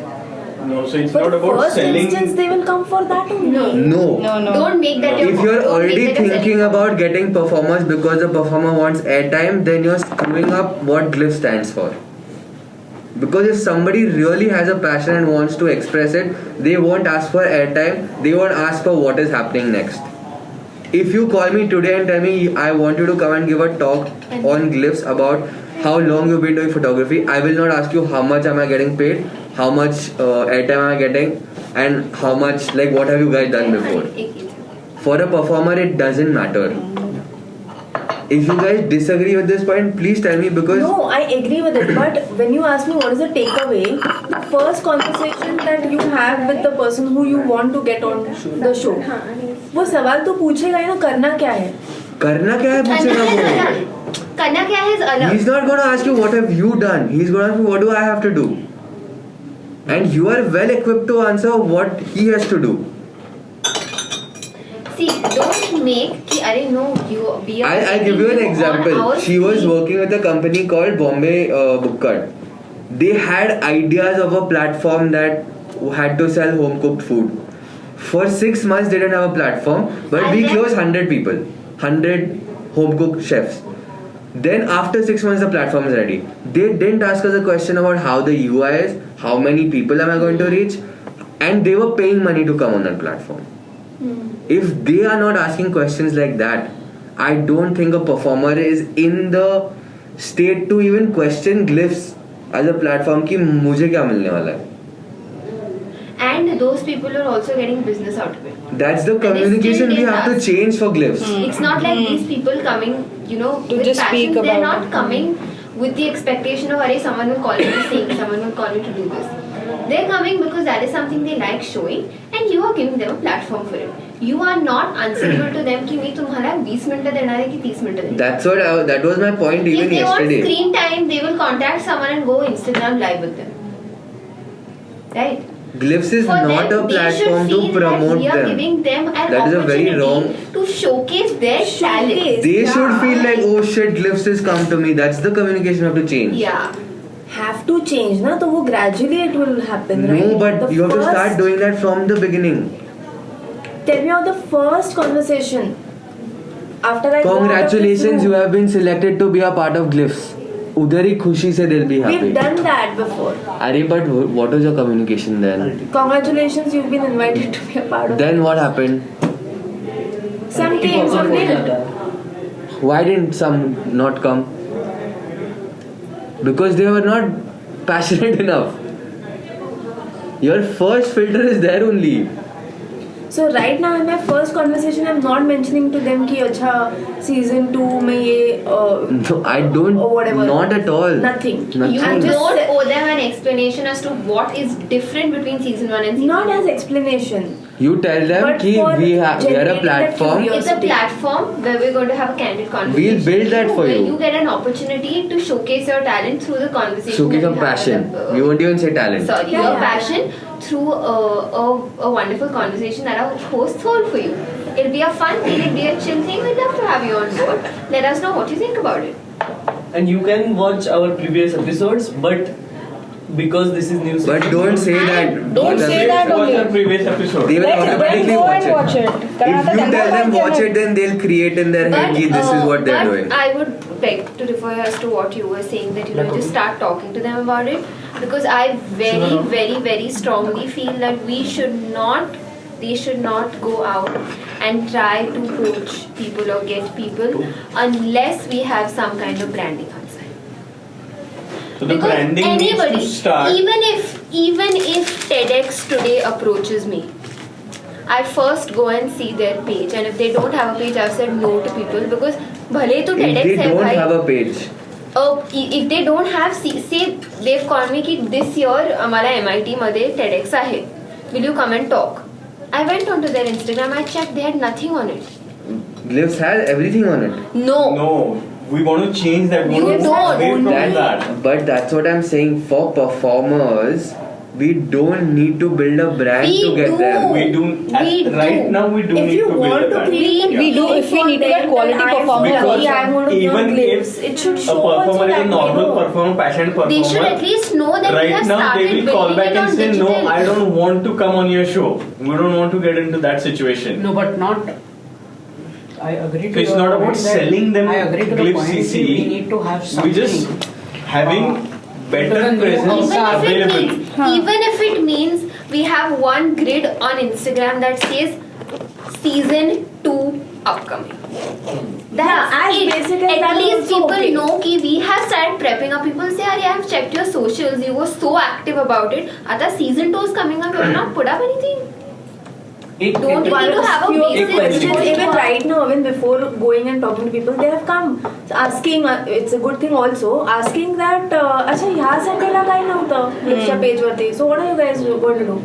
F: No, so it's
G: But
F: not about
G: first
F: selling.
G: instance, they will come for that only.
B: No.
D: Don't make that your
B: If you're
D: don't
B: already
D: make that your
B: thinking
D: selling
B: about getting performers because the performer wants airtime, then you're screwing up what Glyph stands for. Because if somebody really has a passion and wants to express it, they won't ask for airtime, they won't ask for what is happening next. If you call me today and tell me I want you to come and give a talk on Glyphs about how long you've been doing photography, I will not ask you how much am I getting paid, how much airtime am I getting, and how much, like what have you guys done before. For a performer, it doesn't matter. If you guys disagree with this point, please tell me, because
G: No, I agree with it. But when you ask me what is the takeaway, the first conversation that you have with the person who you want to get on the show, वो सवाल तो पूछेगा ही ना, करना क्या है?
B: करना क्या है पूछेगा वो.
D: करना क्या है is अलग.
B: He's not going to ask you what have you done. He's going to ask you what do I have to do. And you are well equipped to answer what he has to do.
D: See, don't make कि अरे no, you be a
B: I'll give you an example. She was working with a company called Bombay Bookcut. They had ideas of a platform that had to sell home cooked food. For 6 months they didn't have a platform, but we closed 100 people, 100 home cooked chefs. Then after 6 months the platform is ready. They didn't ask us a question about how the UI is, how many people am I going to reach, and they were paying money to come on that platform. If they are not asking questions like that, I don't think a performer is in the state to even question Glyphs as a platform कि मुझे क्या मिलने वाला है.
D: And those people are also getting business out of it.
B: That's the communication we have to change for Glyphs.
D: It's not like these people coming, you know,
J: To
D: with
J: just speak
D: passion. They're
J: about
D: not coming with the expectation of, "Arey, someone will call me to sing, someone will call me to do this." They're coming because that is something they like showing, and you are giving them a platform for it. You are not answerable to them कि मैं तुम्हारा 20 minute देना है कि 30 minute देना.
B: That was my point even
D: If they
B: yesterday.
D: want screen time, they will contact someone and go Instagram live with them. Right?
B: Glyphs is
D: For
B: not
D: them,
B: a
D: they should
B: platform to
D: feel
B: promote
D: that we are
B: them.
D: giving them an
B: That is a very
D: opportunity
B: wrong.
D: to showcase their talent.
B: They should feel like, oh shit, Glyphs has come to me. That's the communication we have to change.
D: Yeah.
G: Have to change, na? तो वो gradually it will happen, right?
B: No, but
G: The
B: you have to
G: first-
B: start doing that from the beginning.
G: Tell me about the first conversation. After I
B: Congratulations, you have been selected to be a part of Glyphs. उधर ही खुशी से they'll be happy.
G: We've done that before.
B: अरे but what was your communication then?
G: Congratulations, you've been invited to be a part of.
B: Then what happened?
G: Some came, some didn't.
B: Why didn't some not come? Because they were not passionate enough. Your first filter is there only.
G: So right now in my first conversation, I'm not mentioning to them कि अच्छा season 2 में ये
B: No, I don't.
G: or whatever.
B: Not at all.
G: Nothing.
B: Nothing.
D: You
G: I'm just
D: don't owe them an explanation as to what is different between season 1 and season
G: not
D: 2.
G: as explanation.
B: You tell them
G: But
B: कि
G: for
B: we are a
G: generating that
B: platform.
G: curiosity.
D: It's a platform where we're going to have a candid conversation.
B: We'll build that for
D: where
B: you.
D: You get an opportunity to showcase your talent through the conversation.
B: Showcase
D: that
B: of
D: you have
B: passion.
D: with
B: We won't even say talent.
D: Sorry,
G: Yeah,
D: your
G: yeah.
D: passion through a wonderful conversation that our hosts hold for you. It'll be a fun thing, it'll be a chill thing. We'd love to have you on board. Let us know what you think about it.
A: And you can watch our previous episodes, but because this is new
B: But don't say that.
J: Don't say that
F: What's
J: only.
F: our previous episode?
B: They will
J: Let them
B: automatically
J: go and
B: watch
J: watch
B: it.
J: it.
B: If you tell them watch it, then they'll create in their head that this is what they're
D: but
B: doing.
D: I would beg to refer as to what you were saying, that you know just start talking to them about it, because I very strongly feel that they should not go out and try to coach people or get people unless we have some kind of branding outside.
F: So the
D: Because
F: branding
D: anybody,
F: needs to start.
D: even if TEDx today approaches me, I first go and see their page, and if they don't have a page, I've said no to people, because भले तो
B: If
D: TEDx
B: they
D: है
B: don't
D: भाई.
B: have a page,
D: If they don't have, say they've called me कि this year हमारा MIT मध्ये TEDx आहे, will you come and talk? I went onto their Instagram, I checked, they had nothing on it.
B: Glyphs has everything on it.
F: No, we want to change that. We
D: You
F: want to move
D: don't.
F: away from that.
B: But that's what I'm saying. For performers, we don't need to build a brand
D: We
B: to get
D: do.
B: there.
F: We do. Right now, we do
G: If
F: need
G: you
F: to build
G: want
F: a
G: to
F: brand.
G: create,
J: We do. If we need to get quality performance,
F: Because
G: I want to
F: even
G: clips.
F: if
G: It should
F: a
G: show also
F: performer is
G: that
F: a
G: we
F: normal
G: know.
F: performer, passionate performer,
D: They should at least know that we
F: right
D: have
F: now
D: started
F: they will call
D: building
F: back
D: it
F: and
D: on
F: say,
D: digital.
F: no, I don't want to come on your show. We don't want to get into that situation.
E: No, but not. I agree to
F: So it's
E: your
F: not
E: point
F: about
E: that-
F: selling them
E: I agree to the
F: Glib
E: point.
F: CC.
E: We need to have something.
F: We just having better
E: Even
F: presence available.
D: Even if it means we have one grid on Instagram that says season 2 upcoming. That's
G: as
D: it.
G: basic as
D: At
G: that
D: least
G: also
D: people
G: okay.
D: know कि we have started prepping up. People say, "Arey, I have checked your socials. You were so active about it. Ata season 2 is coming up. You have not put up anything." Don't we need to have a
G: Few of the
D: basic
G: questions
D: before
G: even
D: you-
G: right now, even before going and talking to people, they have come asking. It's a good thing also asking that. अच्छा ह्या Sunday-ला काय नव्हतं Glibच्या page वरती. So what are you guys going to do?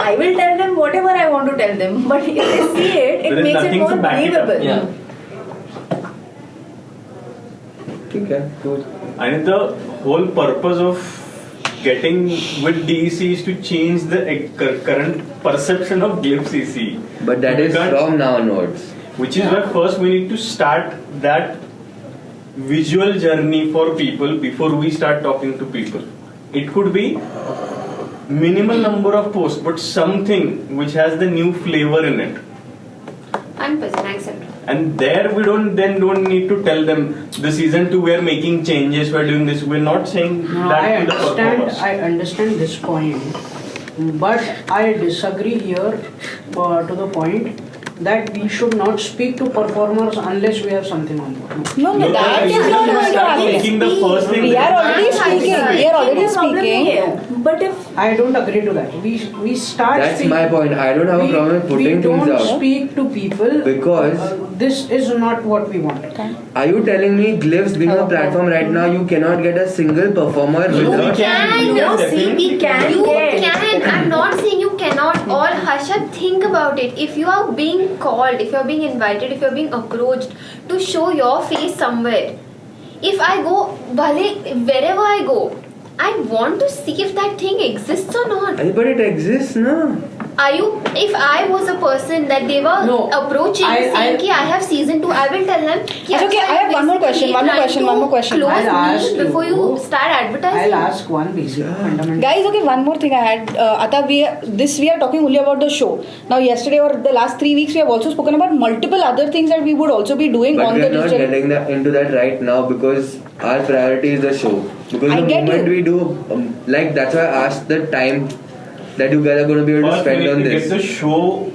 G: I will tell them whatever I want to tell them, but if they see it,
F: There is
G: makes it
F: nothing
G: more
F: to back it up.
G: believable.
A: Yeah.
B: ठीक है, cool.
F: And the whole purpose of getting with DEC is to change the current perception of Glib CC.
B: But that is from now onwards.
F: Which is why first we need to start that visual journey for people before we start talking to people. It could be minimal number of posts, but something which has the new flavor in it.
D: 100% accept.
F: And there we don't need to tell them the season 2 we're making changes, we're doing this. We're not saying
E: No,
F: that
E: I
F: to the performers.
E: understand this point, but I disagree here to the point that we should not speak to performers unless we have something on board.
J: No, that is not going to
F: Start making the first thing.
J: We are already speaking. We are already speaking.
G: But if
E: I don't agree to that. We start.
B: That's
E: speaking-
B: my point. I don't have a problem with putting
E: we
B: things
E: don't
B: out.
E: speak to people
B: Because
E: this is not what we want.
B: are you telling me Glibs being a platform right now, you cannot get a single performer
F: No, we
B: without...
F: can.
G: no, see, we can
D: You
G: get.
D: can. I'm not saying you cannot. Or Harshad, think about it. If you are being called, if you're being invited, if you're being approached to show your face somewhere, if I go, wherever I go, I want to see if that thing exists or not.
B: But it exists, no?
D: Are you? If I was a person that they were
E: No,
D: approaching, saying कि I have season 2, I will tell them. कि
J: Okay, I have one more question, one more question, one more question.
D: Close
E: I'll ask
D: me before you start advertising.
E: I'll ask one basic fundamental.
J: Guys, okay, one more thing I had. Ata, we are talking only about the show. Now, yesterday or the last 3 weeks, we have also spoken about multiple other things that we would also be doing
B: But
J: on
B: we
J: the
B: are not
J: digital.
B: getting into that right now because our priority is the show. Because
J: I
B: the
J: get
B: moment
J: you.
B: we do, like that's why I asked the time that you guys are going to be able to
F: First, we
B: spend
F: need
B: on
F: to
B: this.
F: get the show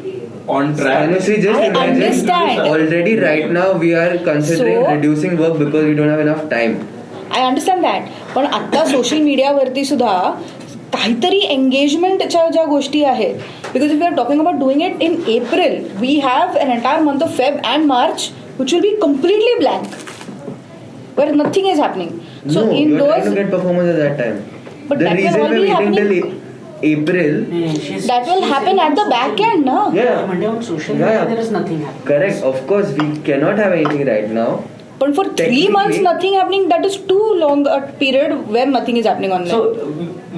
F: on track.
B: Honestly, just
J: I
B: imagine
J: understand.
B: already right now we are considering
J: So-
B: reducing work because we don't have enough time.
J: I understand that पण आत्ता social मीडियावरती सुद्धा काहीतरी एंगेजमेंटच्या ज्या गोष्टी आहेत because if we are talking about doing it in April we have an entire month of Feb and March which will be completely blank where nothing is happening. So
B: no,
J: in
B: you're trying
J: those,
B: to get performance at that time.
J: But
B: the
J: that will
B: reason
J: all
B: we're
J: be
B: waiting till
J: happening-
B: April.
J: that will happen at the back end, no?
B: Yeah.
E: Monday on social
B: Yeah,
E: media,
B: yeah.
E: there is nothing happening.
B: Correct. Of course, we cannot have anything right now.
J: But for 3
B: Technically-
J: months nothing happening, that is too long a period where nothing is happening online.
A: So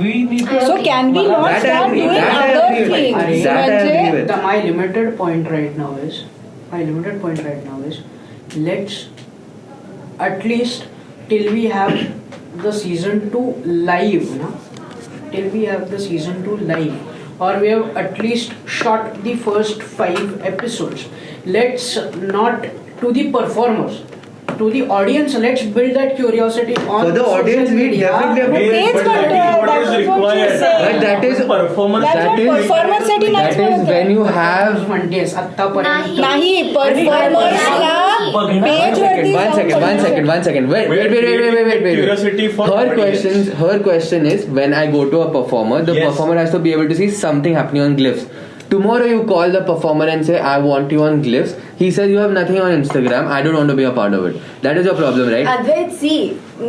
A: we need to.
J: So can we not
B: That I
J: start
B: agree,
J: doing
B: that I
J: other
B: agree with.
J: things?
B: That I agree
J: म्हणजे
B: with.
E: My limited point right now is let's at least till we have the season 2 live, till we have the season 2 live, or we have at least shot the first 5 episodes. Let's not to the performers, to the audience, let's build that curiosity on
B: For the
E: social
B: audience, we
E: media.
B: definitely have to
J: तेच
F: But that is
J: म्हणतोय,
F: what is
J: that's what
F: required.
J: she's saying.
B: But that is
F: performance.
J: That's what performance साठी नाहीच
B: That is
J: म्हणत आहे.
B: when you have.
E: म्हणतेस आतापर्यंत
J: नाही परफॉर्मर्सला page वरती
B: One second. Wait.
F: Curiosity for audience.
B: Her question is, when I go to a performer, the
F: Yes.
B: performer has to be able to see something happening on Glyphs. Tomorrow you call the performer and say, I want you on Glyphs. He says you have nothing on Instagram. I don't want to be a part of it. That is your problem, right?
G: Advait, see,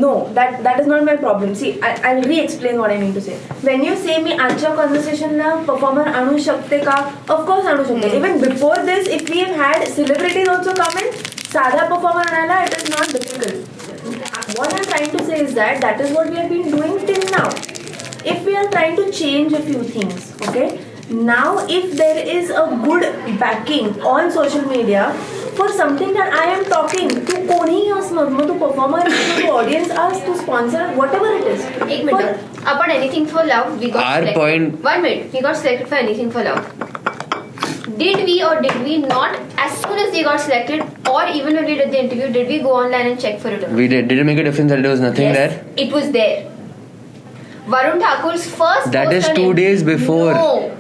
G: no, that is not my problem. See, I'll re-explain what I mean to say. When you say me आजच्या conversationला performer आणू शकते का? Of course आणू शकते. Even before this, if we have had celebrities also come in, साधा performer आणायला it is not difficult. What I'm trying to say is that is what we have been doing till now. if we are trying to change a few things, okay? Now, if there is a good backing on social media for something that I am talking to कोणीही असणार, मग तो performer, to audience us, to sponsor, whatever it is.
D: एक minute. Upon anything for love, we got
B: Our
D: selected.
B: point-
D: 1 minute. We got selected for anything for love. Did we or did we not, as soon as we got selected, or even when we did the interview, did we go online and check for it?
B: We did. Did it make a difference that there was nothing
D: Yes,
B: there?
D: it was there. Varun Thakur's first
B: That
D: post
B: is
D: on
B: 2 days before.
D: No.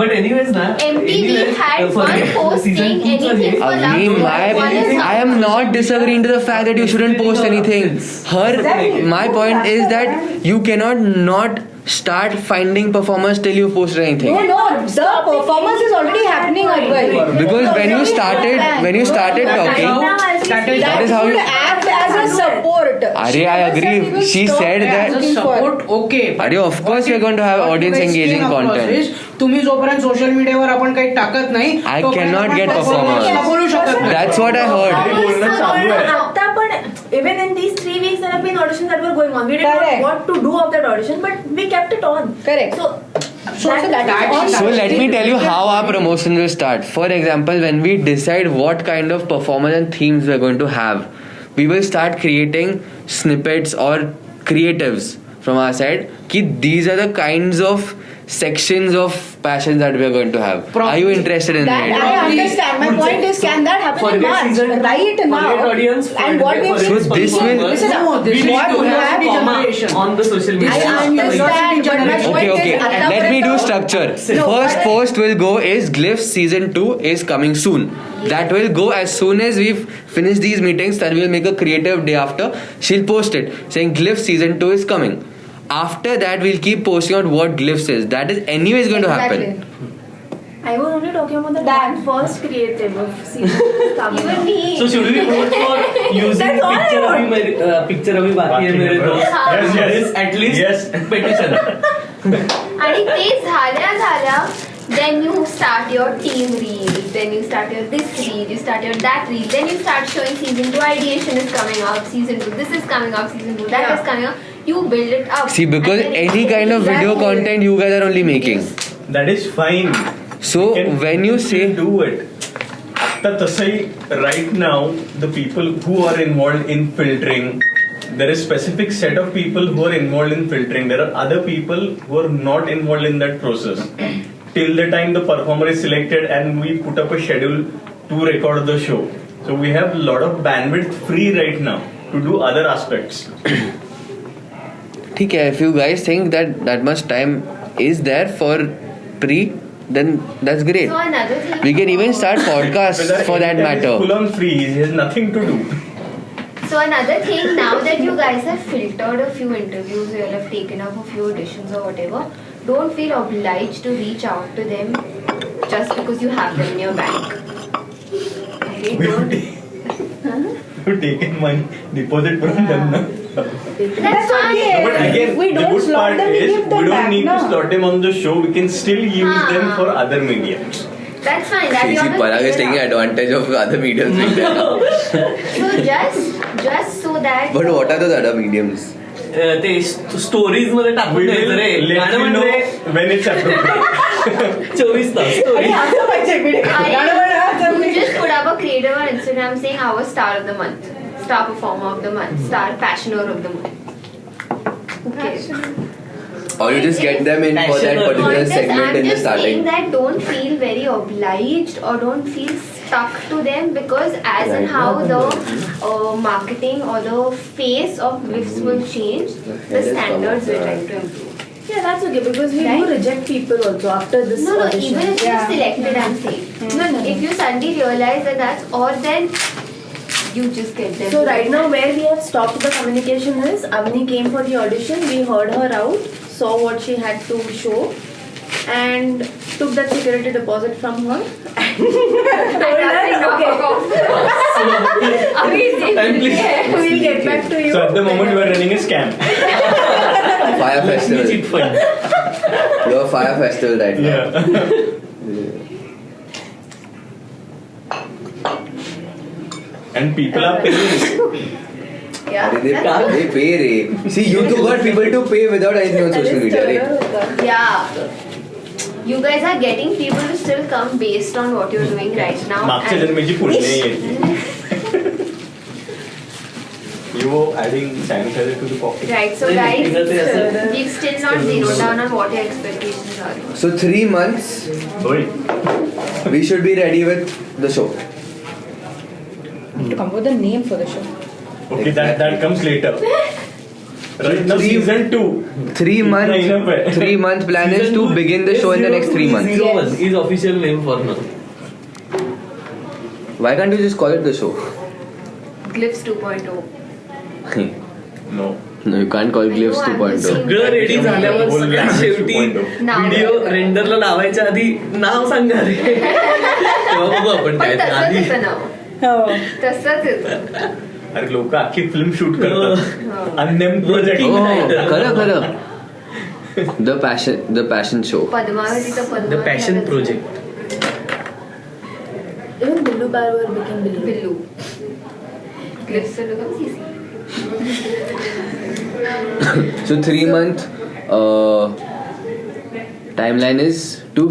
A: But anyways, na.
D: MTV
A: anyways,
D: had
A: for
D: one
A: the
D: post
A: season
D: saying
A: 2 चा
D: anything for love.
B: Avni,
D: One is
B: I am not disagreeing to the fact that you shouldn't post anything. My point is that you cannot not start finding performers till you post anything.
J: No, the performance is already happening, Advai.
B: Because when you started talking, that is how you.
J: Act as a support.
B: Arey, I agree. She said
E: As a
B: that.
E: support, okay.
B: Arey, of course we are going to have audience engaging content.
E: तुम्ही जोपर्यंत social मीडियावर आपण काही टाकत नाही
B: I cannot get performers.
E: बोलू शकत नाही.
B: That's what I heard.
F: बोलणं चालू आहे.
G: आता पण even in these 3 weeks there have been auditions that were going on. We didn't know what to do of that audition, but we kept it on.
J: Correct.
G: So that
B: So let me tell you how our promotion will start. For example, when we decide what kind of performance and themes we're going to have, we will start creating snippets or creatives from our side. Ki these are the kinds of sections of passions that we are going to have. Are you interested in
J: That
B: it?
J: I understand. My point is, can that happen in
A: Forget
J: March?
A: season 2,
J: Right now.
A: forget audience,
J: And what we
A: forget
B: So this will-
A: performers.
J: Listen,
E: No, this is
J: what
E: to
J: we
E: have
J: have
E: generation.
A: on the social
J: I
A: media.
J: understand, but my point
B: Okay.
J: is,
B: Let me do structure.
J: No,
B: First
J: but-
B: post will go is Glyph season 2 is coming soon. That will go as soon as we've finished these meetings. Then we'll make a creative day after. She'll post it saying Glyph season 2 is coming. After that, we'll keep posting out what Glyphs is. That is anyways going to happen.
G: I was only talking about the first creative of season coming.
D: Even me.
A: So should we vote for using
G: That's all I
A: picture
G: want.
A: abhi mere picture abhi baki hai mere dost?
F: Yes, yes.
A: This at least
F: Yes.
A: petition.
D: आणि ते झाल्या then you start your team reel, then you start your this reel, you start your that reel, then you start showing season 2 ideation is coming up, season 2 this is coming up, season 2 that is coming up. You build it up.
B: See, because
D: And then
B: any kind of video
D: Exactly.
B: content you guys are only making.
F: That is fine.
B: So
F: Can
B: when you say
F: do it. आता तसंही right now the people who are involved in filtering, there is specific set of people who are involved in filtering. There are other people who are not involved in that process. Till the time the performer is selected and we put up a schedule to record the show. So we have a lot of bandwidth free right now to do other aspects.
B: ठीक है, if you guys think that that much time is there for pre, then that's great.
D: So another thing.
B: We can even start podcasts for that matter.
F: Full on free. He has nothing to do.
D: So another thing, now that you guys have filtered a few interviews, you all have taken up a few auditions or whatever, don't feel obliged to reach out to them just because you have them in your bank. Okay,
F: We
D: don't.
F: have taken money deposit from them now.
D: That's fine.
F: But again,
J: If we
F: the
J: don't
F: good
J: slot
F: part
J: them, we
F: is
J: give them
F: we don't
J: back,
F: need
J: na?
F: to slot them on the show. We can still use them for other media.
D: That's fine. That you have to
B: Parag is
D: figure
B: taking
D: out.
B: advantage of other mediums right there.
D: So just so that.
B: But what are those other mediums?
A: ते stories मध्ये
F: We
A: टाकून
F: will
A: द्यायचं रे
F: let
A: गाणं
F: you know
A: म्हणजे
F: when it's appropriate.
A: 24 Tas story.
D: You just put up a creator on Instagram saying our star of the month, star performer of the month, star passioner of the month. Okay.
B: Or you just get them in for that particular
D: Point is,
B: segment
D: I'm
B: in the
D: just saying
B: starting.
D: that don't feel very obliged or don't feel stuck to them because as in how the marketing or the face of Glyphs will change, the standards will try to improve.
G: Yeah, that's okay because we
D: Right?
G: do reject people also after this
D: No,
G: audition.
D: even if you're selected, I'm saying.
G: No.
D: If you suddenly realize that that's or then you just get them.
G: So right now where we have stopped the communication is Avni came for the audition, we heard her out, saw what she had to show and took that security deposit from her and told her, okay,
A: Time, please.
G: we'll get back to you.
F: So at the moment we are running a scam.
B: Fire festival.
A: Cheat fund.
B: You're a fire festival right now.
F: Yeah. And people are paying.
D: Yeah.
B: They pay re. See, you two got people to pay without anything on social media, right?
D: Yeah. You guys are getting people to still come based on what you're doing right now.
F: मागच्या
D: and-
F: जन्मेची पुण्य आहे. You were adding sanitizer to the coffee.
D: Right, so guys, we've still not zeroed down on what your expectations are.
B: So 3 months,
F: Boy.
B: we should be ready with the show.
J: To come up with a name for the show.
F: Okay, that comes later. Right now, season 2.
B: 3 month plan is to begin the show in the next 3 months.
A: 01 is official name for now.
B: Why can't you just call it the show?
D: Glyphs 2.0.
F: No.
B: No, you can't call Glyphs
D: I know, I'm
B: 2.0.
D: just
A: सगळं ready झाल्यावर सगळ्यात शेवटी
D: नाव
A: video रेंडरला लावायच्या आधी नाव सांगा रे तेव्हा बघू आपण
D: पण
A: काय ते.
D: तसंच
A: आधी
D: येतं नाव. तसंच येतं.
F: अरे लोक अख्खी फिल्म शूट करतात अननेम प्रोजेक्ट.
B: Oh, खरं. The passion show.
D: पद्मावतीचं
A: द
D: पद्मावती
A: पॅशन
D: झालं.
A: Project.
G: Even Billu Barber became Billu.
D: Billu. Glyphs will become CC.
B: So 3 month timeline is to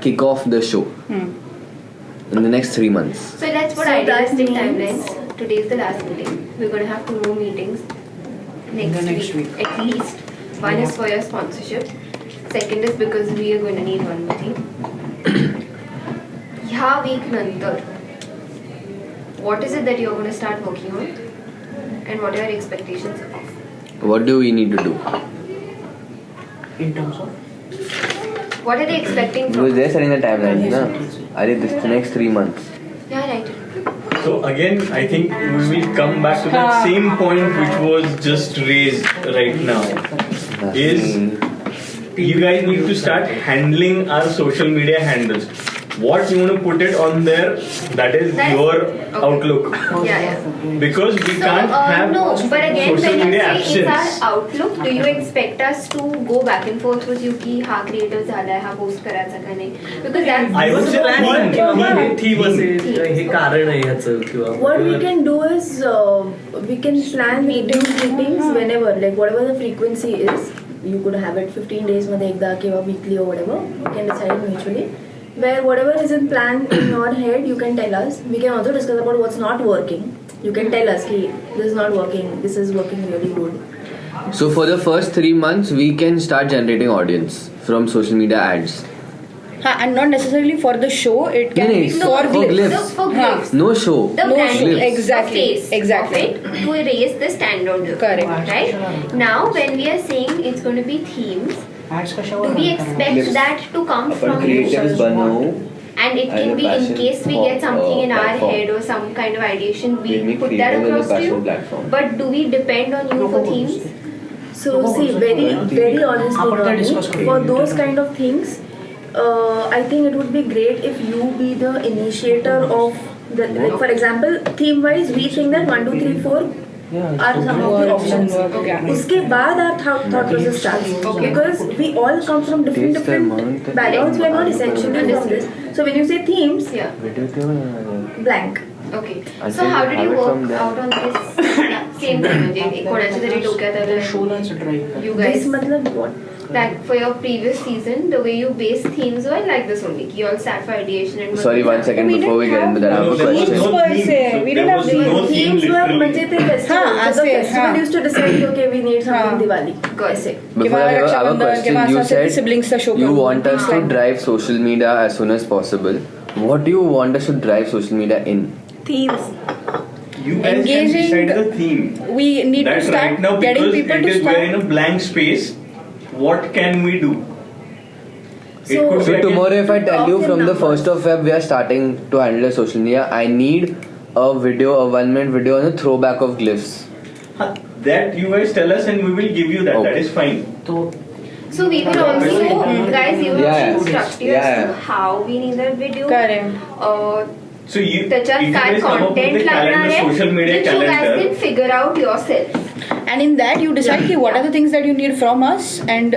B: kick off the show in the next 3 months.
D: So let's put
G: So that
D: idealistic
G: means-
D: timelines. Today is the last meeting. We're going to have 2 more meetings next week. At least. One is for your sponsorship. Second is because we are going to need one more thing. ह्या week नंतर, what is it that you're going to start working on? And what are your expectations of?
B: What do we need to do?
E: In terms of?
D: What are they expecting from
B: Because they're
D: us?
B: setting the timelines, na? Are this the next 3 months?
D: Yeah, right.
F: So again, I think we will come back to that same point which was just raised right now. Is you guys need to start handling our social media handles. What you want to put it on there, that is your outlook.
D: Yeah.
F: Because we can't have
D: no, but again,
F: social
D: when you
F: media
D: say it's
F: absence.
D: our outlook, do you expect us to go back and forth with you की हा creative झालाय, हा post करायचा का नाही? Because that's
F: I would say
A: हे theme असेल हे कारण आहे याचं किंवा
G: What we can do is we can plan meetings whenever, like whatever the frequency is. You could have it 15 days मध्ये एकदा किंवा weekly or whatever. You can decide mutually. Where whatever is in plan in your head, you can tell us. We can also discuss about what's not working. You can tell us कि this is not working, this is working really good.
B: So for the first 3 months, we can start generating audience from social media ads.
J: And not necessarily for the show, it can
B: No,
J: be
B: no,
J: for
B: for
J: Glyphs.
B: Glyphs.
D: for Glyphs.
B: No show.
D: The
J: No
D: branding,
J: show. Exactly,
D: the face
J: exactly.
D: of it to raise the standard.
J: Correct.
D: Right? Now, when we are saying it's going to be themes,
E: Ads
D: do
E: कशावर
D: we
E: run करणार?
D: expect that to come from
B: creatives बनवू.
D: and it
B: And
D: can
B: a
D: be in
B: passion
D: case we
B: for,
D: get something in our
B: platform.
D: head or some kind of ideation, we
B: We'll make
D: put that
B: creative as a
D: across to
B: passion
D: you.
B: platform.
D: But do we depend on you for themes?
G: So see, very honestly,
E: आपण काय
G: Ronnie,
E: discuss करू?
G: for those kind of things, I think it would be great if you be the initiator of the. Like for example, theme wise, we think that 1, 2, 3, 4 are some of the options.
J: Okay.
G: उसके बाद our thought process starts. Because we all come from different backgrounds. We are not essentially from this. So when you say themes,
D: Yeah.
G: blank.
D: Okay.
B: Until
D: So how
B: you
D: did
B: have
D: you
B: it
D: work
B: from there.
D: out on this same thing? म्हणजे कोणाच्या तरी डोक्यात आलं.
E: शोलाच drive
D: You
G: This
D: guys,
G: मतलब what?
D: like for your previous season, the way you based themes were like this only. You all sat for ideation and.
B: Sorry, 1 second
J: We
B: before we get into that, I have a
F: there was
B: question.
F: no
J: Per
F: theme,
J: se,
F: so
J: we
F: there
J: didn't
F: was
J: have
F: no theme
G: Themes were
F: literally.
G: म्हणजे ते festival.
J: हाँ,
G: So the
J: ऐसे,
G: festival
J: हाँ.
G: used to decide okay we need something
J: हाँ.
G: Diwali.
D: Got
G: ऐसे.
B: Before I have a
J: Rakshabandhan,
B: question,
J: किंवा
B: you
J: असं
B: said
J: siblings चा show
B: you
J: करू.
B: want us to drive social media as soon as possible. What do you want us to drive social media in?
G: Themes.
F: You guys
J: Engaging-
F: can decide the theme.
J: We need to
F: That
J: start
F: right now,
J: getting
F: because
J: people
F: it
J: to
F: is we're in
J: start.
F: a blank space. What can we do?
G: So-
F: could
B: So
F: be
B: tomorrow if I tell you
G: Talk in
B: from the
G: numbers.
B: 1st of Feb we are starting to handle social media, I need a video, a 1 minute video on a throwback of Glyphs.
F: that you guys tell us and we will give you that.
B: Okay.
F: That is fine.
E: तो
D: So we will also, guys, you will
B: Yeah.
D: instruct us
B: Yeah.
D: to how we need that video.
J: Correct.
F: So you,
D: त्याच्यात
F: if you
D: काय
F: guys come up with
D: content
F: the
D: लागणार
F: calendar,
D: आहे,
F: social media
D: which you guys
F: calendar.
D: can figure out yourself.
J: And in that, you decide ki what are the things that you need from us and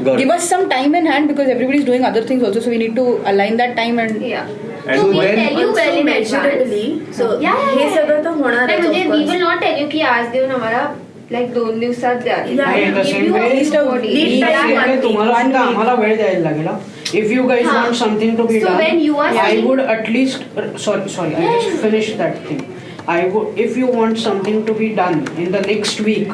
B: Got
J: give
B: it.
J: us some time in hand because everybody's doing other things also. So we need to align that time and
D: Yeah.
F: And
D: So we'll
B: then-
D: tell you well in advance.
G: measurably. So
D: Yeah, yeah,
G: hey
D: yeah.
G: सगळं तर होणार
D: नाही,
G: आहे
D: म्हणजे
G: of
D: we
G: course.
D: will not tell you की आज देऊन आम्हाला लाईक 2 दिवसात द्या.
E: And the same way,
J: least a lead time,
E: तुम्हाला सुद्धा आम्हाला वेळ द्यायला लागेल. If you guys
D: हाँ.
E: want something to be
D: So
E: done,
D: when you are
E: I
D: saying-
E: would at least sorry, I just finished that thing. I would, if you want something to be done in the next week,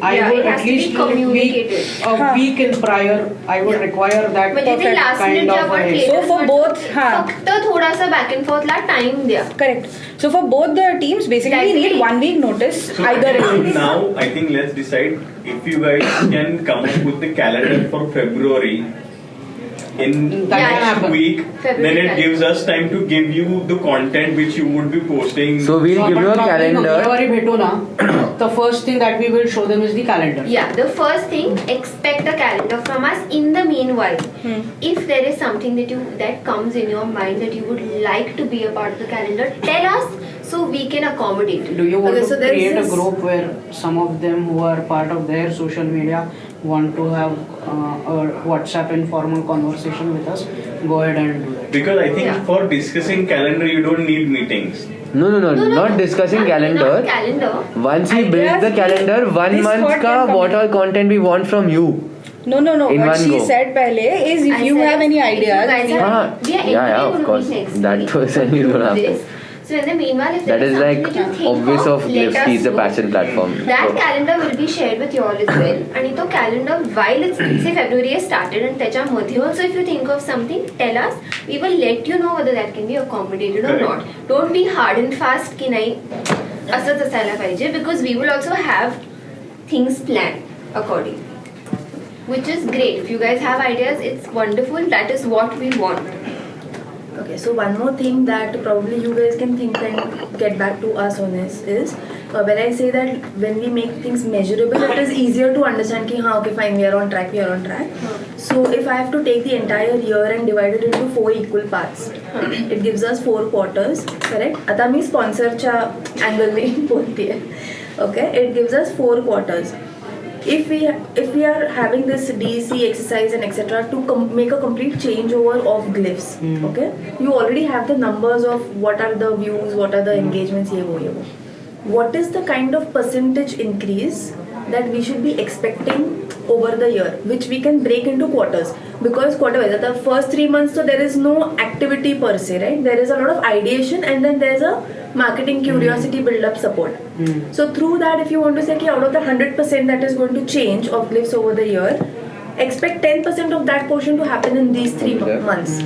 E: I
D: Yeah,
E: would
D: it has
E: at
D: to be
E: least
D: communicated.
E: a week in prior. I would require that
D: म्हणजे ते
E: perfect
D: last
E: kind
D: minute
E: of
D: आपण
E: a
J: So for both, हाँ.
D: फक्त थोडासा back and फोर्थला time द्या.
J: Correct. So for both the teams, basically we need 1 week notice.
F: So
J: Either way.
F: now I think let's decide if you guys can come up with the calendar for February in
E: That
D: Yeah,
E: can
F: next
E: happen.
F: week.
D: February
F: Then it
D: calendar.
F: gives us time to give you the content which you would be posting.
B: So we'll
E: So
B: give you a
E: आपण
B: calendar.
E: मंगळवारी भेटू ना. The first thing that we will show them is the calendar.
D: Yeah, the first thing, expect a calendar from us. In the meanwhile, if there is something that comes in your mind that you would like to be a part of the calendar, tell us so we can accommodate.
E: Do you want
G: Okay,
E: to
G: so there is
E: create a
G: this-
E: group where some of them who are part of their social media want to have a WhatsApp informal conversation with us? Go ahead and do that.
F: Because I think
D: Yeah.
F: for discussing calendar you don't need meetings.
B: No, not discussing calendar.
D: Not calendar.
B: Once we build the
J: Ideas,
B: calendar, 1
J: this
B: month
J: thought
B: ka
J: can come
B: what
J: in.
B: all content we want from you.
J: No.
B: In
J: What
B: one
J: she
B: go.
J: said pehle is if
D: I
J: you
D: said,
J: have any
D: if you
J: ideas,
D: guys have-
B: हाँ,
D: we are
B: yeah,
D: anyway
B: of
D: gonna
B: course.
D: meet next
B: That
D: week
B: person
D: to
B: is
D: do
B: gonna happen.
D: this. So in the meanwhile, if
B: That
D: there
B: is
D: is
B: like
D: something that you think
B: obvious of
D: let
B: Glifsky is
D: us
B: a
D: know.
B: passion platform.
D: That calendar will be shared with you all as well. आणि तो calendar while it's say February has started and त्याच्यामध्ये also if you think of something, tell us. We will let you know whether that can be accommodated or
F: Correct.
D: not. Don't be hard and fast की नाही असंच असायला पाहिजे because we will also have things planned accordingly. Which is great. If you guys have ideas, it's wonderful. That is what we want.
G: Okay, so one more thing that probably you guys can think and get back to us on is when I say that when we make things measurable, it is easier to understand कि हाँ okay fine we are on track. So if I have to take the entire year and divide it into 4 equal parts, it gives us 4 quarters, correct? आता मी स्पॉन्सरच्या अँगलने बोलते okay, it gives us 4 quarters. If we are having this DEC exercise and etc. to make a complete changeover of glyphs, okay, you already have the numbers of what are the views, what are the engagements, ये वो. What is the kind of percentage increase that we should be expecting over the year, which we can break into quarters? Because quarter-wise, the first 3 months, so there is no activity per se, right? There is a lot of ideation and then there's a marketing curiosity build-up support. So through that, if you want to say कि out of the 100% that is going to change of glyphs over the year, expect 10% of that portion to happen in these 3 months.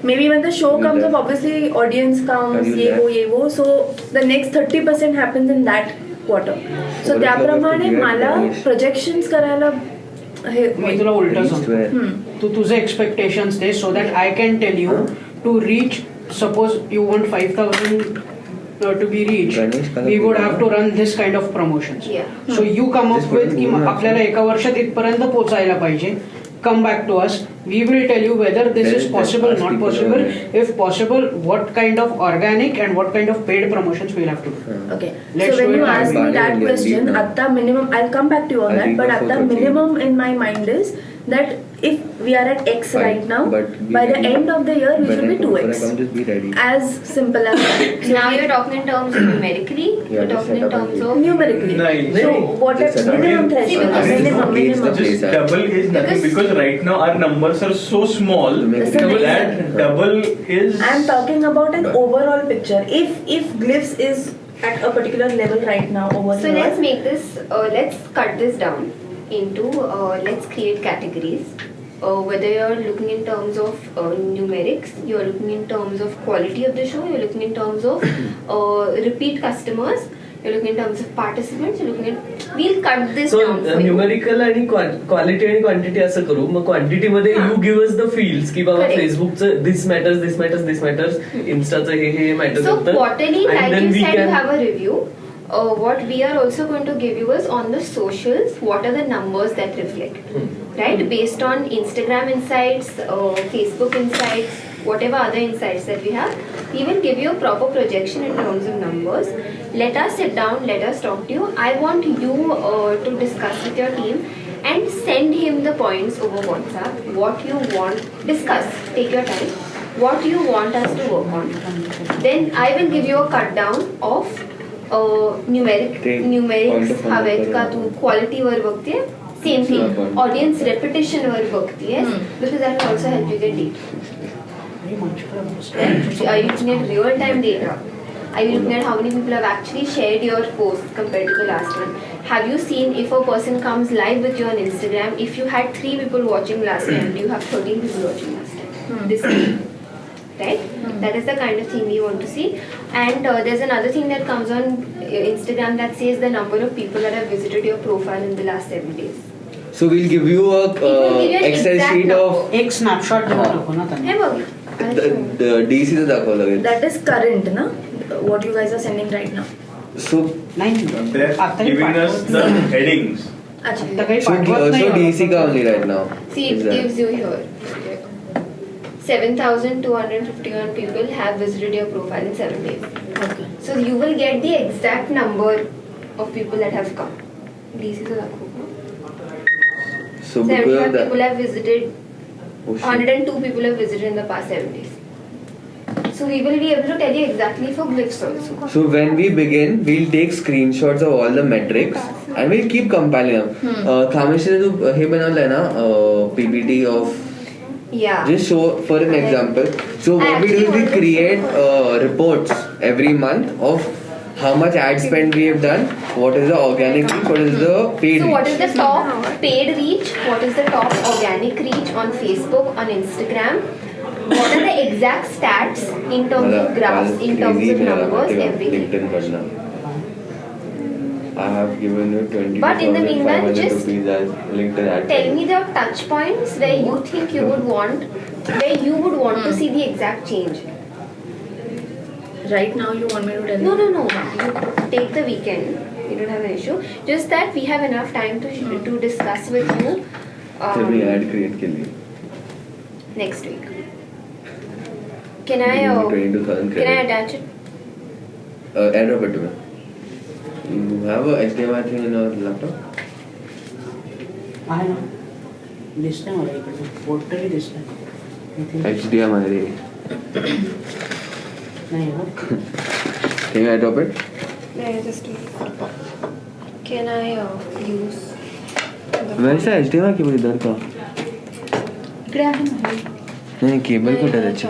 G: Maybe when the show comes up, obviously audience comes, ये वो, so the next 30% happens in that quarter. So त्याप्रमाणे मला projections करायला हे
E: मी तुला उलट सांगतो. तू तुझे एक्सपेक्टेशन्स दे so that I can tell you to reach suppose you want 5,000 to be reached, we would have to run this kind of promotions.
D: Yeah.
E: So you come up with की आपल्याला एका वर्षात इथपर्यंत पोहोचायला पाहिजे. Come back to us. We will tell you whether this is possible, not possible. If possible, what kind of organic and what kind of paid promotions we'll have to do.
G: Okay.
E: Let's
G: so when
E: do
G: you
E: it
G: ask me that
B: Bali
G: question,
B: and
G: at the minimum, I'll come back to you on
B: I
G: that.
B: think
G: But
B: the
G: at the
B: focus
G: minimum in my mind is that if we are at X
B: Fine,
G: right now,
B: but be
G: by the
B: ready.
G: end of the year we
B: When
G: should be
B: I come,
G: 2x.
B: just be ready.
G: As simple as that.
D: Now you're talking in terms of numerically. You're
B: just
D: talking
B: set
D: in
B: up
D: terms
B: and
D: of
G: Numerically.
F: Nice.
G: So what
B: Just
G: is
B: set up.
G: minimum threshold?
F: I mean,
G: Minimum.
B: gauge the place.
F: Just double is nothing because right now our numbers are so small
B: To make
G: it easy.
F: that double is.
G: I'm talking about an overall picture. If glyphs is at a particular level right now over
D: So
G: here.
D: let's make this, let's cut this down into, let's create categories. Whether you're looking in terms of numerics, you're looking in terms of quality of the show, you're looking in terms of repeat customers, you're looking in terms of participants, you're looking in, we'll cut this
A: so
D: down for you.
A: Numerical आणि quality आणि quantity असं करू. मग quantity मध्ये you give us the fields की बाबा
D: Correct.
A: फेसबुकचं this matters इन्स्टाचं हे मॅटर
D: So
A: करतं
D: quarterly,
A: and
D: like
A: then
D: you
A: we
D: said, you
A: can
D: have a review. What we are also going to give you is on the socials, what are the numbers that reflect, right? Based on Instagram insights, Facebook insights, whatever other insights that we have, we will give you a proper projection in terms of numbers. Let us sit down, let us talk to you. I want you to discuss with your team and send him the points over WhatsApp, what you want, discuss, take your time, what you want us to work on. Then I will give you a cut down of numerics हवेत का तू क्वालिटीवर बघतेय same thing audience रेपिटेशनवर बघतेयस because that will also help you get data. Are you looking at real time data? Are you looking at how many people have actually shared your post compared to the last one? Have you seen if a person comes live with you on Instagram, if you had 3 people watching last time, do you have 13 people watching last time? This time. Right? That is the kind of thing we want to see. And there's another thing that comes on Instagram that says the number of people that have visited your profile in the last 7 days.
B: So we'll give you a
D: will give you an
B: Excel
D: exact
B: sheet
D: number.
B: of
E: एक snapshot देऊन टाकू ना त्यांना.
D: हे बघ.
B: the DC चं दाखवलं लागेल.
G: That is current, na? What you guys are sending right now.
B: So
E: नाही
F: They're
E: आता
F: giving us the headings.
G: Achha.
E: आता काही
B: so
E: पाठवत नाही
B: DC का only right now.
D: See, it
B: Is that-
D: gives you here. 7,251 people have visited your profile in 7 days.
G: Okay.
D: So you will get the exact number of people that have come. This is a
B: So because
D: 75
B: of that.
D: people have visited.
B: Oh, shit.
D: 102 people have visited in the past 7 days. So we will be able to tell you exactly for glyphs also.
B: So when we begin, we'll take screenshots of all the metrics and we'll keep compiling them. Kameshri ने जो हे बनवलंय ना PPT of
D: Yeah.
B: just show for an example. So what we do is we create reports every month of how much ad spend we have done, what is the organic reach, what is the paid
D: So what is
B: reach.
D: the top paid reach? What is the top organic reach on Facebook, on Instagram? What are the exact stats in terms of graphs, in terms of numbers, everything?
B: LinkedIn करना. I have given you
D: But in the meanwhile,
B: 22,500
D: just
B: rupees as LinkedIn ad.
D: Tell me the touch points where you think you would want, where you would want to see the exact change.
G: Right now you want me to tell
D: No,
G: you?
D: no, no. You take the weekend. You don't have an issue. Just that we have enough time to discuss with you
B: तभी ad create के लिए.
D: next week. Can I
B: 22,000
D: can I
B: credit.
D: attach it?
B: AirDrop it to me. You have a HDMI thing in your laptop?
E: आहे ना दिसतंय मला इकडे port तरी दिसतंय
B: HDMI रे.
E: नाही ना
B: Can you AirDrop it?
D: No, just can I use?
B: वैसा HDMI केबल इधर का.
G: इकडे आहे ना.
B: नहीं केबल कुठे आहे त्याची?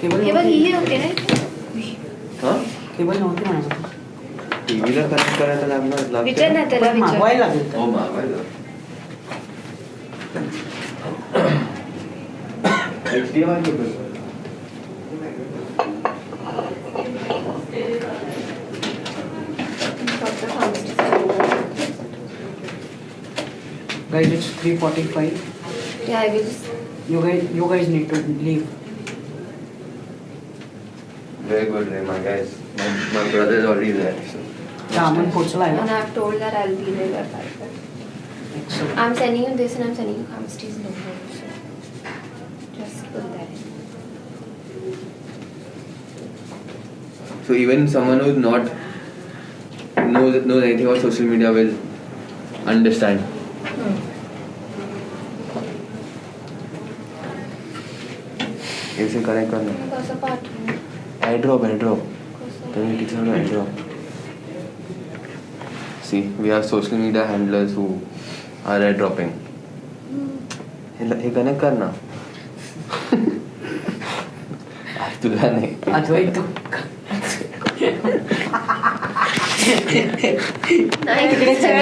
E: केबल
D: केवळ ही होते ना.
B: हाँ?
E: केबल नव्हती माझ्याकडे
B: टीव्हीला कनेक्ट करायला लागणार
D: विचार ना त्याला
E: पण
D: विचार.
E: मागवायला लागेल तर.
B: हो मागवायला. HDMI cable.
E: Guys, it's 3:45.
D: Yeah, I will just.
E: You guys need to leave.
B: Very good, Ray, my guys. My brother is already there. So.
E: Raman पोचलाय
D: And
E: ना.
D: I've told that I'll be there by 5.
E: Excellent.
D: I'm sending you this and I'm sending you Kamsti's number. So just put that in.
B: So even someone who's not knows anything about social media will understand. इसे connect करना.
D: कसं पाठवू?
B: AirDrop.
D: कसं?
B: Then we teach how to AirDrop. See, we have social media handlers who are AirDropping. हे connect करना. तुला नाही.
E: अद्वैत तू
D: नाही
G: तिकडे चल.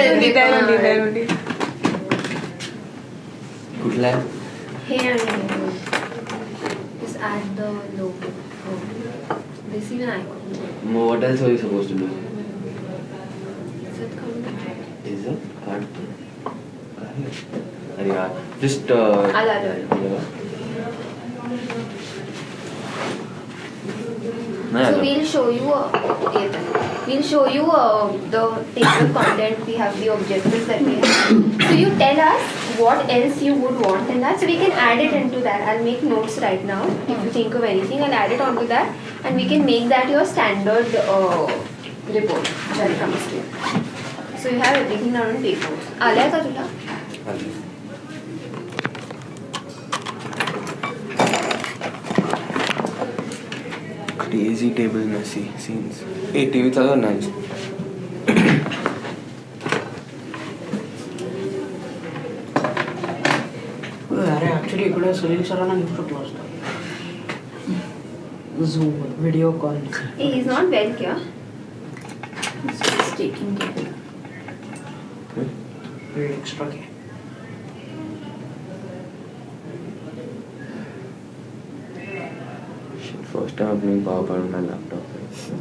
B: कुठला आहे?
D: हे आणि just add the logo. This is an icon.
B: What else are you supposed to do?
D: Is it coming?
B: Is it? Can't. अरे यार. Just.
D: I'll. So we'll show you we'll show you the table content we have, the objectives that we have. So you tell us what else you would want in that, so we can add it into that. I'll make notes right now. If you think of anything, I'll add it onto that, and we can make that your standard report that comes to you. So you have everything down on paper. आलाय का तुला?
B: Daisy table messy scenes. Hey, TV चालू nice.
E: अरे actually इकडे सुनील सरांना घेऊ शकलो असतो झूम video call
D: Hey, he's not well, kya?
G: taking care.
E: Extra के
B: First time अपनी power point में laptop है.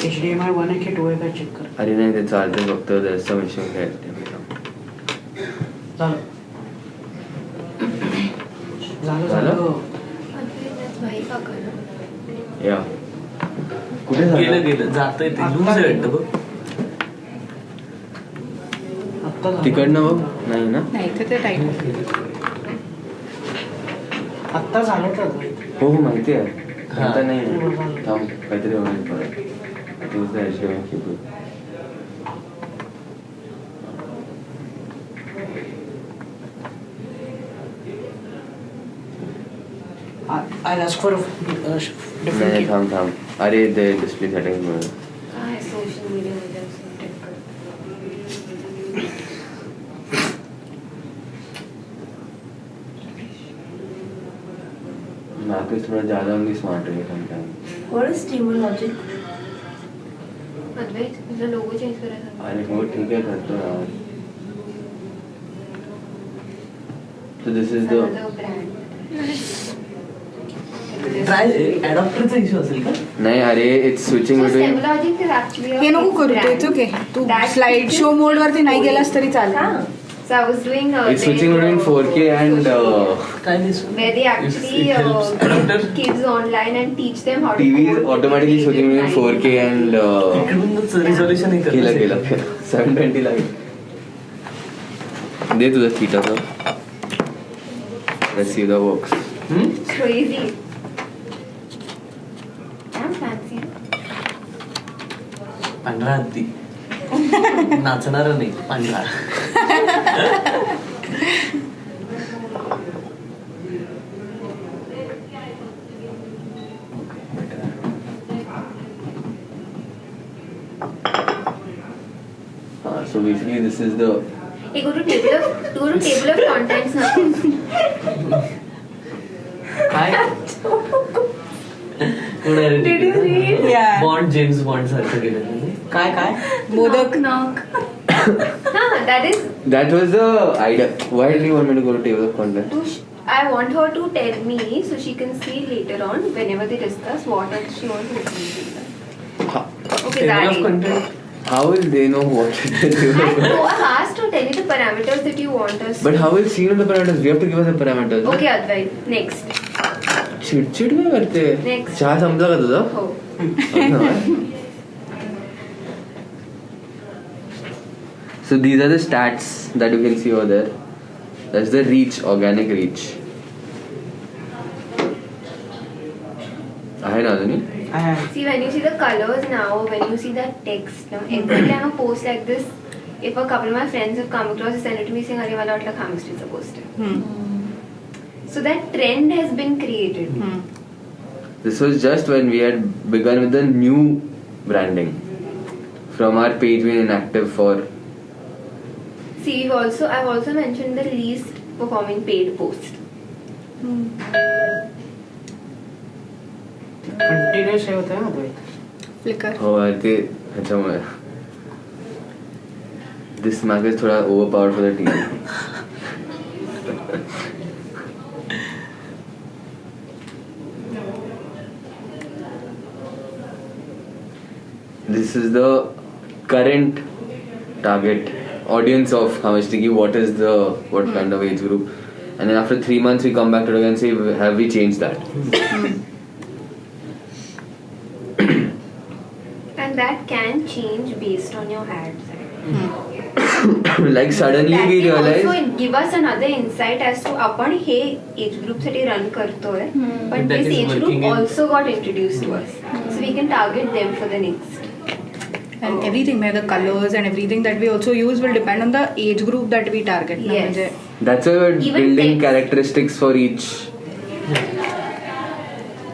E: HDMI 1 आहे की 2 आहे काय चेक कर
B: अरे नाही ते चालते फक्त जास्त मशीन घ्यायचं.
E: झालं झालं
B: झालं?
E: झालं
D: That's why का करणार?
B: या कुठे
A: गेलं
B: झालं?
A: गेलं जातंय ते लूज आहे वाटतं बघ.
E: आत्ता झालं.
B: तिकडनं बघ नाही ना.
J: नाही इथे ते टाईट
E: आत्ता झालं तर
B: हो हो माहिती आहे.
A: हा.
B: आता नाही थांब काहीतरी होईल परत. तुझं HDMI keyboard.
E: I'll ask for a different
B: नाही
E: key.
B: थांब थांब. अरे ते डिस्प्ले सेटिंग मध्ये.
D: काय social media मध्ये असं type कर.
B: मार्केट थोड़ा ज्यादा होंगी स्मार्ट है sometime.
G: What is streamer logic?
D: अद्वैत, तुझा logo change करायचा.
B: अरे हो ठीक है करतो यार. So this is the
D: Another brand.
A: Try अडॉप्टरचा इश्यू असेल का?
B: नाही अरे it's switching
D: So
B: between.
D: Stemlogic is actually a
J: हे नको करू
D: brand.
J: तेच ओके तू
D: That
J: स्लाइड शो मोड वरती नाही गेलास तरी चालेल
D: हाँ. So I was doing
B: It's switching between 4K and
A: try this
D: where they actually
A: It helps adopter.
D: kids online and teach them how to
B: TV is
D: code
B: automatically switching between
D: design.
B: 4K and
A: इकडूनच resolution हे
B: केलं
A: करतं.
B: केलं 720 लागेल. दे तुझं थीटाचं. Let's see the works.
D: Crazy. I'm fancy.
A: पांढरा हत्ती नाचणार नाही पांढरा.
B: So basically this is the
D: Hey, go to table of contents now.
A: काय
J: Yeah.
A: बॉन्ड जेम्स बॉन्ड सारखं केलं त्यांनी.
E: काय काय
J: modak
G: Knock.
D: That is.
B: that was the idea. Why did you want me to go to table of content?
D: I want her to tell me so she can see later on whenever they discuss what else she wants to do. Okay,
A: Table
D: that
A: of
D: is.
A: content.
B: How will they know what it is?
D: I've asked to tell me the parameters that you want us.
B: But how will see the parameters? We have to give us the parameters. no?
D: Okay, Advait. Next.
B: चिडचिड काय करते?
D: Next.
B: चहा संपला का तुझा?
D: Oh.
B: So these are the stats that you can see over there. That's the reach, organic reach. आहे ना अजूनही?
D: See, when you see the colors now, when you see that text, now, every time a post like this, if a couple of my friends have come across, they send it to me saying, "Arey, wala atla chemistry's a poster." So that trend has been created.
B: This was just when we had begun with the new branding. From our page being inactive for
D: See, I've also mentioned the least performing paid post.
E: Continuous हे होतं ना Advait
J: flicker
B: हो ते ह्याच्यामुळे this mag is थोडा over power for the team. This is the current target audience of Hamastiki. What kind of age group? And then after 3 months we come back to it and say, have we changed that?
D: And that can change based on your ads.
B: Like suddenly
D: That
B: we
D: can
B: realized.
D: also give us another insight as to आपण हे age group साठी run करतोय, but
A: That
D: this
A: is
D: age
A: working
D: group
A: in-
D: also got introduced to us, so we can target them for the next.
J: And everything, the colors and everything that we also use will depend on the age group that we target.
D: Yes.
B: That's why we're
D: Even
B: building
D: text.
B: characteristics for each.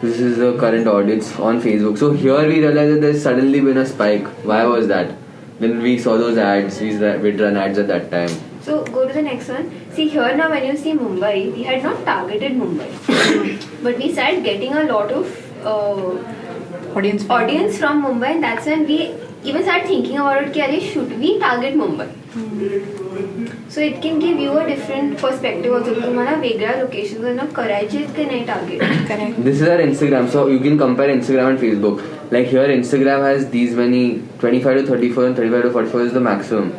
B: This is the current audience on Facebook. So here we realized that there's suddenly been a spike. Why was that? When we saw those ads, we'd run ads at that time.
D: So go to the next one. See here now, when you see Mumbai, we had not targeted Mumbai, but we started getting a lot of
J: Audience
D: from Mumbai, and that's when we even started thinking about it. Ki, should we target Mumbai? So it can give you a different perspective also. तुम्हाला वेगळ्या locations वरनं करायचे आहेत की नाही target.
J: Correct.
B: This is our Instagram, so you can compare Instagram and Facebook. Like here, Instagram has these many 25 to 34 and 35 to 44 is the maximum,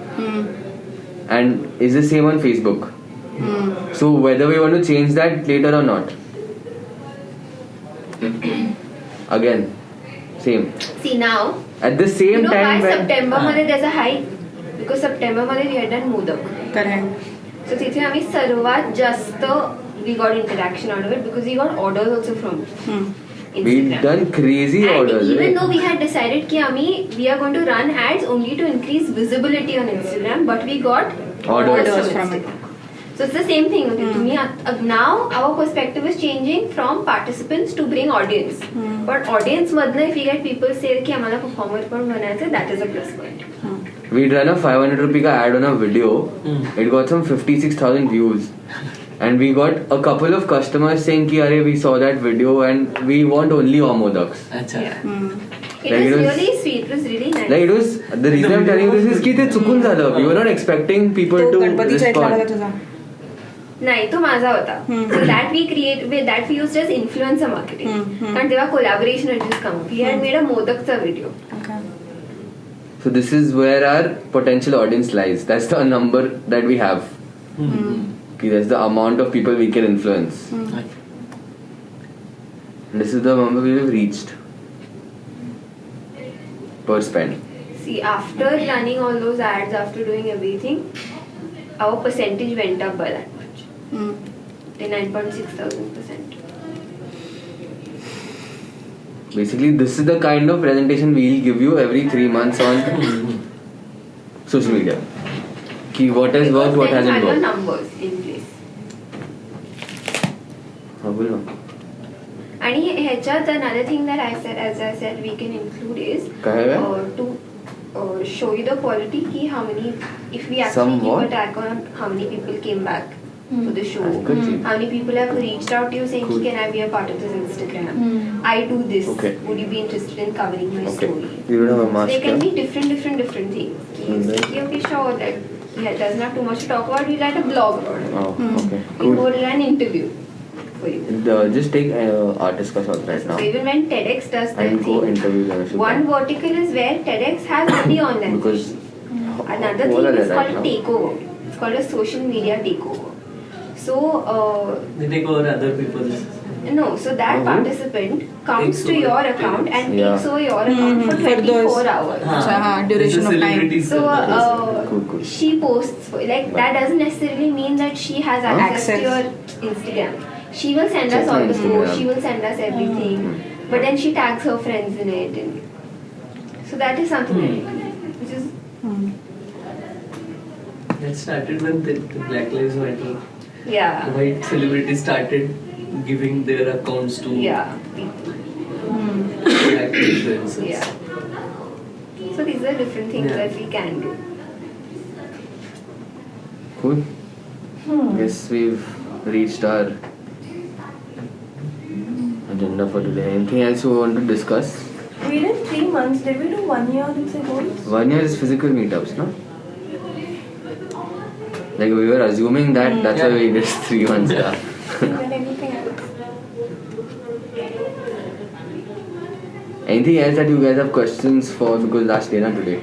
B: and is the same on Facebook. So whether we want to change that later or not, again, same.
D: See now,
B: At the same
D: you know
B: time,
D: why
B: when
D: September मध्ये there's a hike? Because September मध्ये we had done modak.
J: Correct.
D: So तिथे आम्ही सर्वात जास्त we got interaction out of it because we got orders also from
B: we've
D: Instagram.
B: done crazy
D: And
B: orders,
D: even
B: right?
D: though we had decided कि we are going to run ads only to increase visibility on Instagram, but we got
J: Orders from
D: Instagram. So it's the same thing. Okay? To me, now our perspective is changing from participants to bring audience. But audience मधनं if we get people say कि आम्हाला performer पण बनायचं, that is a plus point.
B: We'd run a 500 rupee ka ad on a video. It got some 56,000 views. And we got a couple of customers saying ki Arey, we saw that video and we want only Omodaks.
A: अच्छा.
D: Yeah. It
B: Like
D: was
B: it was-
D: really sweet. It was really nice.
B: Like it was, the reason I'm telling you this is ki te chukun झालं. We were not expecting people
J: तो
B: to
J: गणपतीच्या इथला
B: respond.
J: तुझा.
D: नाही तो माझा होता. So that we used as influencer marketing. कारण तेव्हा collaboration had just come up. We had made a मोदकचा video.
J: Okay.
B: So this is where our potential audience lies. That's the number that we have. Okay, that's the amount of people we can influence. And this is the number we have reached per spend.
D: See, after running all those ads, after doing everything, our percentage went up by that much. To 9.6,000%.
B: Basically, this is the kind of presentation we'll give you every 3 months on social media. Ki what has worked, what
D: Because then
B: hasn't
D: you have your
B: worked.
D: numbers in place.
B: हाँ, बोलो.
D: आणि ह्याच्यात another thing that as I said we can include is
B: काय है?
D: to show you the quality ki how many, if we actually
B: Some
D: keep
B: what?
D: a track on how many people came back to the show,
B: That's good, ji.
D: how many people have reached out to you saying
B: Cool.
D: can I be a part of this Instagram, I do this,
B: Okay.
D: would you be interested in covering my
B: Okay.
D: story?
B: You don't have a mask.
D: There can
B: yeah?
D: be different things. Okay, sure, that there's not too much to talk about, we'll write a blog about it.
B: Oh, okay.
D: We'll
B: Cool.
D: go an interview for you.
B: Just take artist ka shot right now.
D: So even when TEDx does that
B: And go
D: thing,
B: interview them. if you
D: one
B: can.
D: vertical is where TEDx has only online
B: Because
D: sessions. Another
B: all
D: thing
B: are
D: is
B: right
D: called
B: now.
D: takeover. It's called a social media takeover. So
A: They take over other people's.
D: no, so that
B: Mhm.
D: participant comes
A: Takes
D: to
A: over
D: your account and
B: Yeah.
D: takes over your account for
J: For
D: 24
J: those-
D: hours.
J: अच्छा, हाँ, duration of time.
D: So
B: Cool.
D: she posts like that doesn't necessarily mean that she has access to
J: Access.
D: your Instagram. She will send
B: Check
D: us all
B: my
D: the
B: Instagram.
D: posts, she will send us everything, but then she tags her friends in it, and so that is something that we do, which is
A: It started when the Black Lives Matter
D: yeah,
A: white celebrities started giving their accounts to
D: yeah, people.
A: black influencers.
D: Yeah. So these are different things
A: Yeah.
D: that we can do.
B: Cool. Guess we've reached our agenda for today. Anything else you want to discuss?
G: We did 3 months. Did we do 1 year in say goals?
B: 1 year is physical meetups, no? Like we were assuming that, that's why we did 3 months. Yeah.
G: Did anything else?
B: Anything else that you guys have questions for? Because last day not today.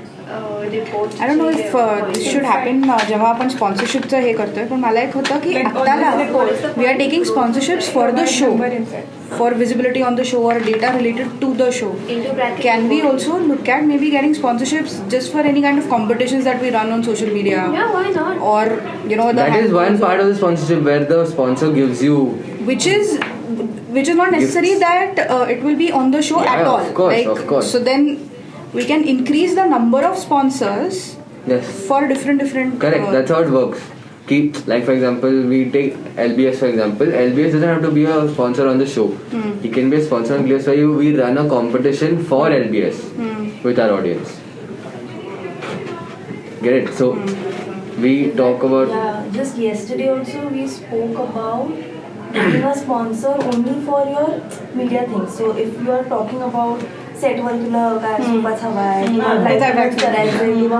D: Reports.
J: I don't know if this should happen जेव्हा आपण स्पॉन्सरशिपचं हे करतोय पण मला एक होतं की
G: Like
J: आत्ताला
G: all this
J: we are taking sponsorships for the show for visibility on the show और data related to the show
D: Into bracket.
J: Can we also look at maybe getting sponsorships just for any kind of competitions that we run on social media?
D: Yeah, why not?
J: Or, you know, the
B: That is one part of the sponsorship where the sponsor gives you.
J: which is not necessary that it will be on the show
B: Yeah,
J: at all.
B: of course, of course.
J: So then, we can increase the number of sponsors
B: Yes.
J: for different
B: Correct. That's how it works. Like for example, we take LBS for example. LBS doesn't have to be a sponsor on the show. He can be a sponsor on Gliss. We run a competition for LBS with our audience. Get it? So we talk about.
G: Yeah, just yesterday also we spoke about getting a sponsor only for your media things. So if you are talking about set वर तुला काय सोपाच हवाय किंवा काय करायचंय किंवा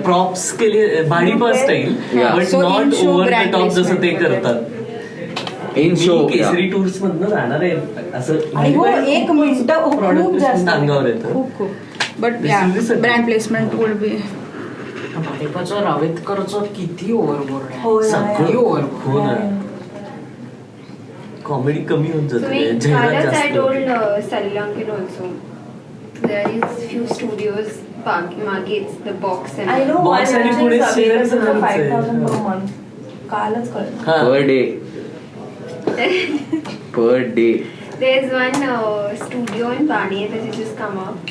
A: props केले Bhadipa style but
J: So
A: not
J: in show
A: over the
J: brand
A: top जसं
J: placement
A: ते
J: वगैरे.
A: करतात.
B: In
A: मी
B: show.
A: केसरी टूर्स मधनं जाणार आहे असं
G: आणि हो एक मिनिट खूप जास्त
A: अंगावर येतं.
J: खूप बट
A: This
J: या
A: is the second.
J: Brand placement would be
E: भाडेपाचं रावेतकरचं किती ओव्हरबोर्ड आहे
G: हो
E: किती ओव्हरबोर्ड
A: हो ना कॉमेडी कमी होत
D: So
A: जाते
D: we
A: जाहिरात
D: Kala's I
A: जास्त
D: told Sallankin also. There is few studios, मागे it's the box and
G: I know
A: Box
G: one
A: आणि
G: which
A: पुढे
G: is available
A: shares
G: for
A: आहे.
G: 5,000 per month. कालच कळलं.
A: हा.
B: Per day. Per day.
D: there's one studio in Pune that has just come up,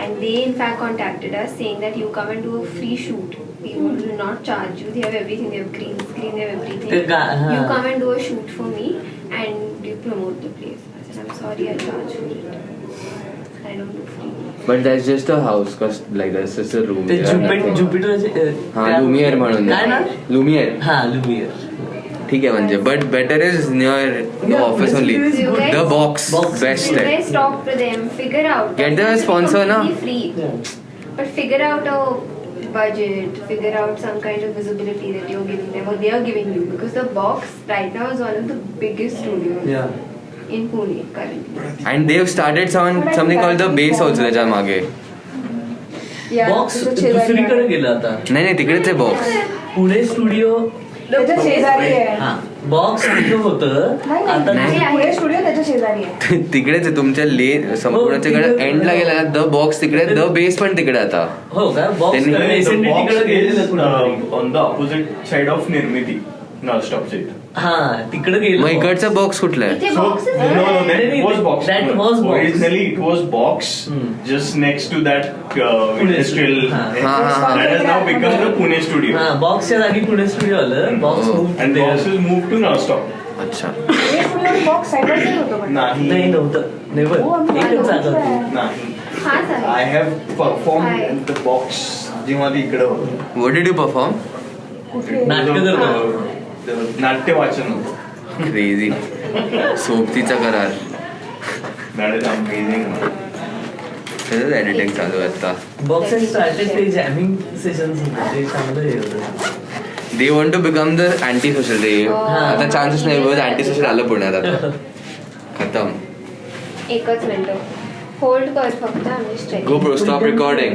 D: and they in fact contacted us saying that you come and do a free shoot. We will not charge you. They have everything. They have green screen. They have everything.
A: ते गा- हा.
D: You come and do a shoot for me, and you promote the place. I said, I'm sorry, I'll charge for it. I don't do free.
B: But that's just a house cost. Like that's just a room.
A: ते
B: Yeah.
A: Jupiter
B: हा Lumière म्हणून
A: काय ना
B: Lumière
A: हा Lumière
B: ठीक आहे म्हणजे but better is near the office only
D: You guys-
B: the box best
D: You
B: आहे
D: guys talk to them, figure out.
B: Get the
D: It's
B: sponsor, na?
D: completely free. But figure out a budget, figure out some kind of visibility that you're giving them or they are giving you. Because the box right now is one of the biggest studios in Pune currently.
B: and they've started something called the base also त्याच्या मागे
A: box दुसरीकडे गेला आता
B: नाही तिकडेच आहे box
A: Pune studio
G: त्याच्या शेजारी आहे.
A: हा बॉक्स तिथं होतं आता
G: नाही पुढे स्टुडिओ त्याच्या शेजारी आहे.
B: तिकडेच आहे तुमच्या लेन संपूर्ण तिकडे एंडला गेला द बॉक्स तिकडे द बेस पण तिकडे आता
A: हो का बॉक्स
B: त्यांनी-
F: The box
A: तिकडे गेलेलं
F: is on the opposite side of Nirmiti, non-stop it.
A: हा तिकडे गेलं
B: मग इकडचा बॉक्स कुठला आहे
D: इथे
F: So
D: boxes
F: no,
D: आहे.
F: that was box.
A: That was box.
F: Originally it was box, just next to that industrial.
A: Ha.
B: हा हा
F: That has now become the Pune studio,
A: हा बॉक्सच्या जागी पुणे स्टुडिओ आलं box
F: and the box is moved to non-stop.
B: अच्छा
G: पुढे studio box साईडवरच होतो पण.
F: Nahi,
A: नाही नव्हतं नेव्हर
G: हो, आम्ही
A: एकच जागा होती.
F: nahi.
D: हाच आहे.
F: I have performed
D: Hi.
F: in the box. जेव्हा ती इकडे होतं.
B: व्हॉट डिड यू परफॉर्म
G: कुठे
A: नाटकं करतो
F: नाट्य वाचन होतं.
B: क्रेझी सोबतीचा करार
F: That is amazing.
B: त्याचं एडिटिंग चालू आहे आता
A: बॉक्स आणि स्टार्टेड ते जॅमिंग सेशन्स होते ते चांगलं हे होतं
B: they want to become the anti social ते आता चान्सेस नाही बिकॉज अँटी सोशल आलं पुण्यात आता खतम
D: एकच मिनिट होल्ड कर फक्त आम्ही स्ट्रेच
B: गो प्रो स्टॉप रेकॉर्डिंग